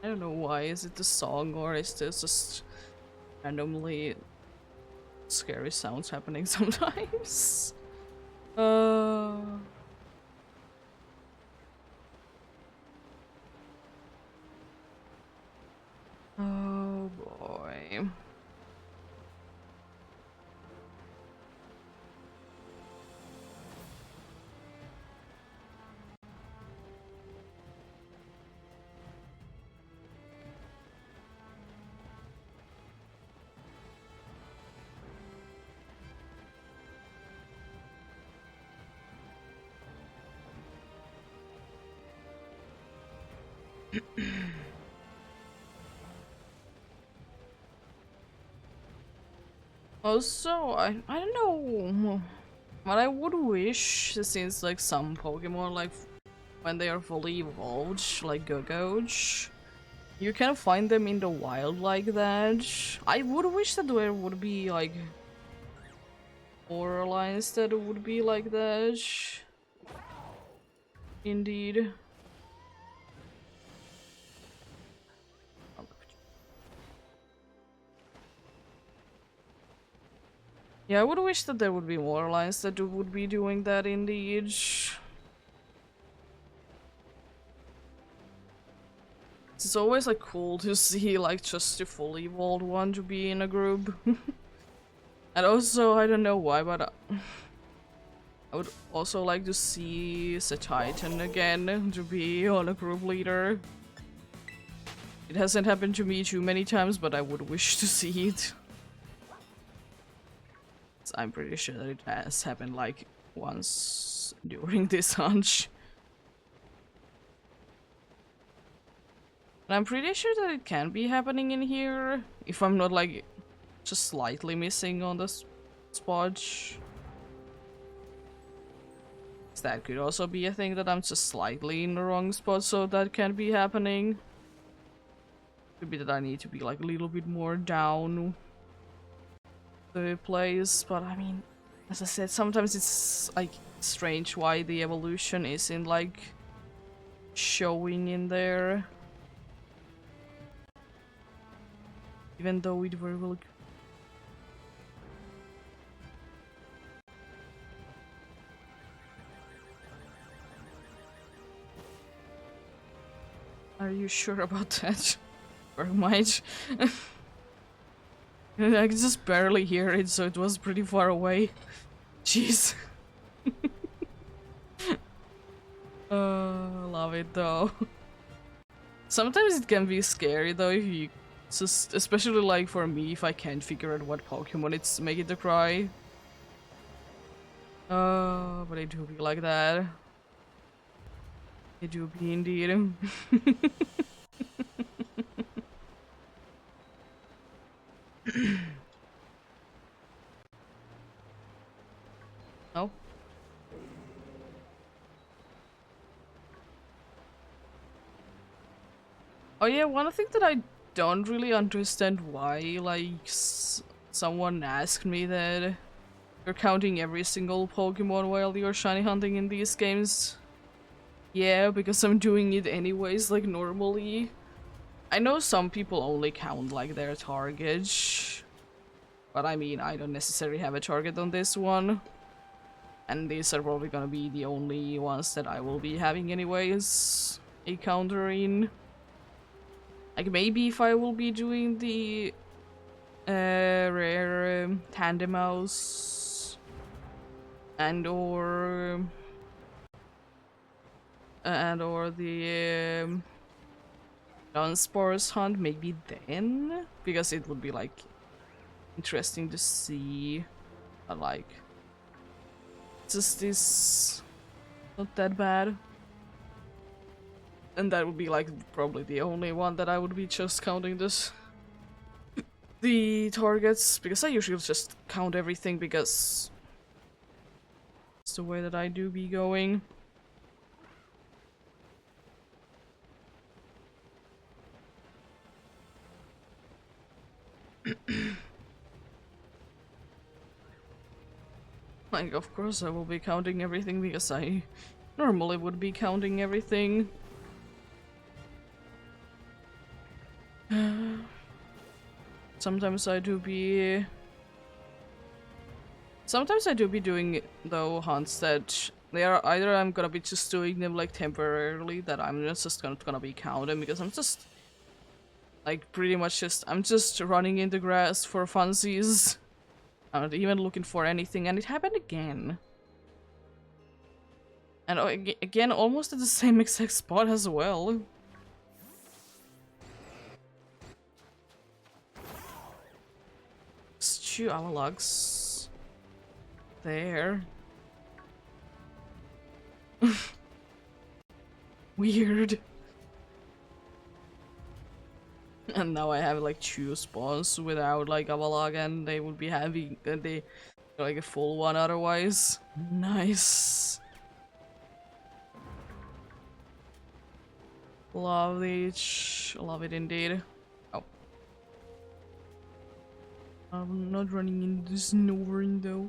I don't know why. Is it the song or is this just randomly scary sounds happening sometimes? Oh boy. Also, I don't know. What I would wish, since like some Pokemon, like when they are fully evolved, like Gogouch, you can find them in the wild like that. I would wish that there would be like more lines that would be like that. Indeed. Yeah, I would wish that there would be more lines that would be doing that indeed. It's always like cool to see like just a fully evolved one to be in a group. And also, I don't know why, but I would also like to see the Titan again to be on a group leader. It hasn't happened to me too many times, but I would wish to see it. I'm pretty sure that it has happened like once during this hunch. And I'm pretty sure that it can be happening in here, if I'm not like just slightly missing on the spot. That could also be a thing that I'm just slightly in the wrong spot, so that can be happening. Could be that I need to be like a little bit more down the place, but I mean, as I said, sometimes it's like strange why the evolution isn't like showing in there. Even though it very well. Are you sure about that? Or might? I could just barely hear it, so it was pretty far away. Jeez. Love it though. Sometimes it can be scary though if you just, especially like for me, if I can't figure out what Pokemon it's making to cry. But it do be like that. It do be indeed. Oh. Oh yeah, one thing that I don't really understand why, like, someone asked me that you're counting every single Pokemon while you're shiny hunting in these games. Yeah, because I'm doing it anyways, like normally. I know some people only count like their target, but I mean, I don't necessarily have a target on this one. And these are probably gonna be the only ones that I will be having anyways, a counter in. Like maybe if I will be doing the rare tandem mouse and/or the non-spores hunt, maybe then, because it would be like interesting to see, but like just this not that bad. And that would be like probably the only one that I would be just counting the targets, because I usually just count everything because it's the way that I do be going. Like, of course I will be counting everything because I normally would be counting everything. Sometimes I do be doing though hunts that they are either I'm gonna be just doing them like temporarily, that I'm just gonna be counting because I'm just like pretty much I'm just running in the grass for funsies. I'm not even looking for anything, and it happened again. And again, almost at the same exact spot as well. Stew Avalogs. There. Weird. And Now I have like 2 spawns without like Avalog, and they would be having like a full one otherwise. Nice. Love it. Love it indeed. Oh. I'm not running into the snoring though.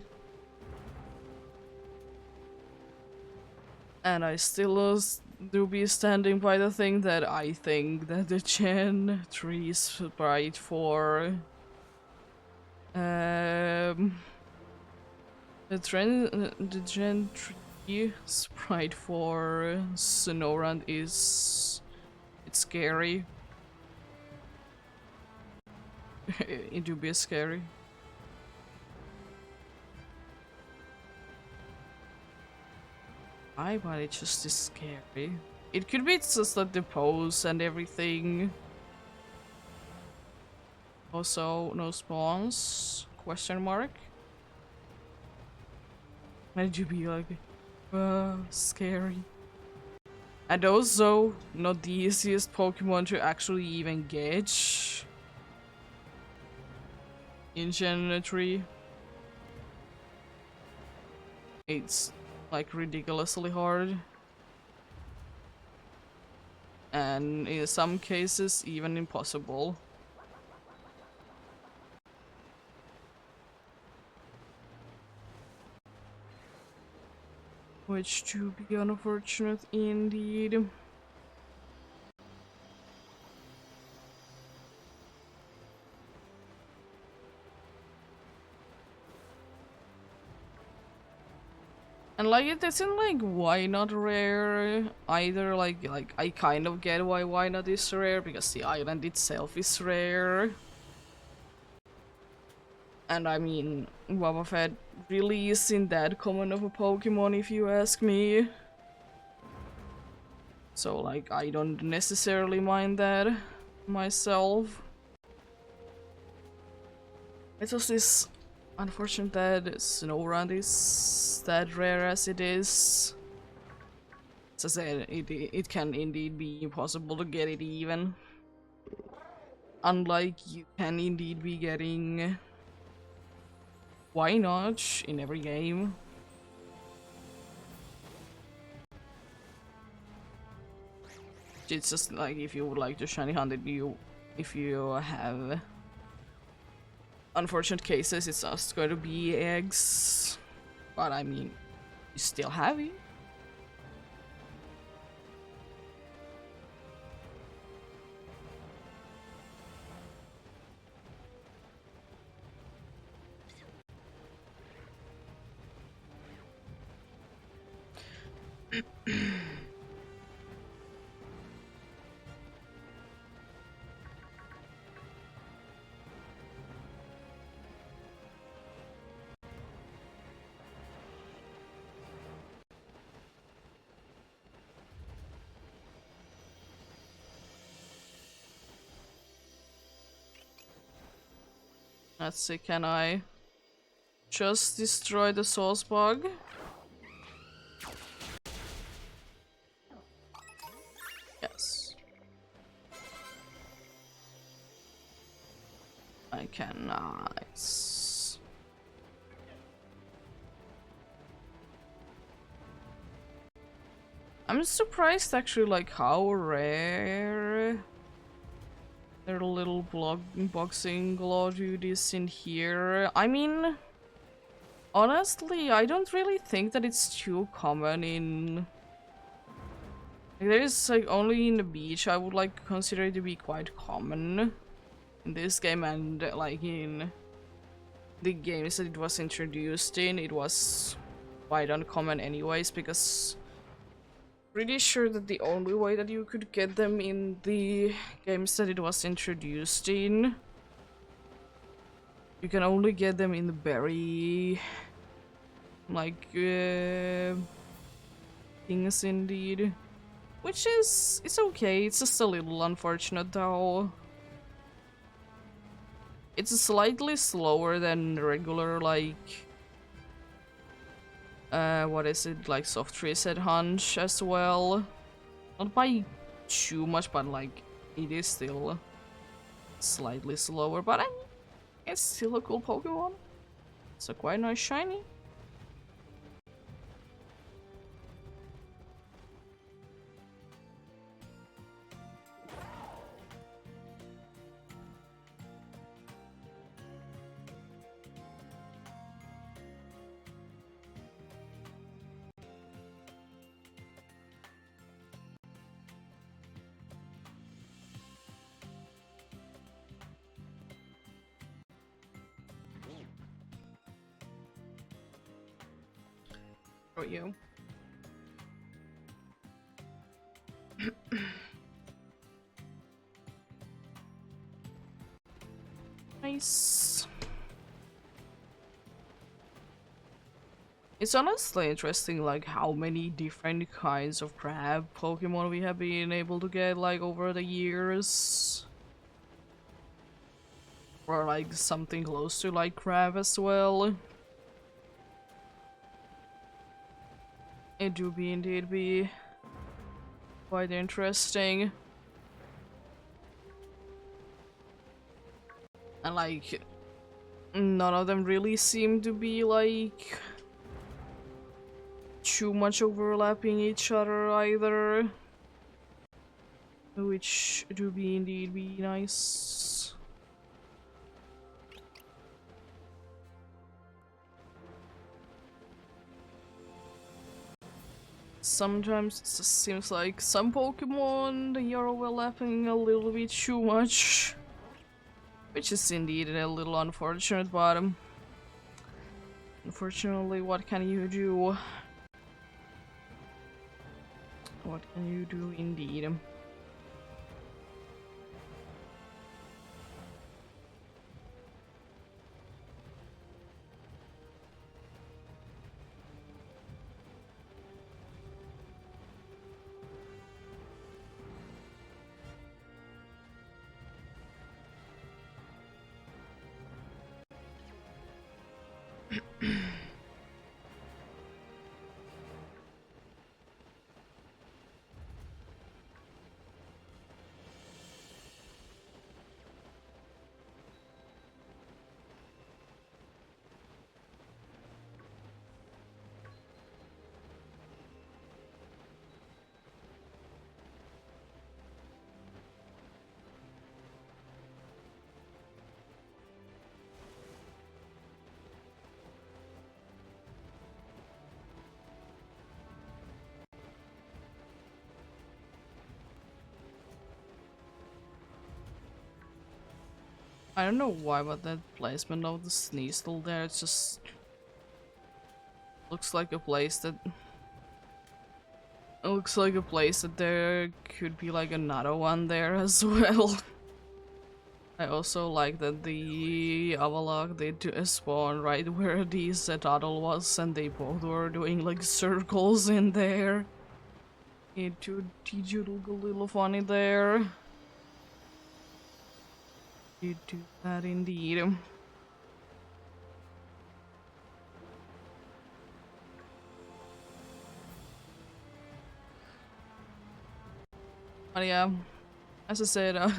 And I still do be standing by the thing that I think that the Gen 3 sprite for the Gen 3 sprite for Snowrun it's scary. It do be scary. But it just is scary. It could be just like the pose and everything. Also, no spawns? Question mark? Might you be like, scary? And also, not the easiest Pokemon to actually even get in Gen 3. It's like ridiculously hard. And in some cases, even impossible. Which to be unfortunate indeed. And like it isn't like why not rare either, like I kind of get why not is rare, because the island itself is rare. And I mean, Wobbuffet really isn't that common of a Pokemon if you ask me. So like I don't necessarily mind that myself. It's just this unfortunate that Snowrun is that rare as it is. As I said, it can indeed be impossible to get it even. Unlike you can indeed be getting why not in every game. It's just like if you would like to shiny hunt it, if you have unfortunate cases, it's just going to be eggs. But I mean, you still have it. Let's see, can I just destroy the source bug? Yes. I can, nice. I'm surprised actually like how rare their little boxing glow duties in here. I mean, honestly, I don't really think that it's too common in... Like, there is like only in the beach I would like consider it to be quite common in this game, and like in the games that it was introduced in, it was quite uncommon anyways, because pretty sure that the only way that you could get them in the games that it was introduced in, you can only get them in the berry like things indeed, which is, it's okay. It's just a little unfortunate though. It's slightly slower than regular like what is it, like soft reset hunch as well. Not by too much, but like it is still slightly slower, but it's still a cool Pokemon. It's a quite nice shiny. For you. Nice. It's honestly interesting, like, how many different kinds of crab Pokemon we have been able to get, like, over the years. Or, like, something close to, like, crab as well. It do be indeed be quite interesting. And, like, none of them really seem to be, like, too much overlapping each other either, which do be indeed be nice. Sometimes it just seems like some Pokemon they are overlapping a little bit too much, which is indeed a little unfortunate, but unfortunately, what can you do? What can you do indeed? I don't know why, but that placement of the Sneasel there, it just looks like a place that there could be like another one there as well. I also like that the Avalok did spawn right where the Zetadle was, and they both were doing like circles in there. It did look a little funny there. You do that indeed. But yeah, as I said,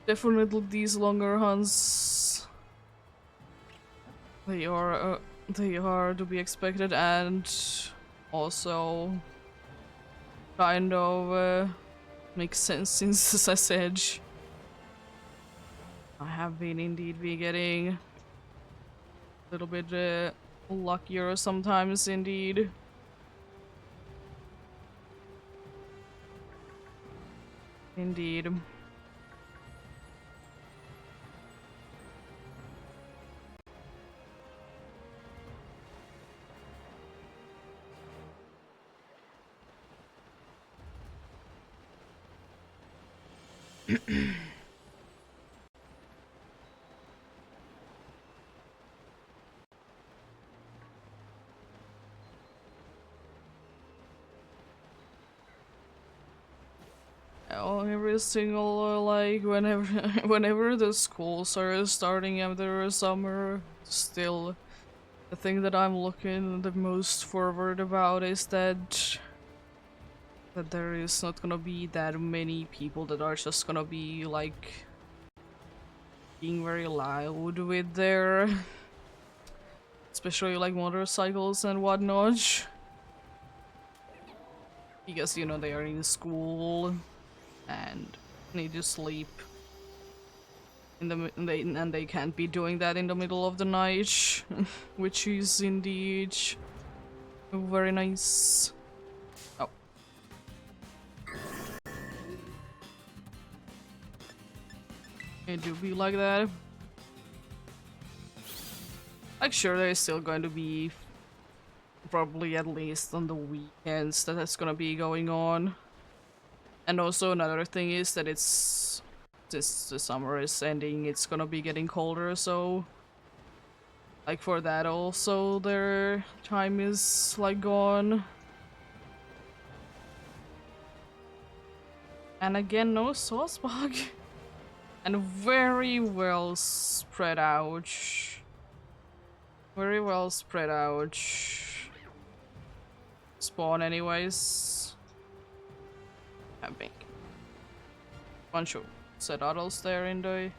definitely these longer hunts, they are to be expected, and also kind of makes sense since, as I said, I have been indeed be getting a little bit luckier sometimes indeed. Indeed. Oh, every single like whenever the schools are starting after summer, still the thing that I'm looking the most forward about is that there is not gonna be that many people that are just gonna be like being very loud with their, especially like motorcycles and whatnot. Because, you know, they are in school and need to sleep. And they can't be doing that in the middle of the night, which is indeed very nice. Oh. It do be like that. Like, sure, there's still going to be probably at least on the weekends that's gonna be going on. And also another thing is that it's since the summer is ending, it's gonna be getting colder, so like for that also their time is like gone. And again, no sauce bug. And very well spread out. Very well spread out. Spawn anyways. Having bunch of Sedaddles there in the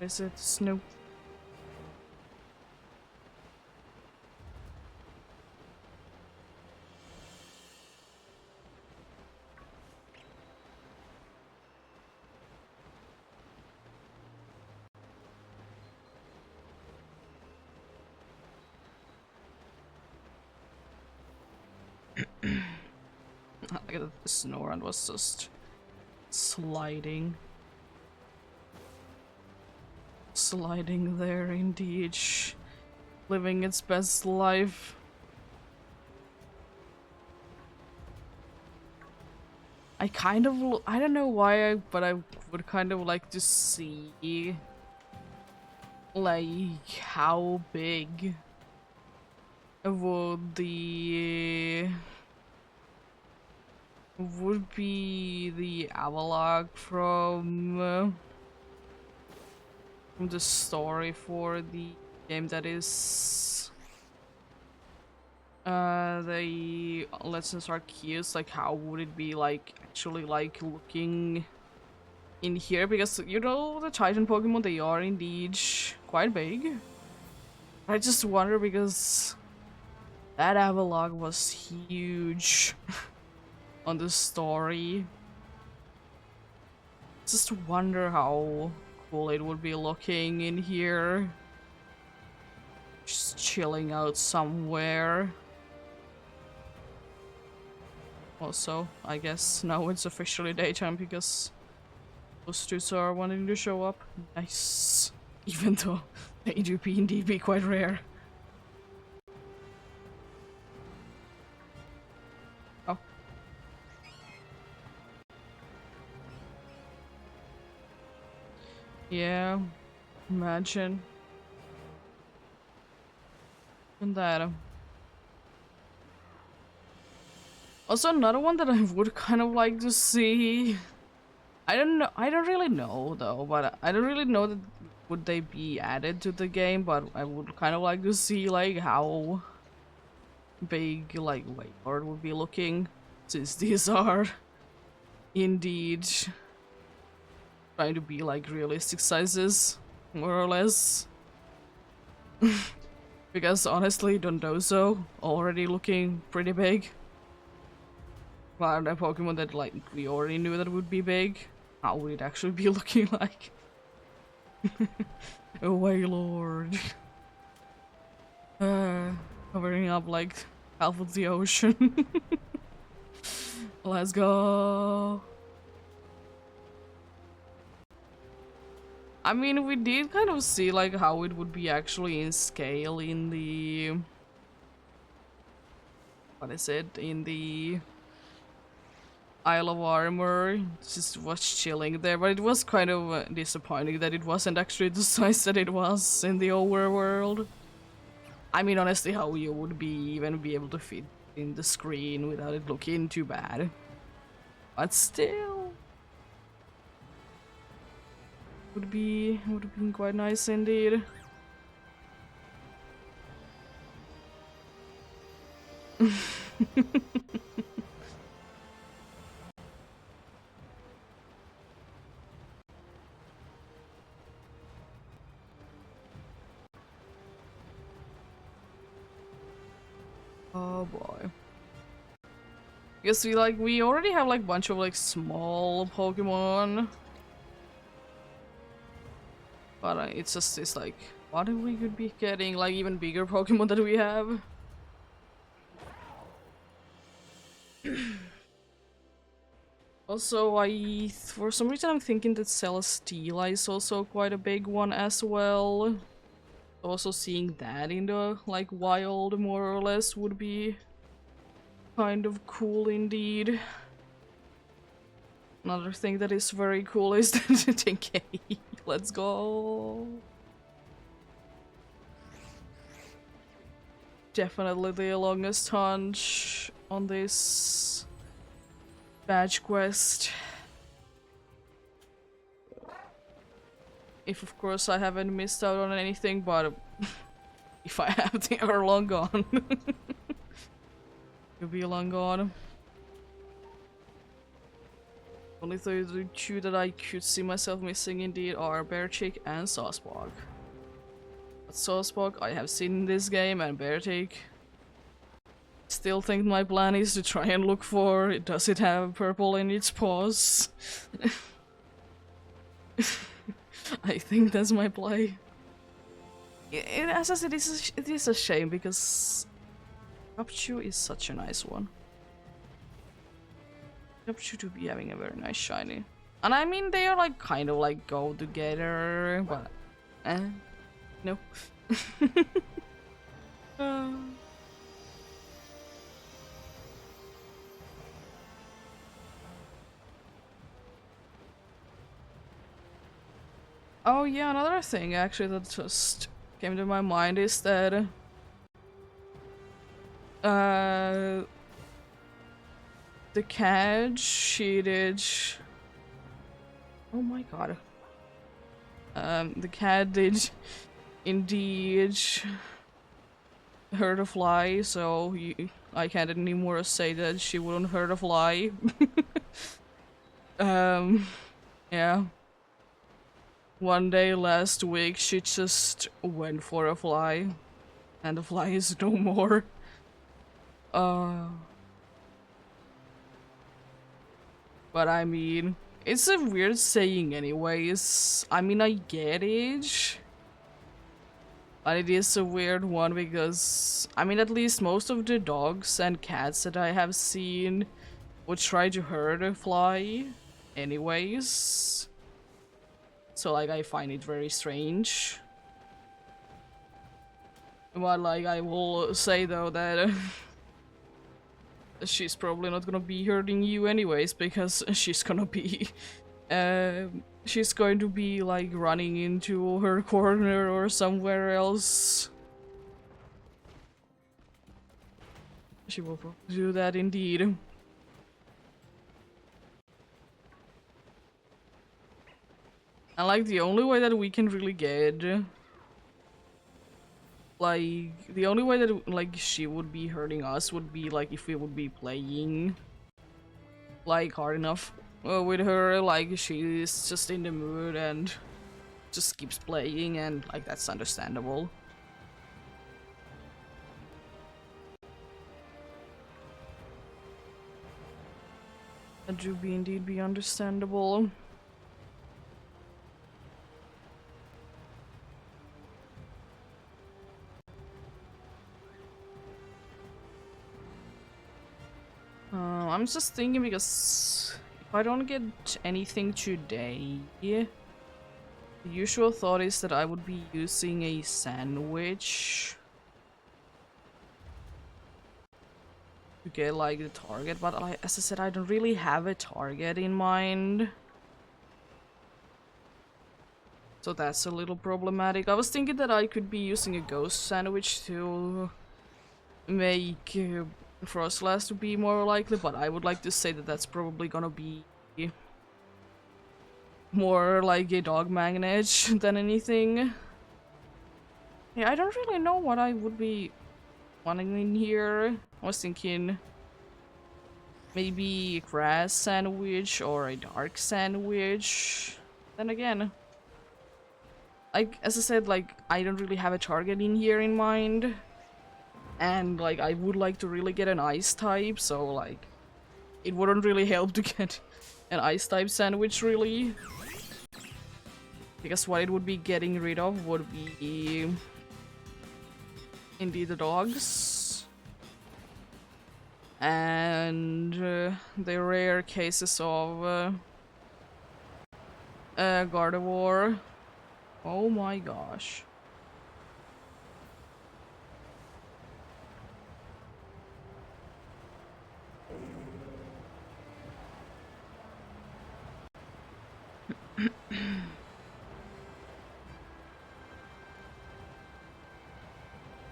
is it snow? Look at the snow around was just sliding. Sliding there indeed. Living its best life. I kind of, I don't know why, but I would kind of like to see like how big would be the Avalok from the story for the game that is the Legends Arceus. Like, how would it be like actually like looking in here? Because, you know, the Titan Pokemon, they are indeed quite big. I just wonder because that Avalok was huge on the story. Just wonder how cool it would be looking in here. Just chilling out somewhere. Also, I guess now it's officially daytime because those two are wanting to show up. Nice. Even though they do indeed be quite rare. Oh. Yeah, imagine. And that. Also, another one that I would kind of like to see. I don't know. I don't really know though, but I don't really know that would they be added to the game. But I would kind of like to see like how big like Wailord would be looking, since these are indeed trying to be like realistic sizes, more or less. Because honestly, Dondozo already looking pretty big. Well, a Pokemon that like we already knew that would be big. How would it actually be looking like? A Wailord. Covering up like half of the ocean. Let's go. I mean, we did kind of see like how it would be actually in scale in the... What is it? In the Isle of Armor. Just was chilling there, but it was kind of disappointing that it wasn't actually the size that it was in the overworld. I mean, honestly, how you would even be able to fit in the screen without it looking too bad. But still, would have been quite nice indeed. Oh boy. Guess we already have like bunch of like small Pokemon. But it's just this like, what if we could be getting like even bigger Pokemon that we have? Also, for some reason I'm thinking that Celesteela is also quite a big one as well. Also seeing that in the like wild more or less would be kind of cool indeed. Another thing that is very cool is the 10k. Let's go. Definitely the longest hunt on this badge quest. If of course I haven't missed out on anything, but if I have, they are long gone. You'll be long gone. Only the two that I could see myself missing indeed are Beartick and Sawspark. But Sawspark I have seen in this game, and Beartick, still think my plan is to try and look for, does it have purple in its paws? I think that's my play. As I said, it is a shame because Capchu is such a nice one. Capchu to be having a very nice shiny. And I mean, they are like kind of like go together, but no. Oh yeah, another thing actually that just came to my mind is that the cat, she did. Oh my god. The cat did indeed hurt a fly, so I can't anymore say that she wouldn't hurt a fly. Yeah. One day last week, she just went for a fly, and the fly is no more. But I mean, it's a weird saying anyways. I mean, I get it. But it is a weird one because, I mean, at least most of the dogs and cats that I have seen would try to hurt a fly anyways. So, like, I find it very strange. But, like, I will say, though, that she's probably not gonna be hurting you anyways, because she's gonna be... she's going to be, like, running into her corner or somewhere else. She will probably do that, indeed. And like the only way that we can really get, like the only way that like she would be hurting us would be like if we would be playing like hard enough with her, like she's just in the mood and just keeps playing, and like that's understandable. That would be indeed be understandable. I'm just thinking because if I don't get anything today, the usual thought is that I would be using a sandwich to get like the target, but as I said, I don't really have a target in mind. So that's a little problematic. I was thinking that I could be using a ghost sandwich to make Frostlass to be more likely, but I would like to say that that's probably gonna be more like a dog magnet than anything. Yeah, I don't really know what I would be wanting in here. I was thinking maybe a grass sandwich or a dark sandwich. Then again, like as I said, like I don't really have a target in here in mind. And like I would like to really get an ice type, so like it wouldn't really help to get an ice type sandwich really. Because what it would be getting rid of would be indeed the dogs. And the rare cases of Gardevoir. Oh my gosh.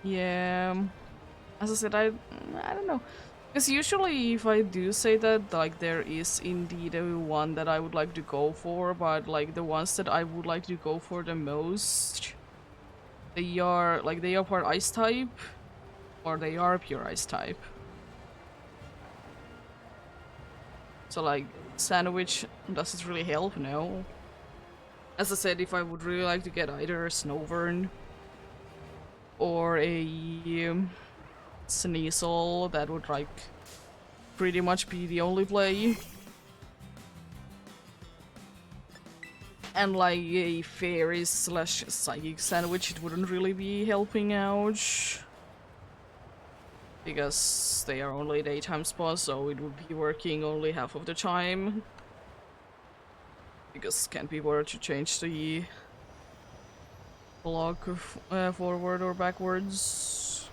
Yeah, as I said, I don't know. Because usually if I do say that, like, there is indeed a one that I would like to go for, but like the ones that I would like to go for the most, they are part ice type, or they are pure ice type. So like, sandwich, does it really help? No. As I said, if I would really like to get either a Snowbird or a Sneasel, that would like pretty much be the only play. And like a fairy slash psychic sandwich, it wouldn't really be helping out. Because they are only daytime spots, so it would be working only half of the time. Because can't be bothered to change the block forward or backwards.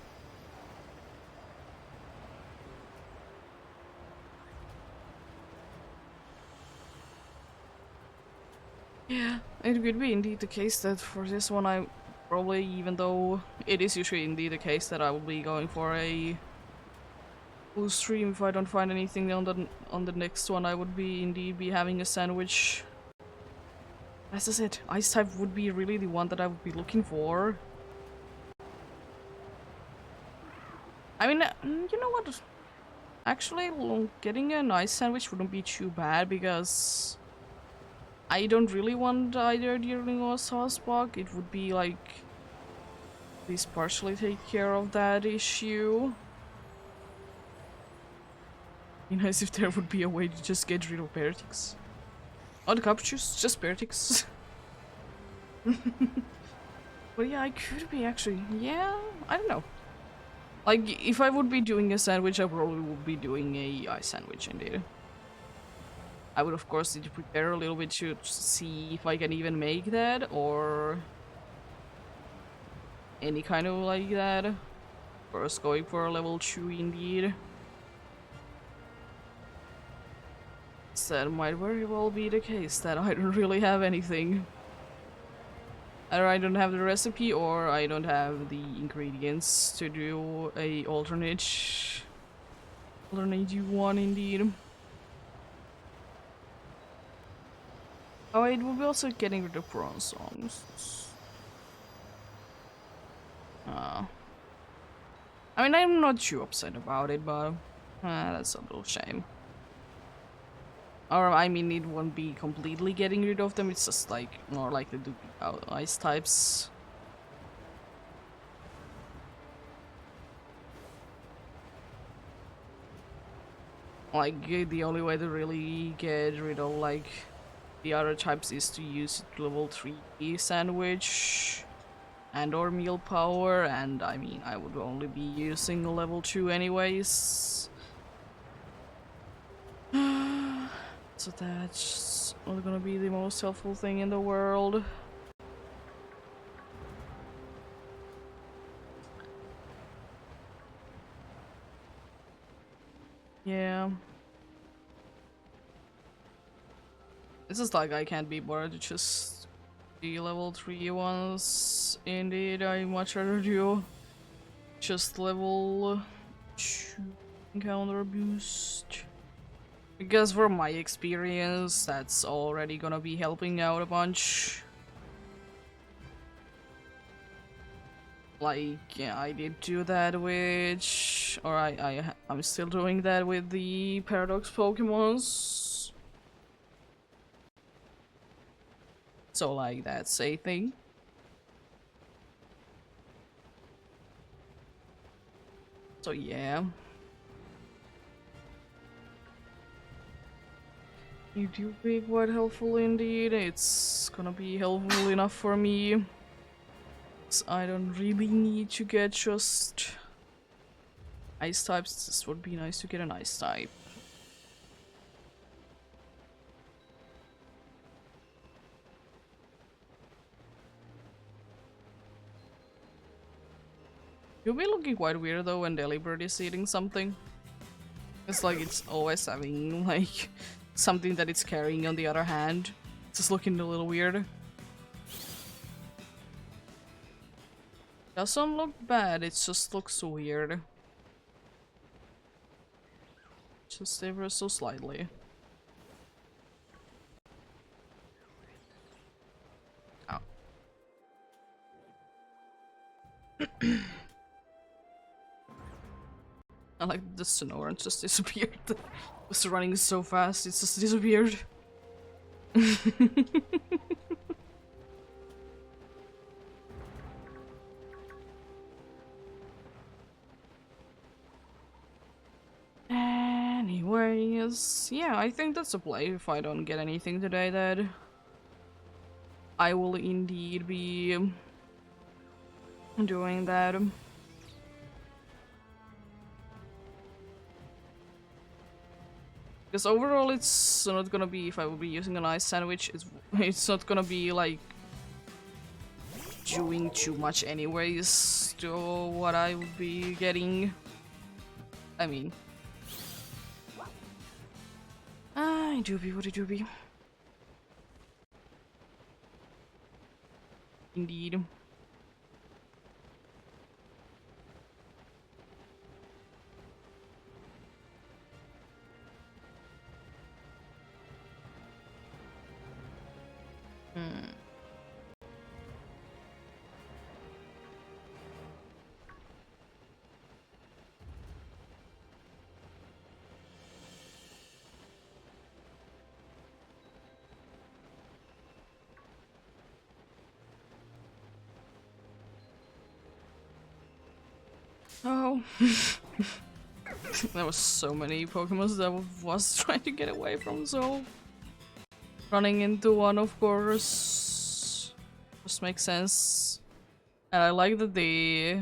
Yeah, it could be indeed the case that for this one I probably, even though it is usually indeed the case that I will be going for a full stream if I don't find anything on the next one, I would be indeed be having a sandwich. As I said, ice type would be really the one that I would be looking for. I mean, you know what? Actually, getting an ice sandwich wouldn't be too bad because I don't really want either Deerling or Sawsbuck. It would be like at least partially take care of that issue. Be nice if there would be a way to just get rid of Bertix. Not Captures, just Bertix. But yeah, I could be actually. Yeah, I don't know. Like, if I would be doing a sandwich, I probably would be doing a ice sandwich indeed. I would of course need to prepare a little bit to see if I can even make that, or any kind of like that. First going for a level 2 indeed. So that might very well be the case that I don't really have anything. Either I don't have the recipe or I don't have the ingredients to do a alternate one indeed. Oh, it will be also getting rid of prawn songs. I mean, I'm not too upset about it, but that's a little shame. Or, I mean, it won't be completely getting rid of them, it's just like more likely to be ice types. Like, the only way to really get rid of, like, the other types is to use level 3 sandwich and or meal power, and I mean, I would only be using level 2 anyways. So that's not gonna be the most helpful thing in the world. Yeah. It's just like I can't be bothered to just the level 3 ones. Indeed, I much rather do just level 2 encounter boost. Because from my experience, that's already gonna be helping out a bunch. Like, yeah, I did do that with, or I'm still doing that with the Paradox Pokemons. So like, that's a thing. So yeah. You do be quite helpful indeed. It's gonna be helpful enough for me. So I don't really need to get just ice types. This would be nice to get an ice type. You'll be looking quite weird though when Delibird is eating something. It's like it's always having like something that it's carrying on the other hand. It's just looking a little weird. Doesn't look bad, it just looks weird. Just ever so slightly. Oh. I like the Sonoran just disappeared. It was running so fast, it just disappeared. Anyways, yeah, I think that's a play. If I don't get anything today, then I will indeed be doing that. Because overall it's not gonna be, if I will be using an ice sandwich, it's not gonna be like doing too much anyways to what I would be getting. I mean, I do be what I do be. Indeed. Oh. There was so many Pokemon that I was trying to get away from, so running into one, of course, just makes sense. And I like that the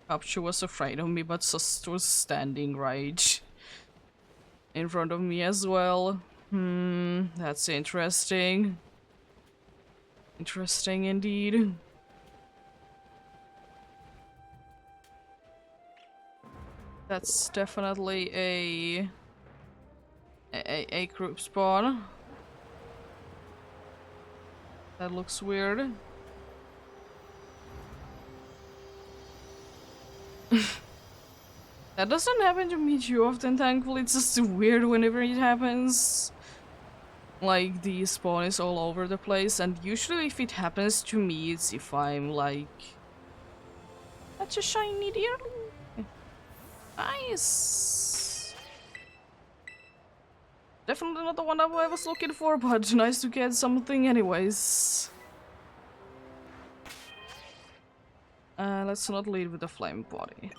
Capture was afraid of me, but just was standing right in front of me as well. That's interesting. Interesting indeed. That's definitely a group spawn. That looks weird. That doesn't happen to me too often, thankfully. It's just weird whenever it happens. Like, the spawn is all over the place, and usually if it happens to me, it's if I'm like... That's a shiny deerling. Nice! Definitely not the one I was looking for, but nice to get something anyways. Let's not lead with the flame body.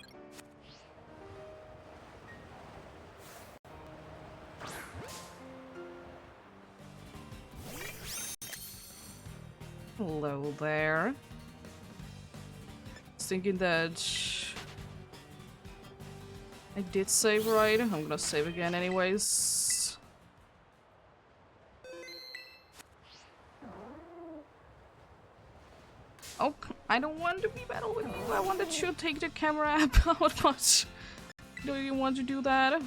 Hello there. I was thinking that I did save right. I'm gonna save again anyways. Oh, I don't want to be battle with you. I wanted to take the camera app out, but do you want to do that?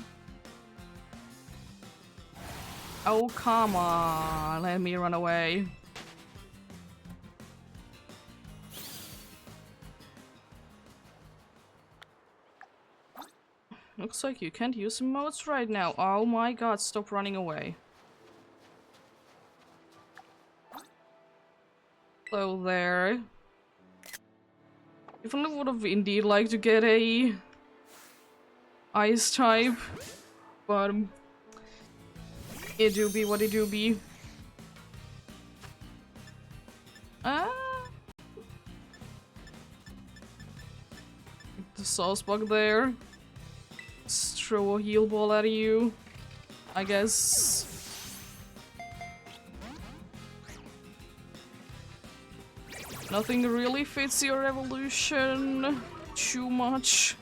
Oh, come on. Let me run away. Looks like you can't use emotes right now. Oh my god, stop running away. Hello there. Definitely would have indeed liked to get a ice type, but it do be what it do be. The sauce bug there. throw a heal ball at you, I guess. Nothing really fits your evolution too much.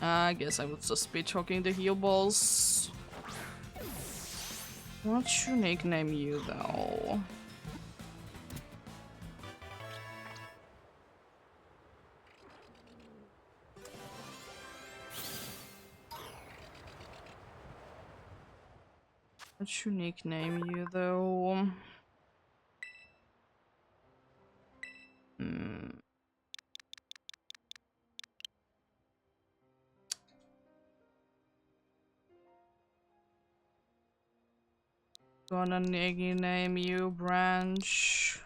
I guess I would just be chucking the heal balls. What should nickname you though? What should nickname you though? Gonna nickname you Branch.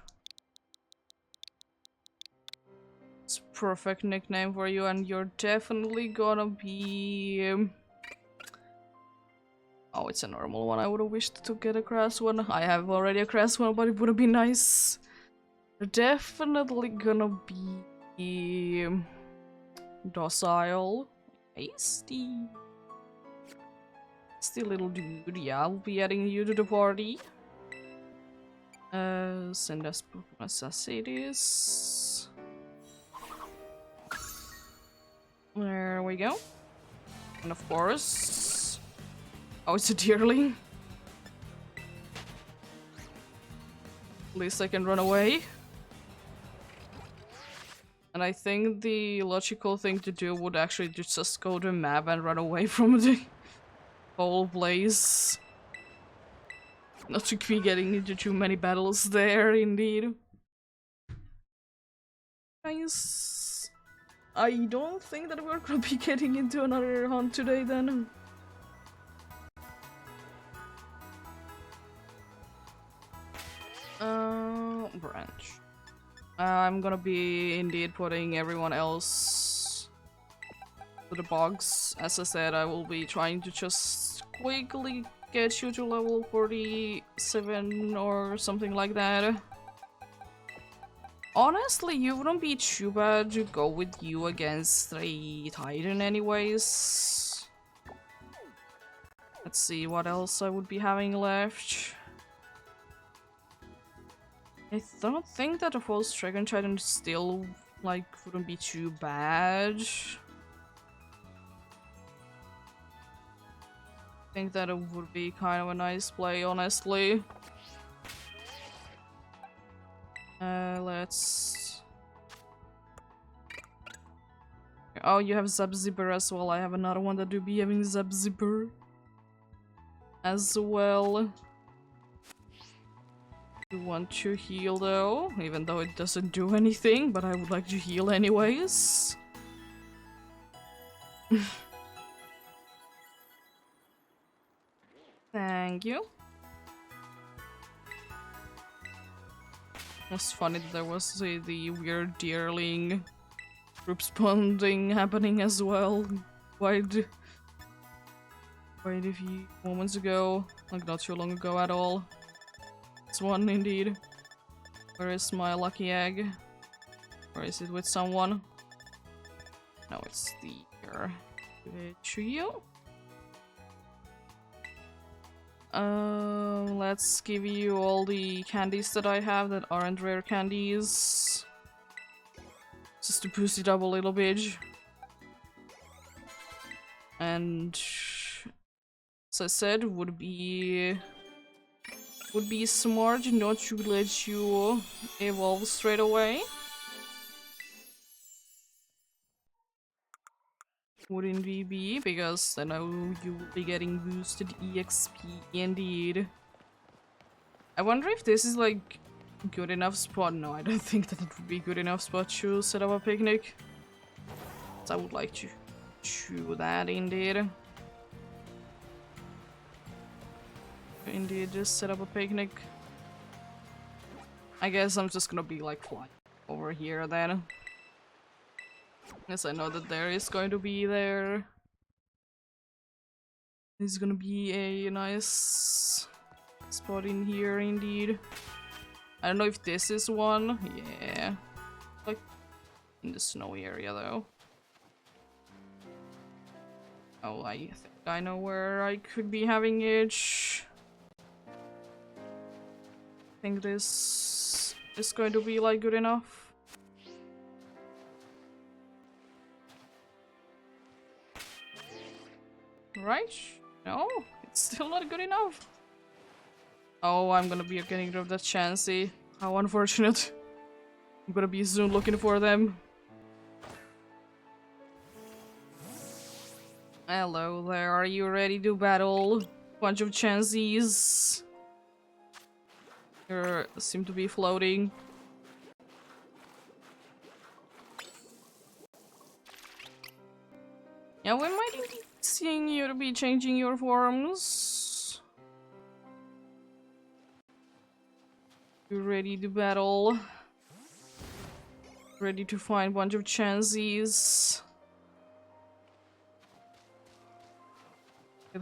It's a perfect nickname for you, and you're definitely gonna be. Oh, it's a normal one. I would have wished to get a grass one. I have already a grass one, but it would have been nice. You're definitely gonna be docile. Tasty. Tasty little dude. Yeah, I'll be adding you to the party. Send us necessities. There we go. And of course... Oh, it's a deerling. At least I can run away. And I think the logical thing to do would actually just go to the map and run away from the whole place. Not to be getting into too many battles there, indeed. Nice. I don't think that we're gonna be getting into another hunt today then. Branch. I'm gonna be indeed putting everyone else to the box. As I said, I will be trying to just quickly get you to level 47 or something like that. Honestly, you wouldn't be too bad to go with you against a Titan anyways. Let's see what else I would be having left. I don't think that a false Dragon Titan still, like, wouldn't be too bad. I think that it would be kind of a nice play, honestly. Let's... Oh, you have Zap-Zipper as well. I have another one that do be having Zap-Zipper as well. You want to heal though, even though it doesn't do anything, but I would like to heal anyways. Thank you. It was funny that there was the weird deerling group spawn thing happening as well. Quite a few moments ago, like not too long ago at all. It's one indeed. Where is my lucky egg? Or is it with someone? No, it's here. Give it to you. Let's give you all the candies that I have that aren't rare candies. Just to boost it up a little bit. And as I said, would be smart not to let you evolve straight away. Wouldn't we be? Because then you will be getting boosted EXP indeed. I wonder if this is like good enough spot. No, I don't think that it would be good enough spot to set up a picnic. So I would like to do that indeed. Indeed, just set up a picnic. I guess I'm just gonna be like flying over here then. Yes, I know that there is going to be there. There's gonna be a nice spot in here indeed. I don't know if this is one. Yeah. Like in the snowy area though. Oh, I think I know where I could be having it. I think this is going to be like good enough. Right? No, it's still not good enough. Oh, I'm gonna be getting rid of that Chansey. How unfortunate. I'm gonna be soon looking for them. Hello there, are you ready to battle? Bunch of Chanseys. You seem to be floating. Yeah, we might be seeing you to be changing your forms. You ready to battle? Ready to find a bunch of Chanseys.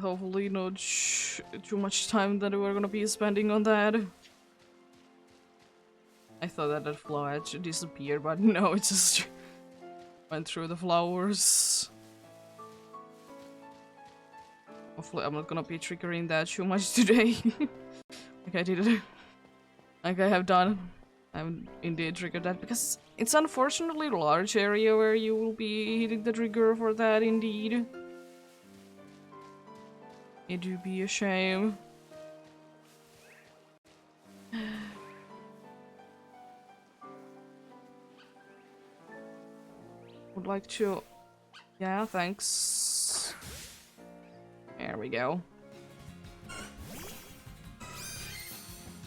Hopefully not too much time that we're gonna be spending on that. I thought that that flow had disappeared, but no, it just went through the flowers. Hopefully I'm not gonna be triggering that too much today. Like I did it. Like I have done. I haven't indeed triggered that because it's unfortunately a large area where you will be hitting the trigger for that indeed. It do be a shame. Would like to... Yeah, thanks. There we go.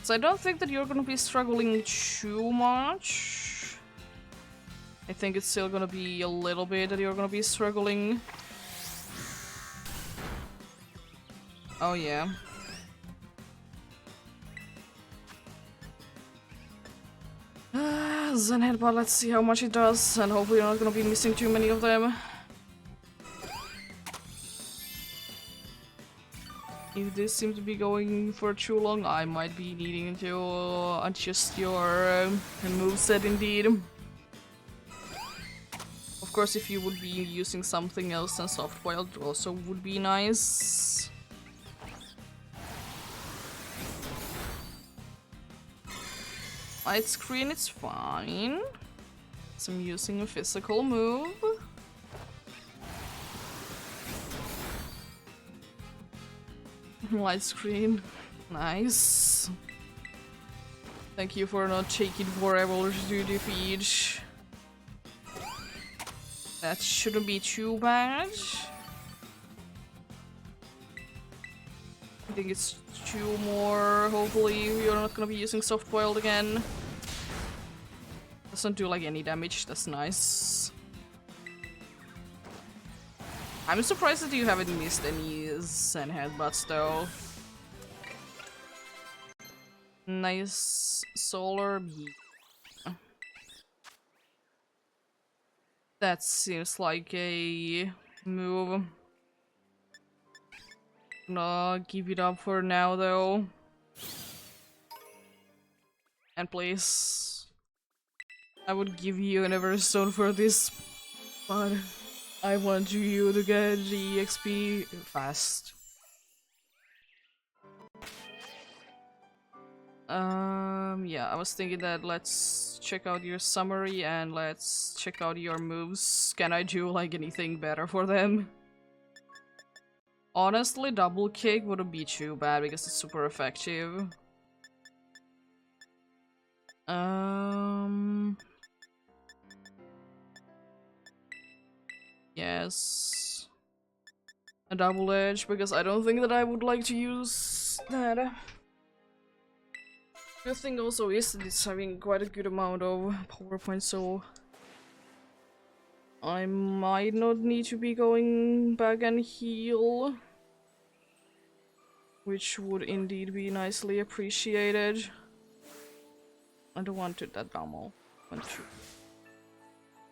So I don't think that you're gonna be struggling too much. I think it's still gonna be a little bit that you're gonna be struggling. Oh yeah. Zen Headbutt, let's see how much it does, and hopefully you're not gonna be missing too many of them. If this seems to be going for too long, I might be needing to adjust your moveset indeed. Of course, if you would be using something else than soft boiled, also would be nice. Light screen, it's fine. So I'm using a physical move. Light screen, nice. Thank you for not taking forever to defeat. That shouldn't be too bad. I think it's 2 more. Hopefully you're not gonna be using soft boiled again. Doesn't do like any damage, that's nice. I'm surprised that you haven't missed any Zen Headbutts though. Nice solar beam. That seems like a move. Gonna give it up for now though. And please, I would give you an Everstone for this, but I want you to get the XP fast. Yeah, I was thinking that let's check out your summary and let's check out your moves. Can I do like anything better for them? Honestly, double kick wouldn't be too bad because it's super effective. Yes. A double edge, because I don't think that I would like to use that. The thing also is that it's having quite a good amount of power points, so I might not need to be going back and heal, which would indeed be nicely appreciated. I don't want to that Bamo. I want to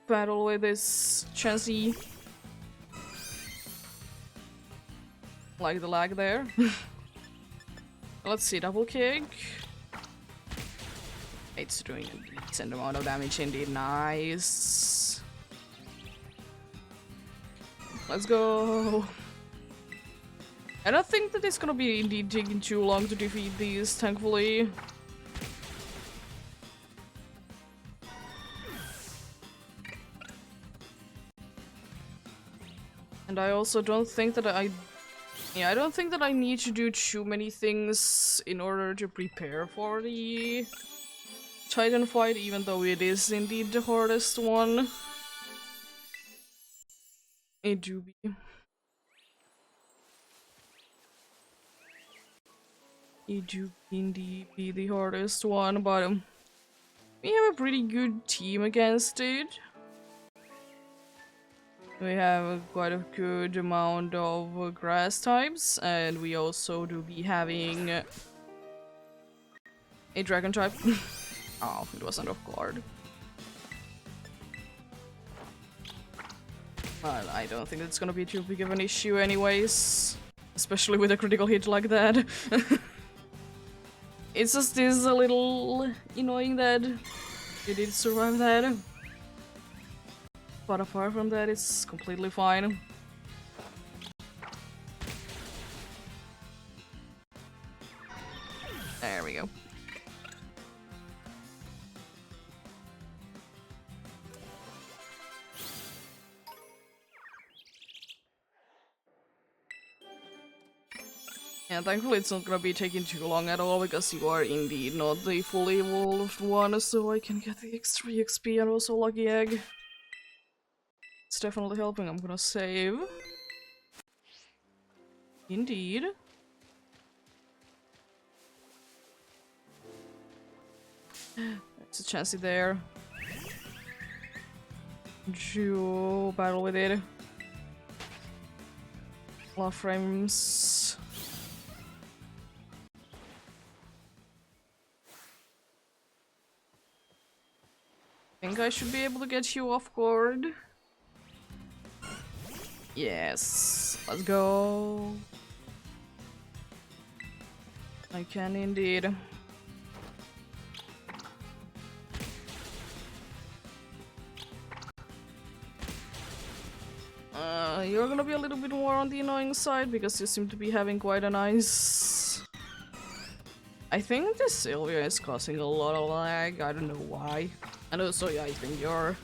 battle with this Chansey. Like the lag there. Let's see, double kick. It's doing a decent amount of damage indeed, nice. Let's go. I don't think that it's gonna be indeed taking too long to defeat these, thankfully. And I also don't think that I don't think that I need to do too many things in order to prepare for the Titan fight, even though it is indeed the hardest one. It do be. It do indeed be the hardest one, but we have a pretty good team against it. We have quite a good amount of grass types, and we also do be having a dragon type. Oh, it wasn't off guard. But I don't think it's gonna be too big of an issue anyways. Especially with a critical hit like that. It's just this a little annoying that you did survive that. But apart from that, it's completely fine. There we go. And thankfully it's not gonna be taking too long at all, because you are indeed not the fully evolved one, so I can get the extra XP and also lucky egg. It's definitely helping. I'm gonna save. Indeed. There's a chancey there. You battle with it. Love frames. I think I should be able to get you off guard. Yes, let's go. I can indeed. You're gonna be a little bit more on the annoying side because you seem to be having quite a nice... I think this Sylvia is causing a lot of lag, I don't know why. And also, yeah, I think your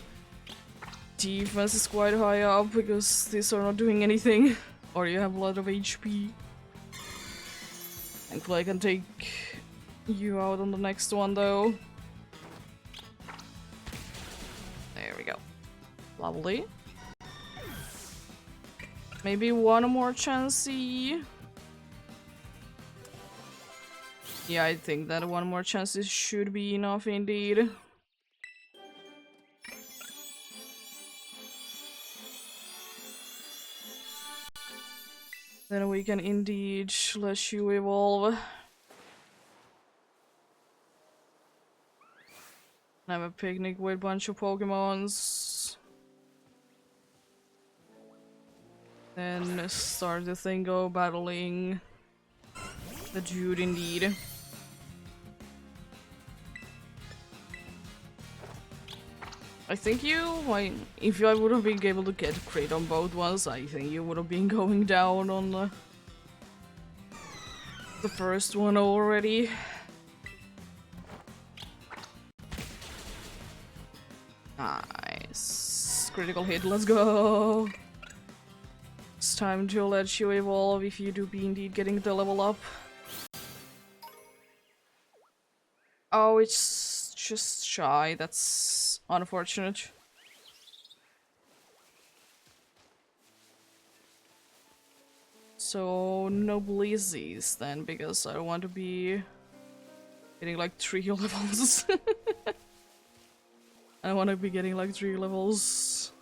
defense is quite high up because these are not doing anything. Or you have a lot of HP. Thankfully I can take you out on the next one though. There we go. Lovely. Maybe one more chancey. Yeah, I think that one more chance should be enough indeed. Then we can indeed let you evolve. Have a picnic with a bunch of Pokemons. Then start the Thingo battling the dude indeed. I think if I would have been able to get crit on both ones, I think you would have been going down on the first one already. Nice. Critical hit, let's go! It's time to let you evolve if you do be indeed getting the level up. Oh, it's just shy, that's unfortunate. So, no blizzies then, because I don't want to be getting like 3 levels. I want to be getting like 3 levels.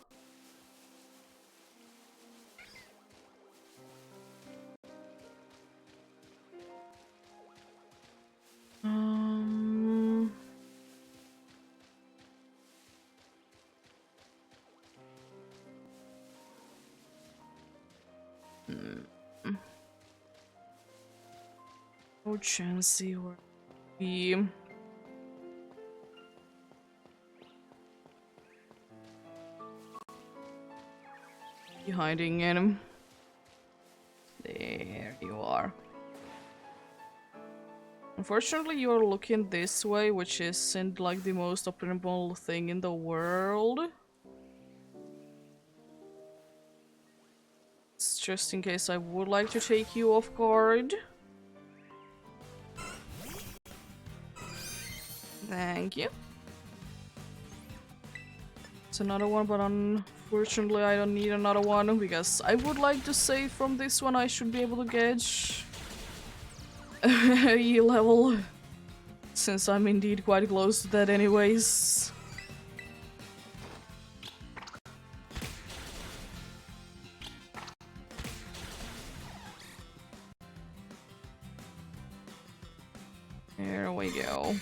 Oh, Chansey, where be? you hiding in? There you are. Unfortunately, you're looking this way, which isn't like the most optimal thing in the world. It's just in case I would like to take you off guard. Thank you. It's another one, but unfortunately I don't need another one because I would like to say from this one I should be able to get E level, since I'm indeed quite close to that anyways. There we go.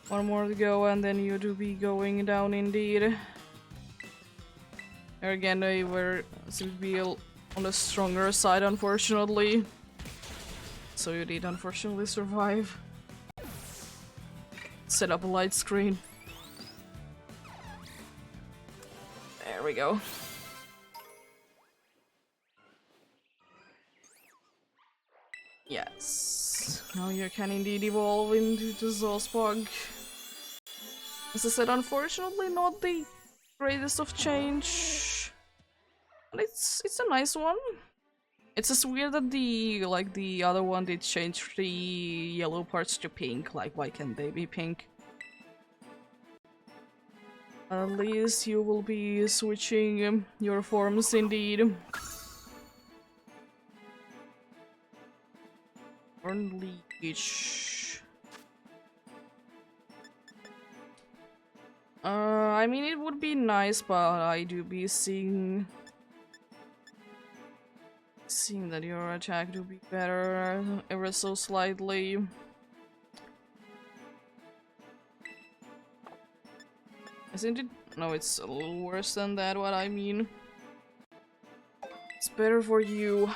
One more to go and then you do be going down indeed. There again, they were seem to be on the stronger side unfortunately. So you did unfortunately survive. Set up a light screen. There we go. Yes. Now you can indeed evolve into the Zosbog. As I said, unfortunately not the greatest of change. But it's a nice one. It's just weird that the other one did change the yellow parts to pink. Like, why can't they be pink? At least you will be switching your forms indeed. Burn leech. I mean it would be nice, but I do be seeing that your attack do be better ever so slightly. Isn't it? No, it's a little worse than that, what I mean. It's better for you.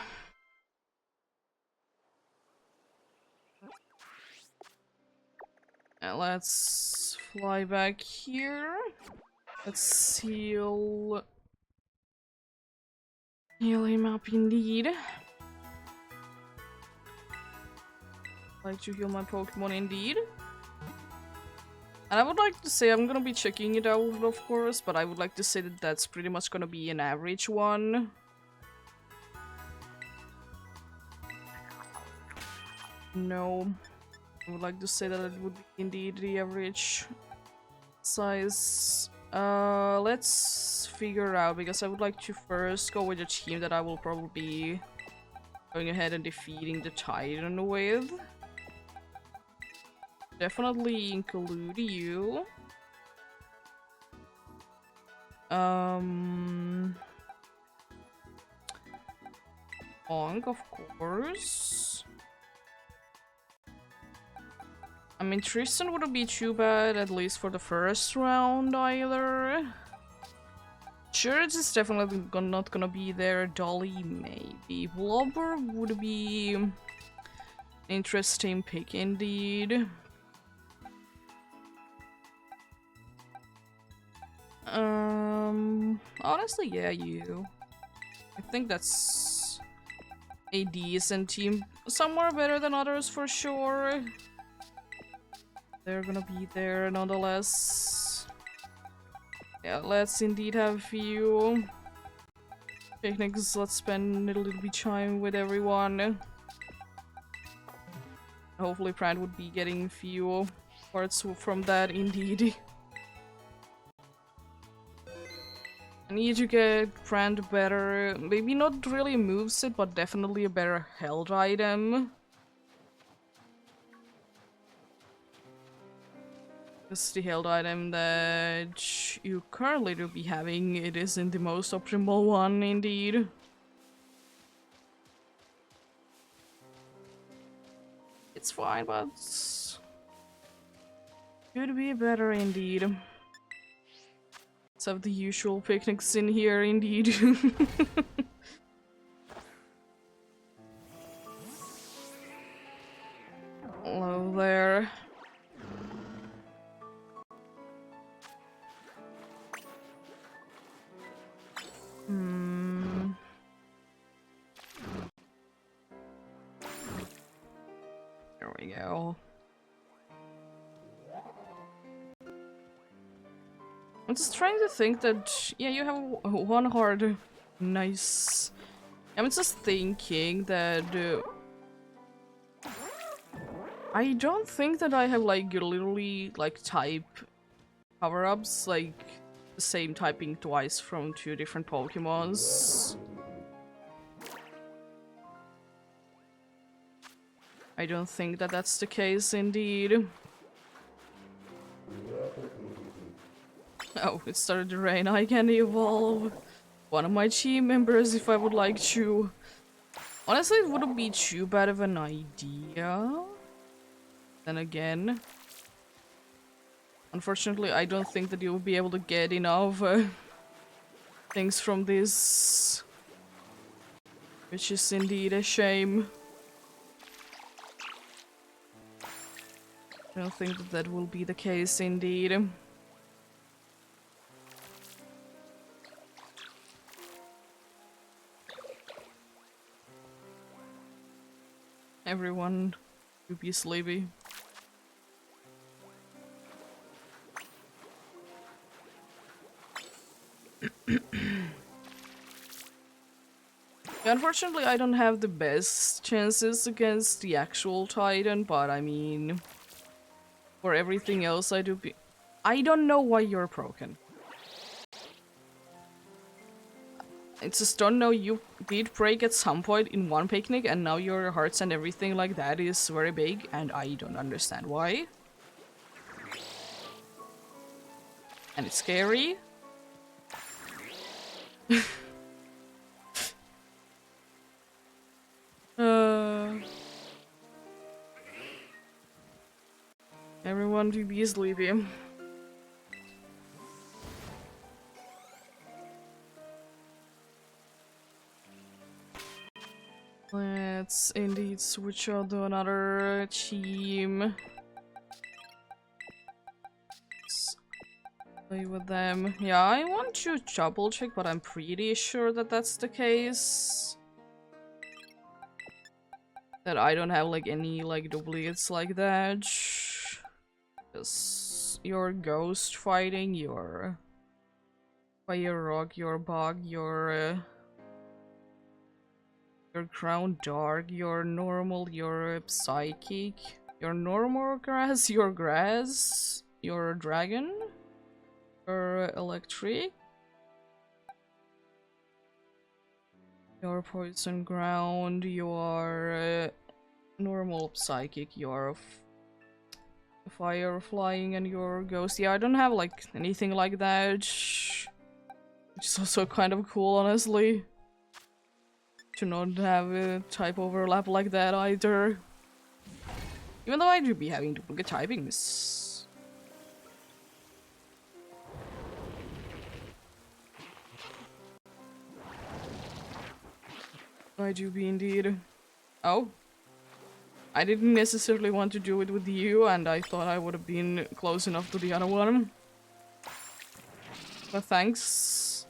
And let's fly back here. Let's heal him up indeed. Like to heal my Pokemon indeed. And I would like to say I'm gonna be checking it out, of course, but I would like to say that that's pretty much gonna be an average one. No. I would like to say that it would be indeed the average size. Let's figure out, because I would like to first go with a team that I will probably be going ahead and defeating the Titan with. Definitely include you. Onk, of course. I mean, Tristan wouldn't be too bad, at least for the first round either. Church is definitely not gonna be there. Dolly, maybe. Blobber would be an interesting pick indeed. Honestly, yeah, you. I think that's a decent team. Somewhere better than others for sure. They're gonna be there nonetheless. Yeah, let's indeed have a few picnics. Let's spend a little bit of time with everyone. Hopefully Brand would be getting a few parts from that indeed. I need to get Brand better, maybe not really a moveset, but definitely a better held item. This is the held item that you currently do be having. It isn't the most optimal one indeed. It's fine, but could be better indeed. Let's have the usual picnics in here indeed. Hello there. There we go. I'm just trying to think that, yeah, you have one heart. Nice. I'm just thinking that I don't think that I have like literally like type power-ups, like the same typing twice from 2 different Pokemons. I don't think that that's the case indeed. Oh, it started to rain. I can evolve one of my team members if I would like to. Honestly, it wouldn't be too bad of an idea. Then again, unfortunately, I don't think that you'll be able to get enough things from this, which is indeed a shame. I don't think that that will be the case indeed. Everyone should be sleepy. Unfortunately, I don't have the best chances against the actual Titan, but I mean, for everything else I do be- I don't know why you're broken. I just don't know, you did break at some point in one picnic and now your hearts and everything like that is very big and I don't understand why. And it's scary. Everyone to be sleepy. Let's indeed switch out to another team. Let's play with them. Yeah, I want to double check, but I'm pretty sure that that's the case. That I don't have like any like duplicates like that. Because your ghost fighting, your fire rock, your bug, your ground dark, your normal, your psychic, your normal grass, your grass, your dragon, your electric, your poison ground, your normal psychic, your fire flying, and your ghost. Yeah, I don't have like anything like that, which is also kind of cool, honestly. To not have a type overlap like that either. Even though I do be having duplicate typings. I do be indeed. Oh. I didn't necessarily want to do it with you, and I thought I would have been close enough to the other one. But thanks.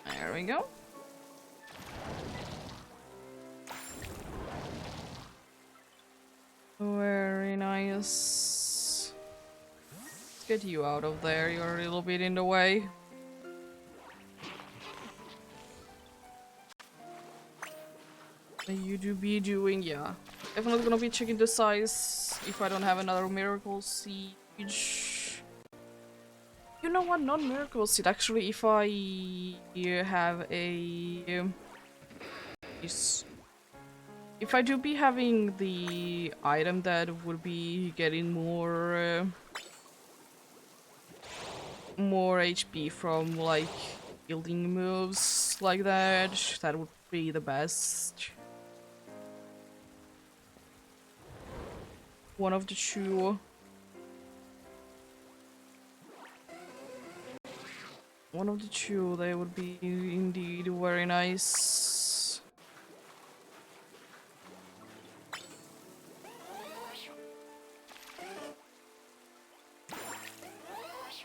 There we go. Very nice. Let's get you out of there, you're a little bit in the way. You do be doing, yeah. Definitely gonna be checking the size if I don't have another Miracle Siege. You know what, not Miracle Seed, actually, if I have a... if I do be having the item that would be getting more... more HP from, like, building moves like that, that would be the best. One of the two. One of the two, they would be indeed very nice.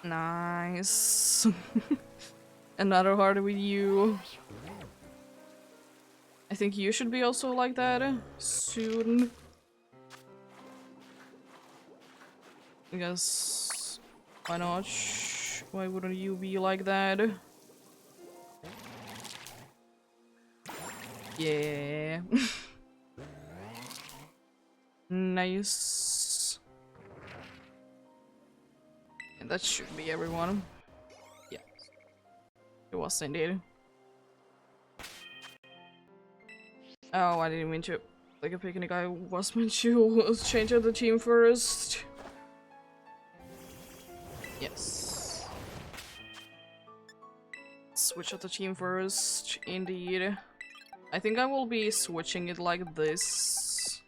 Nice. Another heart with you. I think you should be also like that soon. Because why not? Why wouldn't you be like that? Yeah. Nice. And that should be everyone. Yeah. It was indeed. Oh, I didn't mean to. Like a picnic, I was meant to change out the team first. Yes. Switch out the team first, indeed. I think I will be switching it like this.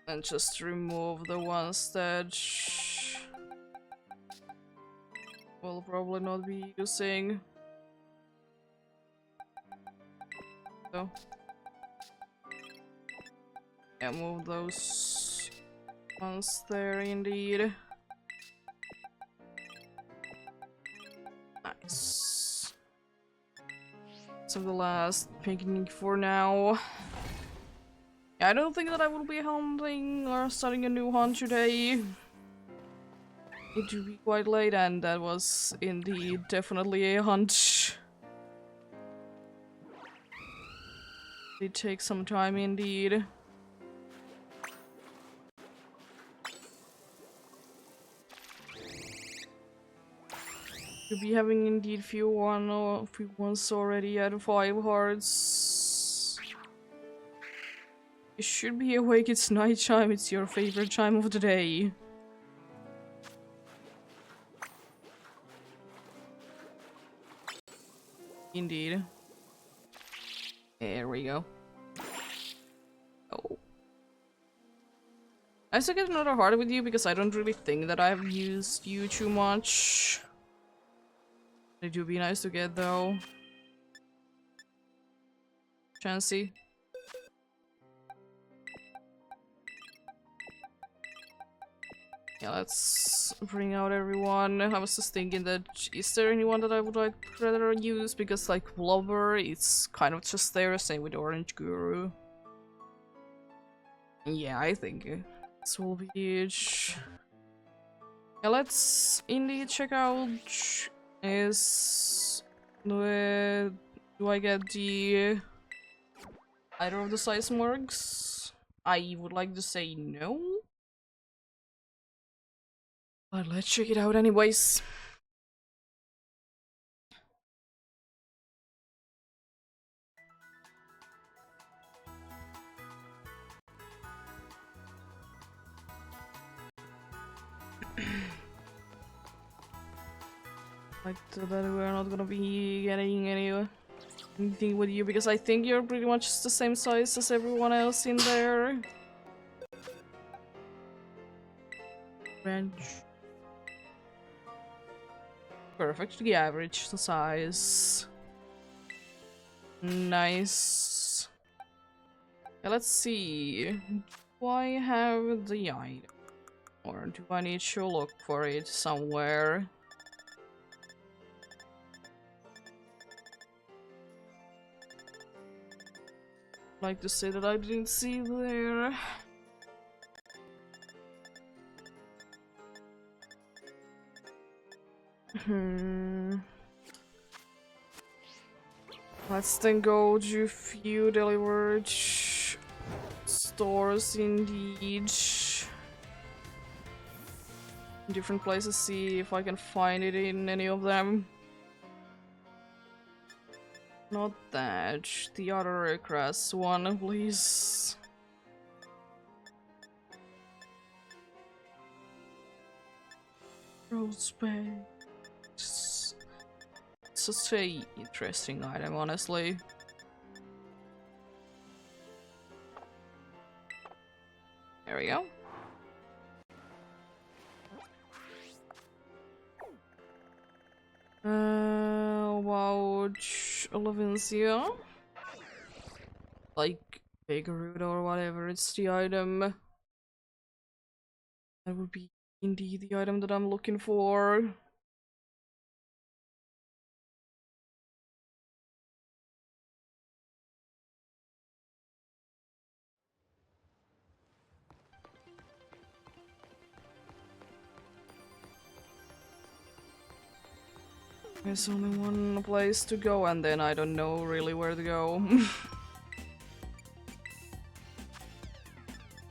And just remove the ones that we'll probably not be using. So yeah, move those ones there indeed. Nice. So the last picnic for now. Yeah, I don't think that I will be hunting or starting a new hunt today. It will be quite late, and that was indeed definitely a hunt. It takes some time indeed. You'll be having indeed few ones already at 5 hearts. You should be awake, it's nighttime, it's your favorite time of the day. Indeed. There we go. Oh. I still get another heart with you because I don't really think that I've used you too much. It would be nice to get though. Chansey. Yeah, let's bring out everyone. I was just thinking that, is there anyone that I would like rather use? Because like Blubber, it's kind of just there, same with Orange Guru. Yeah, I think this will be huge. Yeah, let's indeed check out do I get the either of the size marks? I would like to say no. But let's check it out anyways. Like that we're not gonna be getting anything with you because I think you're pretty much the same size as everyone else in there. Range. Perfect, the average size. Nice. Yeah, let's see. Do I have the item? Or do I need to look for it somewhere? I'd like to say that I didn't see there. Let's then go to few delivered stores indeed. Different places, see if I can find it in any of them. Not that. The other grass one, please. Rose Bay. It's such a interesting item, honestly. There we go. About Olevincia? Like Big Root or whatever, it's the item. That would be indeed the item that I'm looking for. There's only one place to go, and then I don't know really where to go.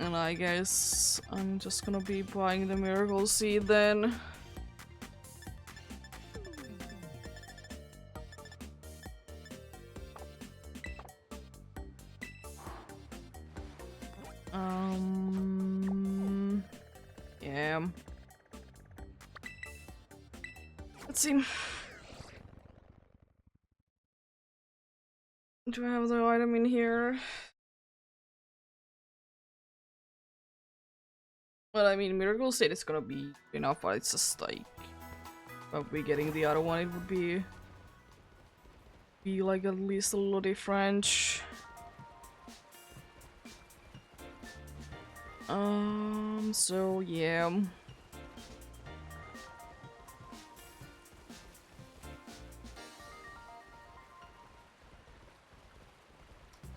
And I guess I'm just gonna be buying the miracle seed then. Yeah. Let's see. Do I have the item in here? Well, I mean, Miracle State is gonna be enough, but it's just like... If we getting the other one, it would be like at least a little different. So yeah.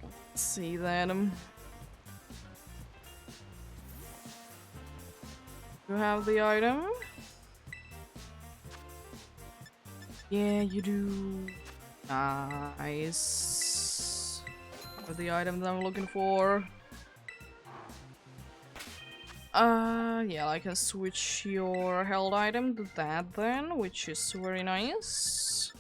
Let's see then. You have the item? Yeah, you do. Nice. For the item that I'm looking for. Yeah, I can switch your held item to that then, which is very nice.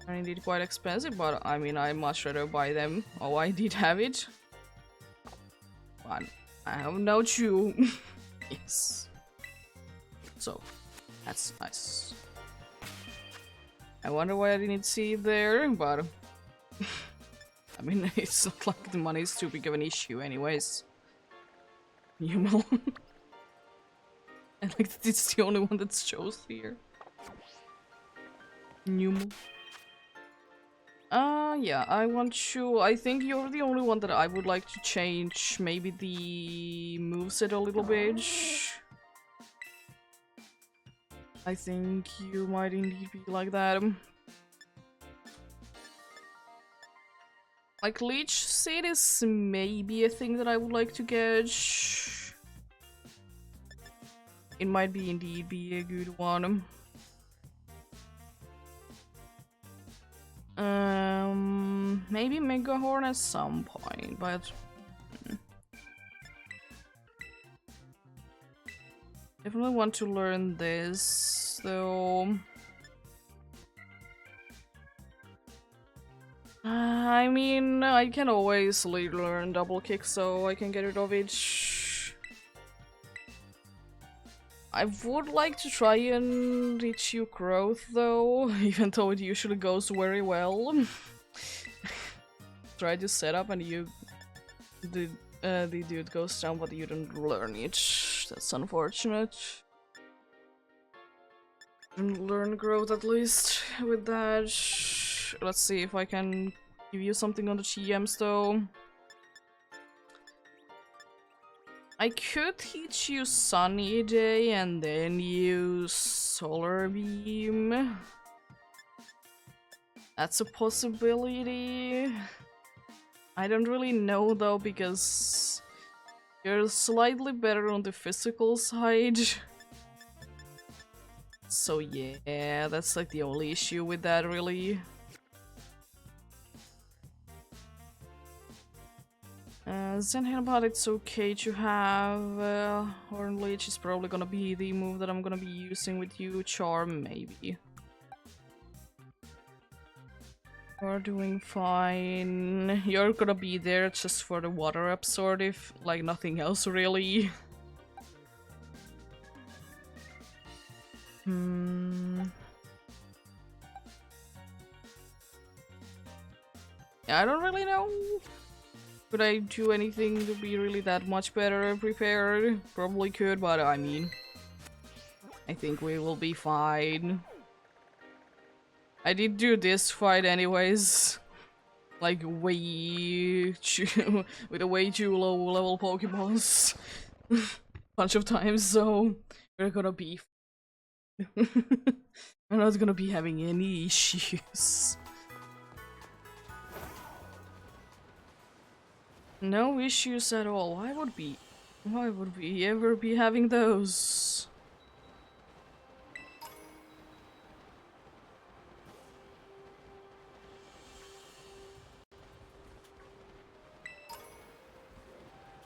And indeed quite expensive, but I mean, I'd much rather buy them. Oh, I did have it. But I have no chew. Yes. So, that's nice. I wonder why I didn't see it there, but... I mean, it's not like the money is too big of an issue anyways. Numal. I like that it's the only one that shows here. Numal. Yeah, I want you... I think you're the only one that I would like to change maybe the moveset a little bit. I think you might indeed be like that. Like, Leech Seed is maybe a thing that I would like to get. It might be indeed be a good one. Maybe Mega Horn at some point, but... Definitely want to learn this, though. I mean, I can always learn double kick, so I can get rid of it. I would like to try and reach you growth, though, even though it usually goes very well. Try to set up and the dude goes down, but you don't learn it. That's unfortunate. Didn't learn growth at least with that. Let's see if I can give you something on the GMs though. I could teach you Sunny Day and then use Solar Beam. That's a possibility. I don't really know though, because you're slightly better on the physical side. So yeah, that's like the only issue with that really. Zenheadbutt, it's okay to have. Horn Leech is probably gonna be the move that I'm gonna be using with you. Charm, maybe. You're doing fine. You're gonna be there just for the water absorptive, like nothing else really. Yeah, I don't really know. Could I do anything to be really that much better prepared? Probably could, but I mean... I think we will be fine. I did do this fight anyways. Like, way too... with a way too low level Pokeballs. bunch of times, so we're gonna be we're not gonna be having any issues. No issues at all. Why would we ever be having those?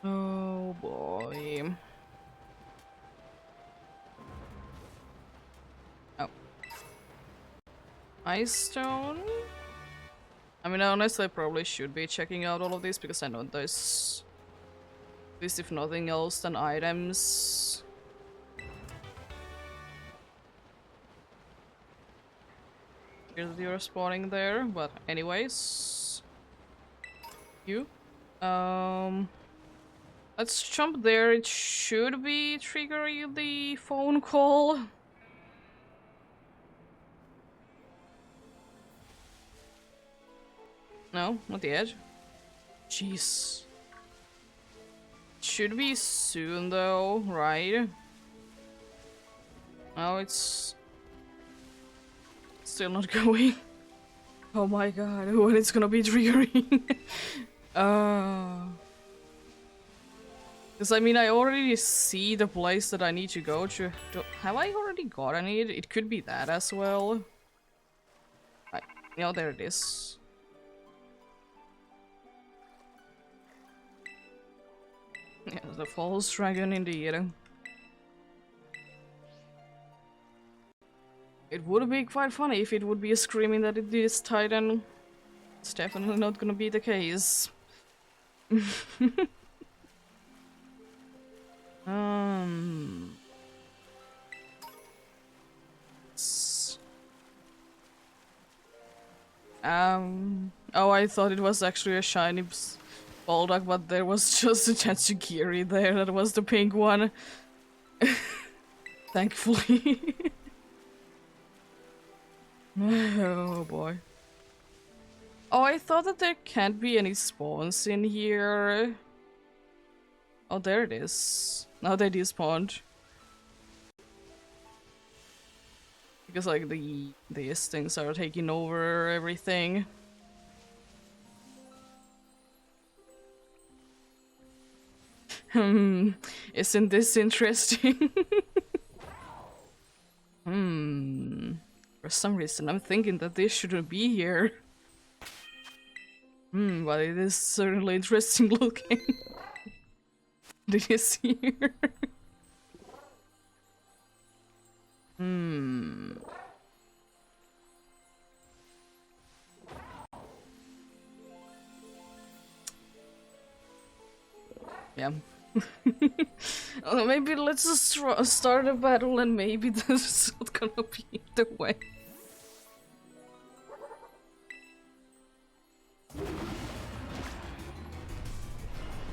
Oh boy. Oh. Ice stone? I mean, honestly, I probably should be checking out all of these because I know there's, at least if nothing else, than items. You're spawning there, but anyways. You? Let's jump there. It should be triggering the phone call. No, not yet. Jeez. Should be soon though, right? Oh, it's still not going. Oh my god, when it's gonna be triggering. Because I mean, I already see the place that I need to go to. Have I already got any? It could be that as well. Right. Yeah, there it is. Yeah, the false dragon indeed. It would be quite funny if it would be screaming that it is Titan. It's definitely not gonna be the case. Oh, I thought it was actually a shiny Baldock, but there was just a Tatsugiri there. That was the pink one. Thankfully. Oh boy. Oh, I thought that there can't be any spawns in here. Oh, there it is. Now they despawned. Because like these things are taking over everything. Isn't this interesting? For some reason I'm thinking that this shouldn't be here. But it is certainly interesting looking. It is here. Yeah. Maybe let's just start a battle and maybe this is not gonna be the way.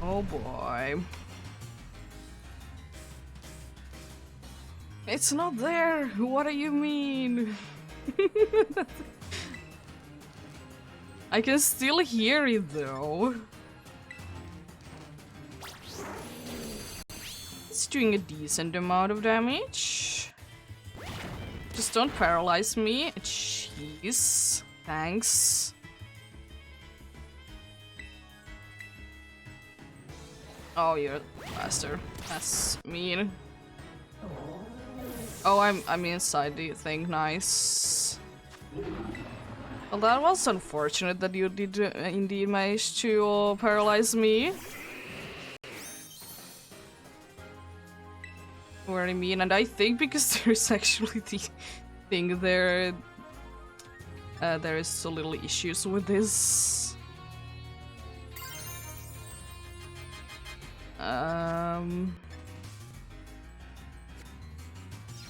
Oh boy. It's not there! What do you mean? I can still hear it though. It's doing a decent amount of damage. Just don't paralyze me. Jeez. Thanks. Oh, you're a bastard. That's mean. Oh, I'm inside the thing. Nice. Well, that was unfortunate that you did indeed manage to paralyze me. What I mean, and I think because there's actually the thing there, there is a little issues with this.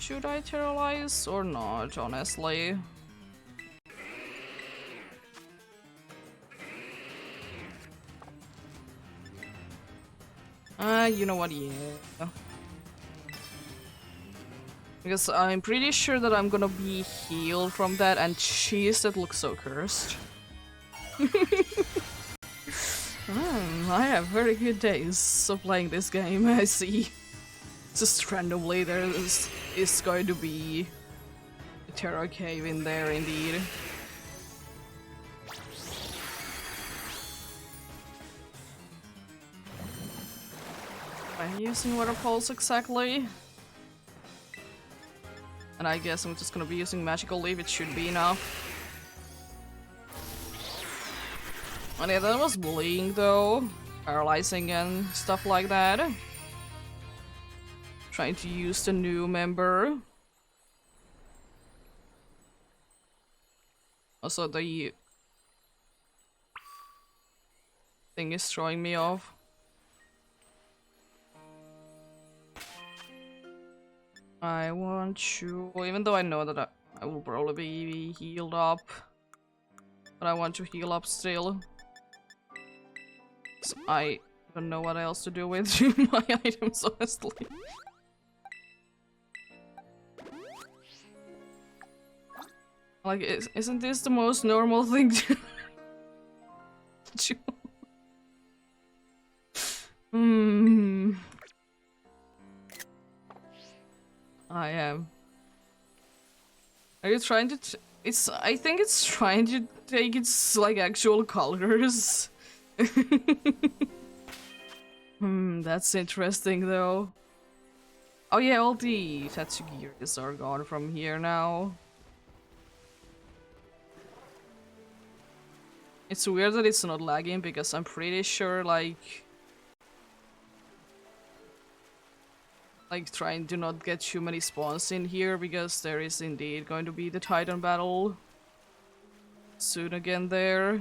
Should I terrorize or not, honestly? You know what, yeah. Because I'm pretty sure that I'm gonna be healed from that, and jeez, that looks so cursed. I have very good days of playing this game, I see. Just randomly there is going to be a terror cave in there indeed. I'm using water pulse exactly. And I guess I'm just gonna be using magical leaf, it should be enough. And yeah, that was bullying though. Paralyzing and stuff like that. Trying to use the new member. Also the thing is throwing me off. I want to, even though I know that I will probably be healed up, but I want to heal up still. So I don't know what else to do with my items, honestly. Like, isn't this the most normal thing to do? I am. Are you trying to I think it's trying to take its, like, actual colors. That's interesting, though. Oh yeah, all the Tatsugiris are gone from here now. It's weird that it's not lagging, because I'm pretty sure, like trying to not get too many spawns in here, because there is indeed going to be the Titan battle soon again there.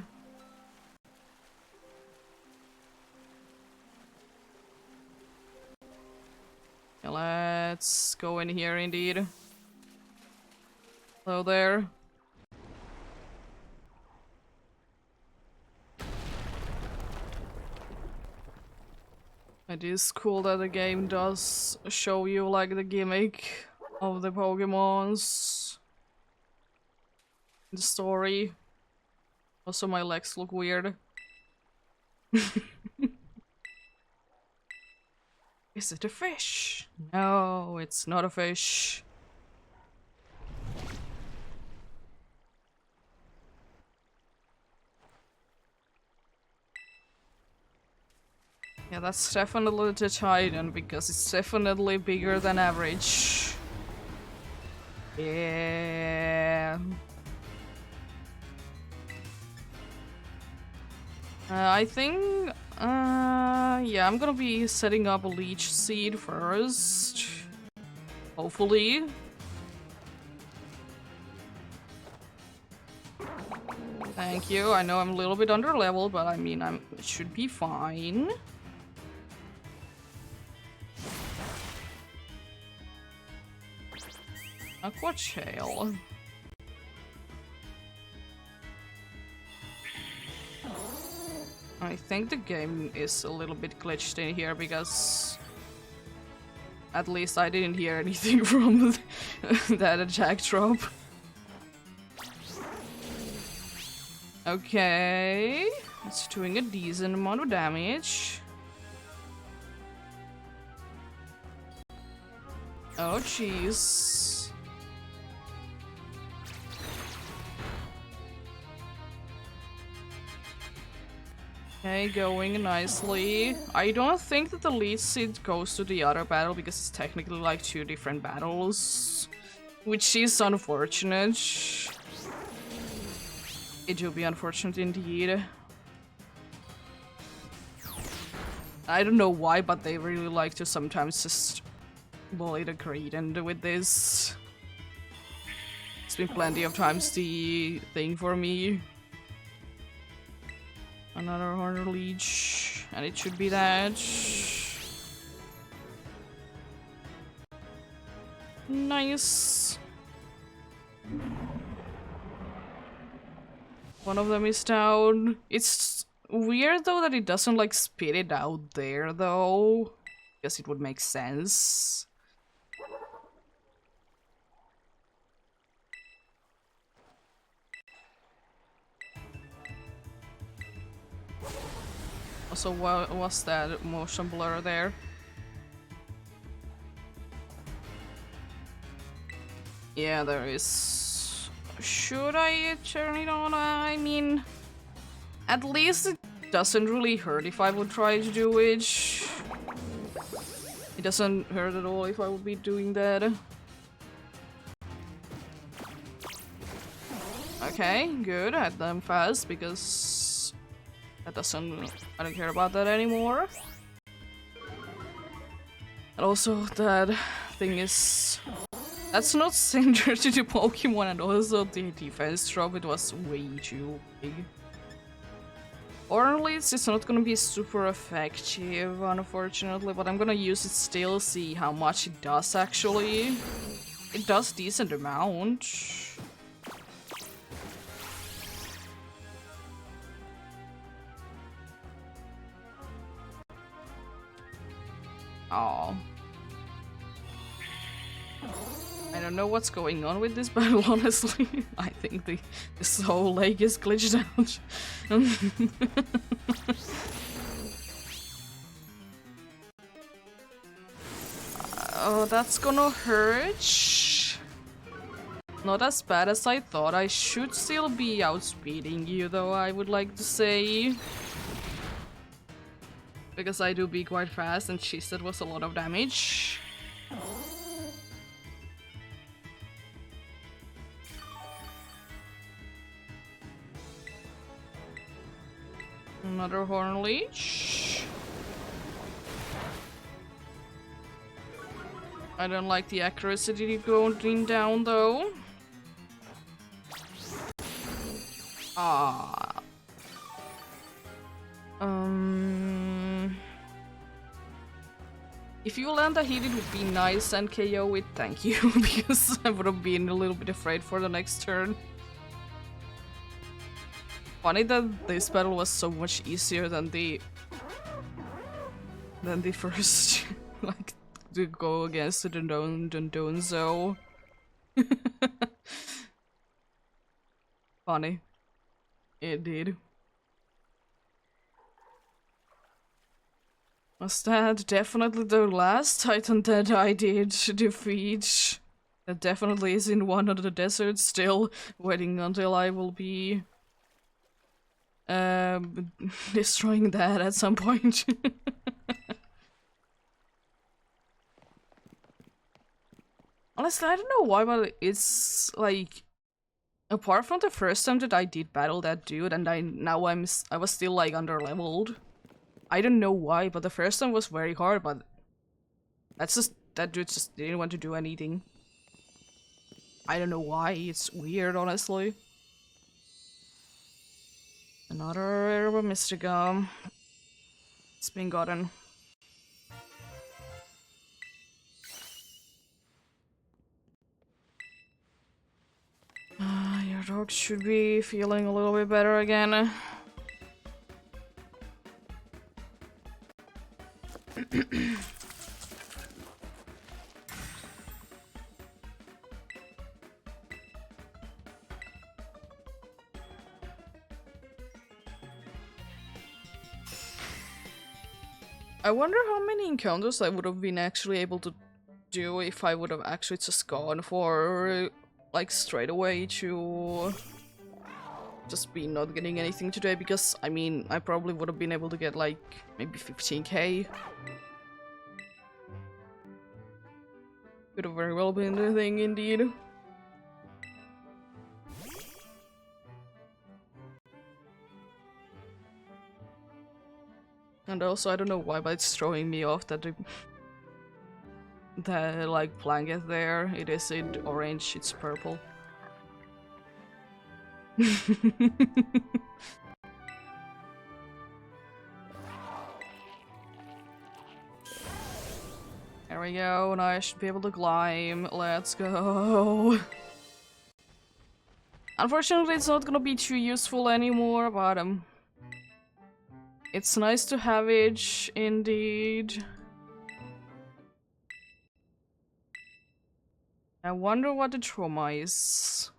Okay, let's go in here indeed. Hello there. It is cool that the game does show you, like, the gimmick of the Pokemons in the story. Also, my legs look weird. Is it a fish? No, it's not a fish. Yeah, that's definitely the Titan, because it's definitely bigger than average. Yeah. I think, yeah, I'm gonna be setting up a leech seed first. Hopefully. Thank you. I know I'm a little bit under level, but I mean, it should be fine. Aqua Tail. I think the game is a little bit glitched in here, because at least I didn't hear anything from that attack drop. Okay, it's doing a decent amount of damage. Oh jeez. Okay, going nicely. I don't think that the lead seed goes to the other battle, because it's technically like 2 different battles, which is unfortunate. It will be unfortunate indeed. I don't know why, but they really like to sometimes just bully the Greedent with this. It's been plenty of times the thing for me. Another Horner Leech, and it should be that. Nice. One of them is down. It's weird though that it doesn't, like, spit it out there though. Guess it would make sense. Also, what was that motion blur there? Yeah, there is. Should I turn it on? I mean, at least it doesn't really hurt if I would try to do it. It doesn't hurt at all if I would be doing that. Okay, good. Add them fast because that doesn't. I don't care about that anymore. And also, that thing is. That's not similar to the Pokemon, and also the defense drop, it was way too big. Or at least it's not gonna be super effective, unfortunately, but I'm gonna use it still, see how much it does actually. It does decent amount. Oh. I don't know what's going on with this battle, honestly. I think this whole leg is glitched out. Oh, that's gonna hurt. Not as bad as I thought. I should still be outspeeding you, though, I would like to say. Because I do be quite fast, and she said was a lot of damage. Another Horn Leech. I don't like the accuracy going down though. Ah. If you land a hit, it would be nice and KO it, thank you, because I would have been a little bit afraid for the next turn. Funny that this battle was so much easier than the first, like, to go against the Dondozo. Funny. It did. Was that definitely the last Titan that I did defeat? That definitely is in one of the deserts still, waiting until I will be destroying that at some point. Honestly, I don't know why, but it's like, apart from the first time that I did battle that dude, and I was still like under-leveled. I don't know why, but the first time was very hard, but that's just, that dude just didn't want to do anything. I don't know why, it's weird, honestly. Another Herba Mystica. It's been gotten. Your dog should be feeling a little bit better again. I wonder how many encounters I would have been actually able to do if I would have actually just gone for, like, straight away to just be not getting anything today, because, I mean, I probably would have been able to get, like, maybe 15k. Could have very well been the thing, indeed. And also, I don't know why, but it's throwing me off that the like, blanket there, it isn't orange, it's purple. There we go, now I should be able to climb. Let's go. Unfortunately, it's not gonna be too useful anymore, but it's nice to have it, indeed. I wonder what the trauma is.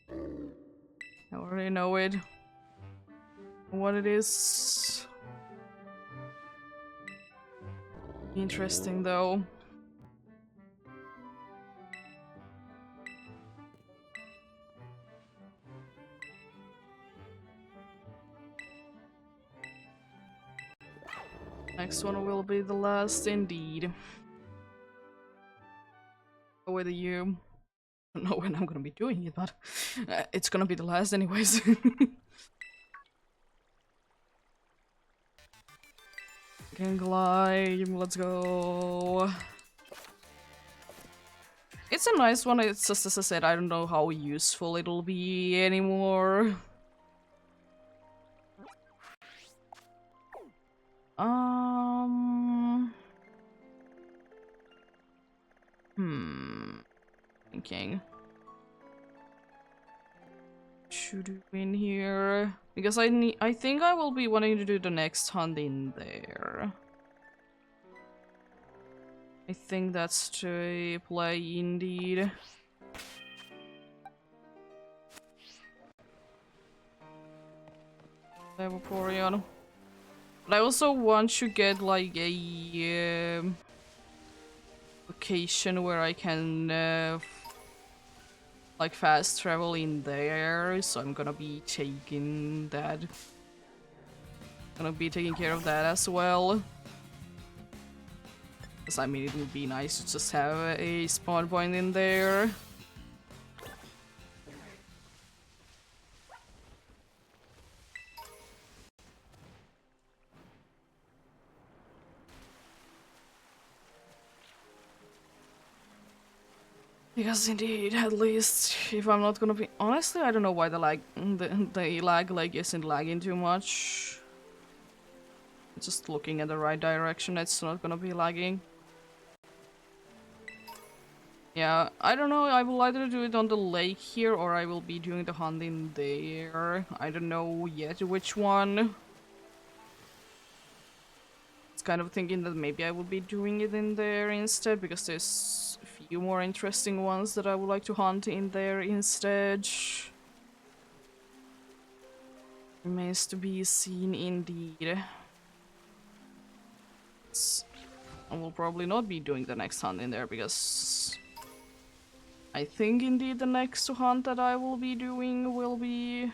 I already know it. what it is. Interesting though. Next one will be the last indeed. With you. I don't know when I'm gonna be doing it, but it's gonna be the last anyways. Can glide, let's go. It's a nice one, it's just as I said, I don't know how useful it'll be anymore. Thinking. Should we in here? Because I think I will be wanting to do the next hunt in there. I think that's to play indeed. Vaporeon. But I also want to get like a location where I can like fast travel in there, so I'm gonna be taking that. Gonna be taking care of that as well. Because I mean, it would be nice to just have a spawn point in there. Because indeed, at least if I'm not gonna be honestly, I don't know why the lag isn't lagging too much. Just looking at the right direction, it's not gonna be lagging. Yeah, I don't know, I will either do it on the lake here or I will be doing the hunt in there. I don't know yet which one. It's kind of thinking that maybe I will be doing it in there instead because there's a few more interesting ones that I would like to hunt in there instead. Remains to be seen indeed. I will probably not be doing the next hunt in there because I think indeed the next hunt that I will be doing will be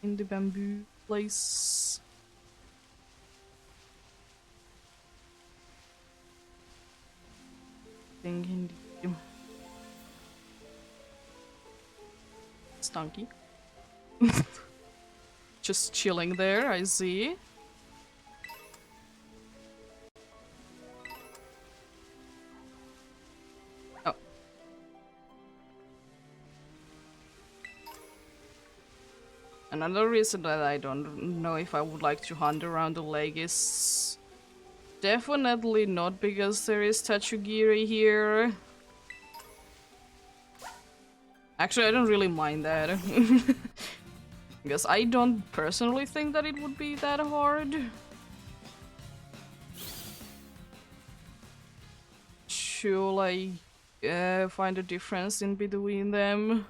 in the bamboo place. I think indeed. Stunky. Just chilling there, I see. Another reason that I don't know if I would like to hunt around the lake is definitely not because there is Tachugiri here. Actually, I don't really mind that. Because I don't personally think that it would be that hard to like find a difference in between them.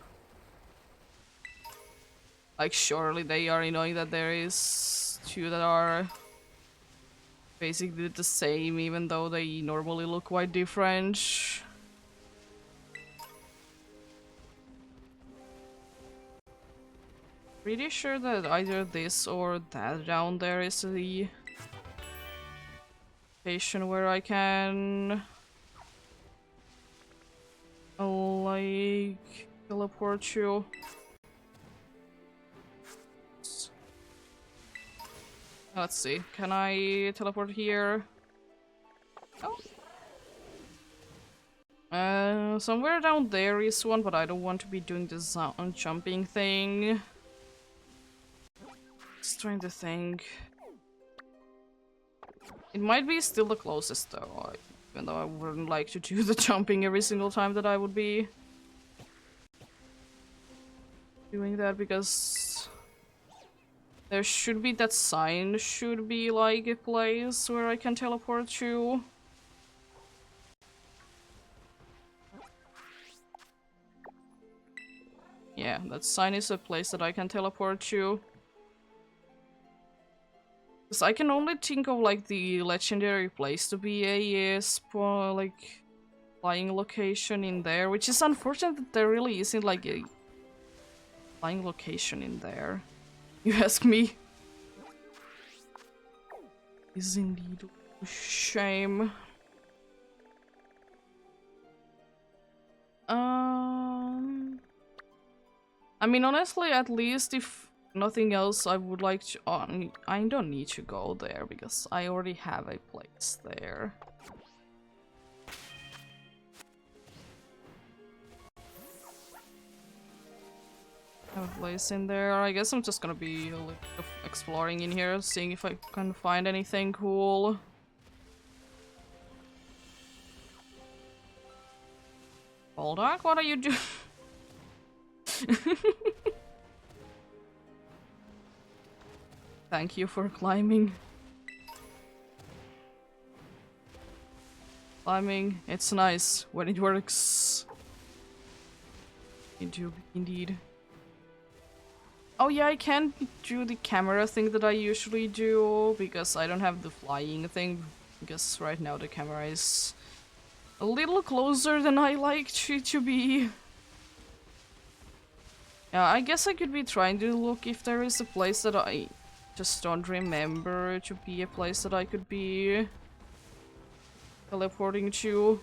Like, surely they are knowing that there is two that are basically the same, even though they normally look quite different. Pretty sure that either this or that down there is the location where I can like teleport you. Let's see, can I teleport here? Oh. Somewhere down there is one, but I don't want to be doing this jumping thing. Just trying to think. It might be still the closest though, even though I wouldn't like to do the jumping every single time that I would be doing that, because there should be that sign, should be like a place where I can teleport to. Yeah, that sign is a place that I can teleport to. Because I can only think of like the legendary place to be a like flying location in there, which is unfortunate that there really isn't like a flying location in there. You ask me. Is indeed a shame. I mean, honestly, at least if nothing else, I would like to. I don't need to go there because I already have a place there. I have a place in there. I guess I'm just gonna be a little bit of exploring in here, seeing if I can find anything cool. Bulldog, what are you doing? Thank you for climbing. Climbing, it's nice when it works. Indeed. Oh yeah, I can't do the camera thing that I usually do because I don't have the flying thing. Because right now the camera is a little closer than I like it to be. Yeah, I guess I could be trying to look if there is a place that I just don't remember to be a place that I could be teleporting to.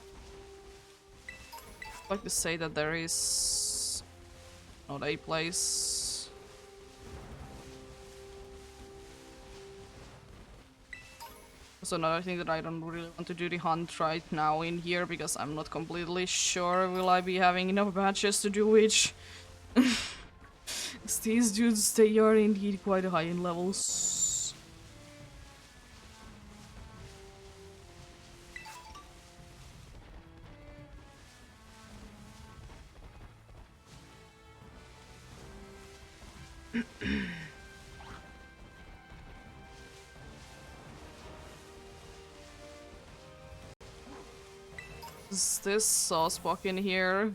I'd like to say that there is not a place. Also, another thing that I don't really want to do the hunt right now in here because I'm not completely sure will I be having enough badges to do which. These dudes, they are indeed quite high in levels. Is this Saucebuck in here?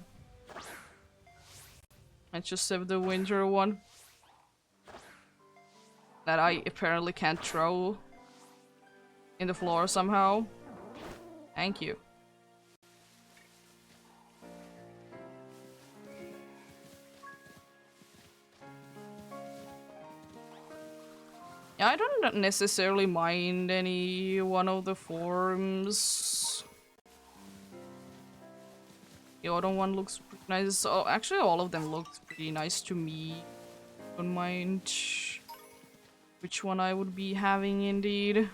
I just have the winter one that I apparently can't throw in the floor somehow. Thank you. Yeah, I don't necessarily mind any one of the forms. The other one looks pretty nice. Oh, actually, all of them look pretty nice to me. Don't mind which one I would be having indeed.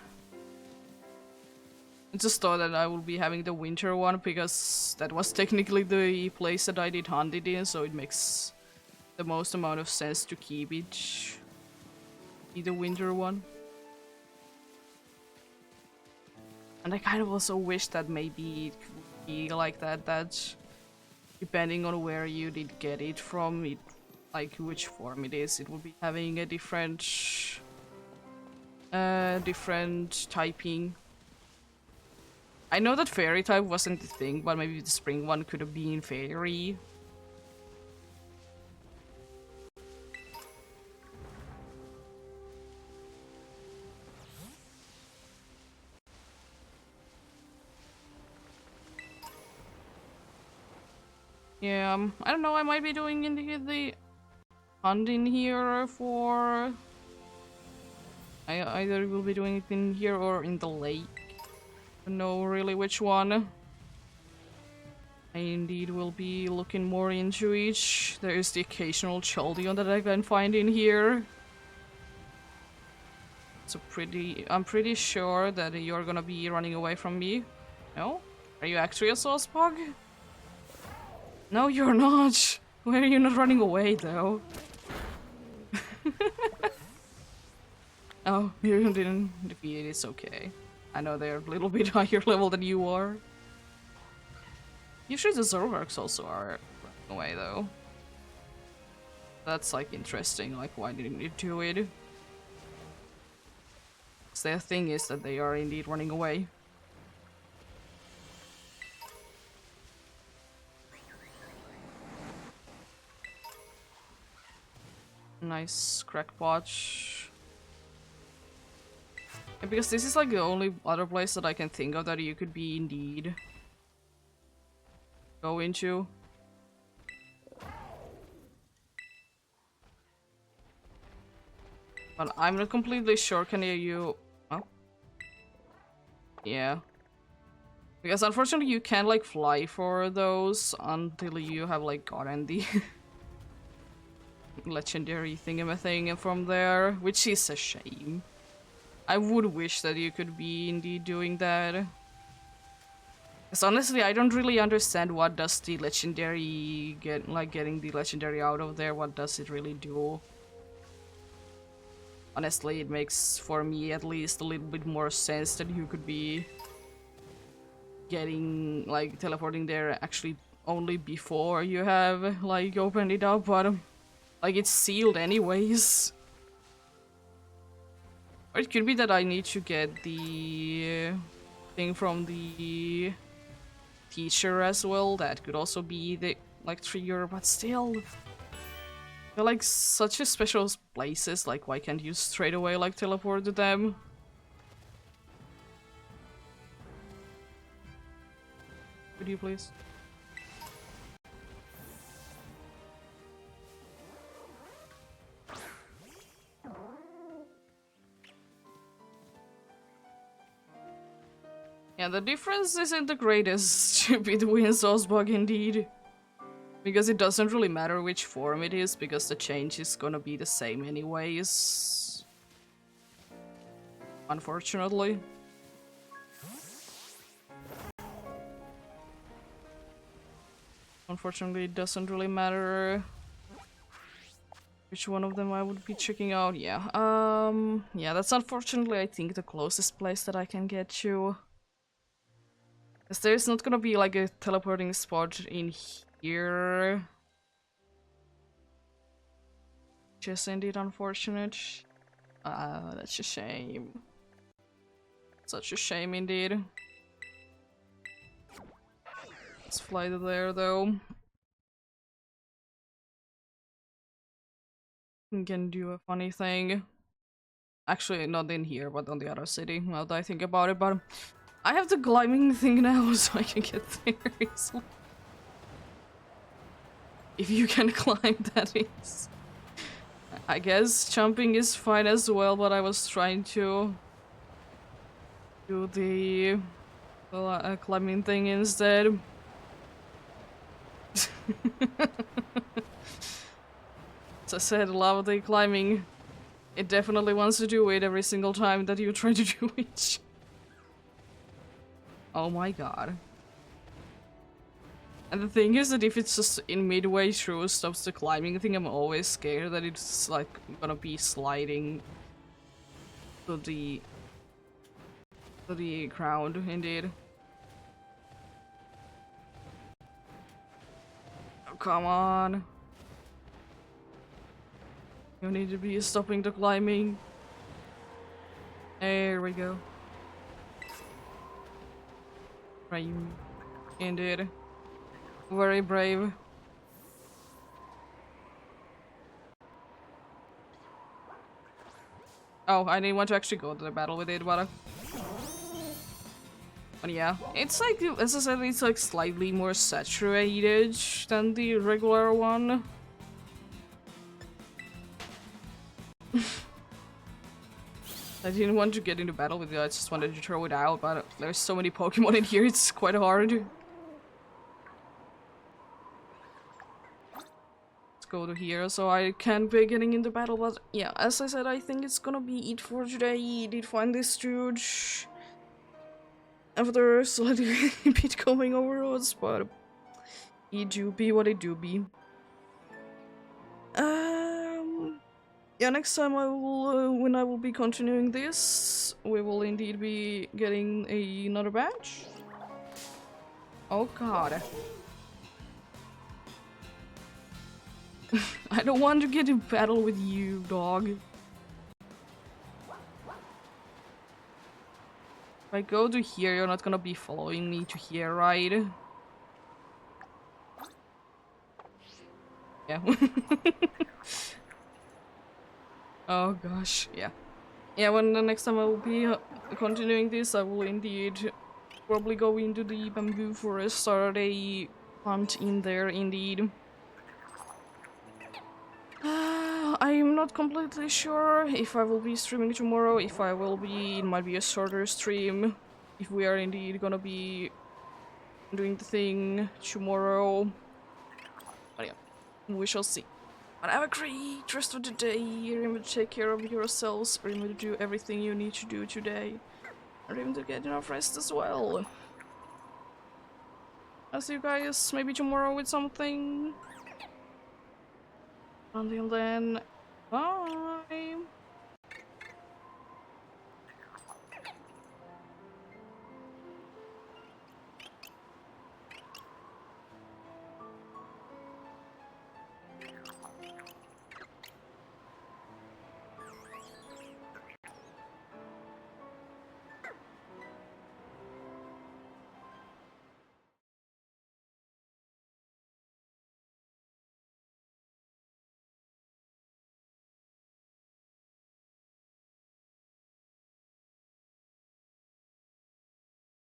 I just thought that I would be having the winter one because that was technically the place that I did hunt it in, so it makes the most amount of sense to keep it. Be the winter one. And I kind of also wish that maybe it could be like that depending on where you did get it from, it like which form it is, it will be having a different typing. I know that fairy type wasn't the thing, but maybe the spring one could have been fairy. Yeah, I don't know, I might be doing the hunt in here for... I either will be doing it in here or in the lake. I don't know really which one. I indeed will be looking more into each. There is the occasional Chaldeon that I can find in here. It's a I'm pretty sure that you're gonna be running away from me. No? Are you actually a Saucepug? No, you're not! Why are you not running away, though? Oh, you didn't defeat it, it's okay. I know they're a little bit higher level than you are. Usually the Zoroarks also are running away, though. That's, like, interesting, like, why didn't you do it? So their thing is that they are indeed running away. Nice crackpot. Yeah, because this is like the only other place that I can think of that you could be indeed go into. But I'm not completely sure, can you... Oh? Yeah. Because unfortunately you can't like fly for those until you have like gotten the legendary thingamathing from there, which is a shame. I would wish that you could be indeed doing that. Because honestly, I don't really understand what does the legendary getting the legendary out of there, what does it really do? Honestly, it makes, for me at least, a little bit more sense that you could be getting, like, teleporting there actually only before you have, like, opened it up, but, like, it's sealed anyways. Or it could be that I need to get the thing from the teacher as well. That could also be the, like, trigger, but still. They're, like, such a special places, like, why can't you straight away, like, teleport to them? Could you please? Yeah, the difference isn't the greatest between Bug indeed. Because it doesn't really matter which form it is, because the change is gonna be the same anyways. Unfortunately. Unfortunately, it doesn't really matter which one of them I would be checking out. Yeah, yeah, that's unfortunately, I think, the closest place that I can get to. Because there's not gonna be, like, a teleporting spot in here. Which is indeed unfortunate. That's a shame. Such a shame indeed. Let's fly to there, though. We can do a funny thing. Actually, not in here, but on the other city, now that I think about it, but I have the climbing thing now, so I can get there easily. If you can climb, that is. I guess jumping is fine as well, but I was trying to do the climbing thing instead. As I said, love the climbing. It definitely wants to do it every single time that you try to do it. Oh my god. And the thing is that if it's just in midway through stops the climbing thing, I'm always scared that it's like gonna be sliding to the ground indeed. Oh, come on. You need to be stopping the climbing. There we go. Brave. Indeed. Very brave. Oh, I didn't want to actually go to the battle with it, but yeah, it's like, as I said, it's like slightly more saturated than the regular one. I didn't want to get into battle with it, I just wanted to throw it out, but there's so many Pokemon in here, it's quite hard. Let's go to here so I can be getting into battle, but yeah, as I said, I think it's gonna be it for today. Did find this dude after slightly bit going over odds, but it do be what it do be. Yeah, next time I will, when I will be continuing this, we will indeed be getting another badge. Oh god. I don't want to get in battle with you, dog. If I go to here, you're not gonna be following me to here, right? Yeah. Oh gosh, yeah. Yeah, when the next time I will be continuing this, I will indeed probably go into the bamboo forest, start a hunt in there indeed. I am not completely sure if I will be streaming tomorrow, if I will be, it might be a shorter stream, if we are indeed gonna be doing the thing tomorrow. But yeah, we shall see. But have a great rest of the day. Remember to take care of yourselves. Remember to do everything you need to do today. And remember to get enough rest as well. I'll see you guys maybe tomorrow with something. Until then, bye.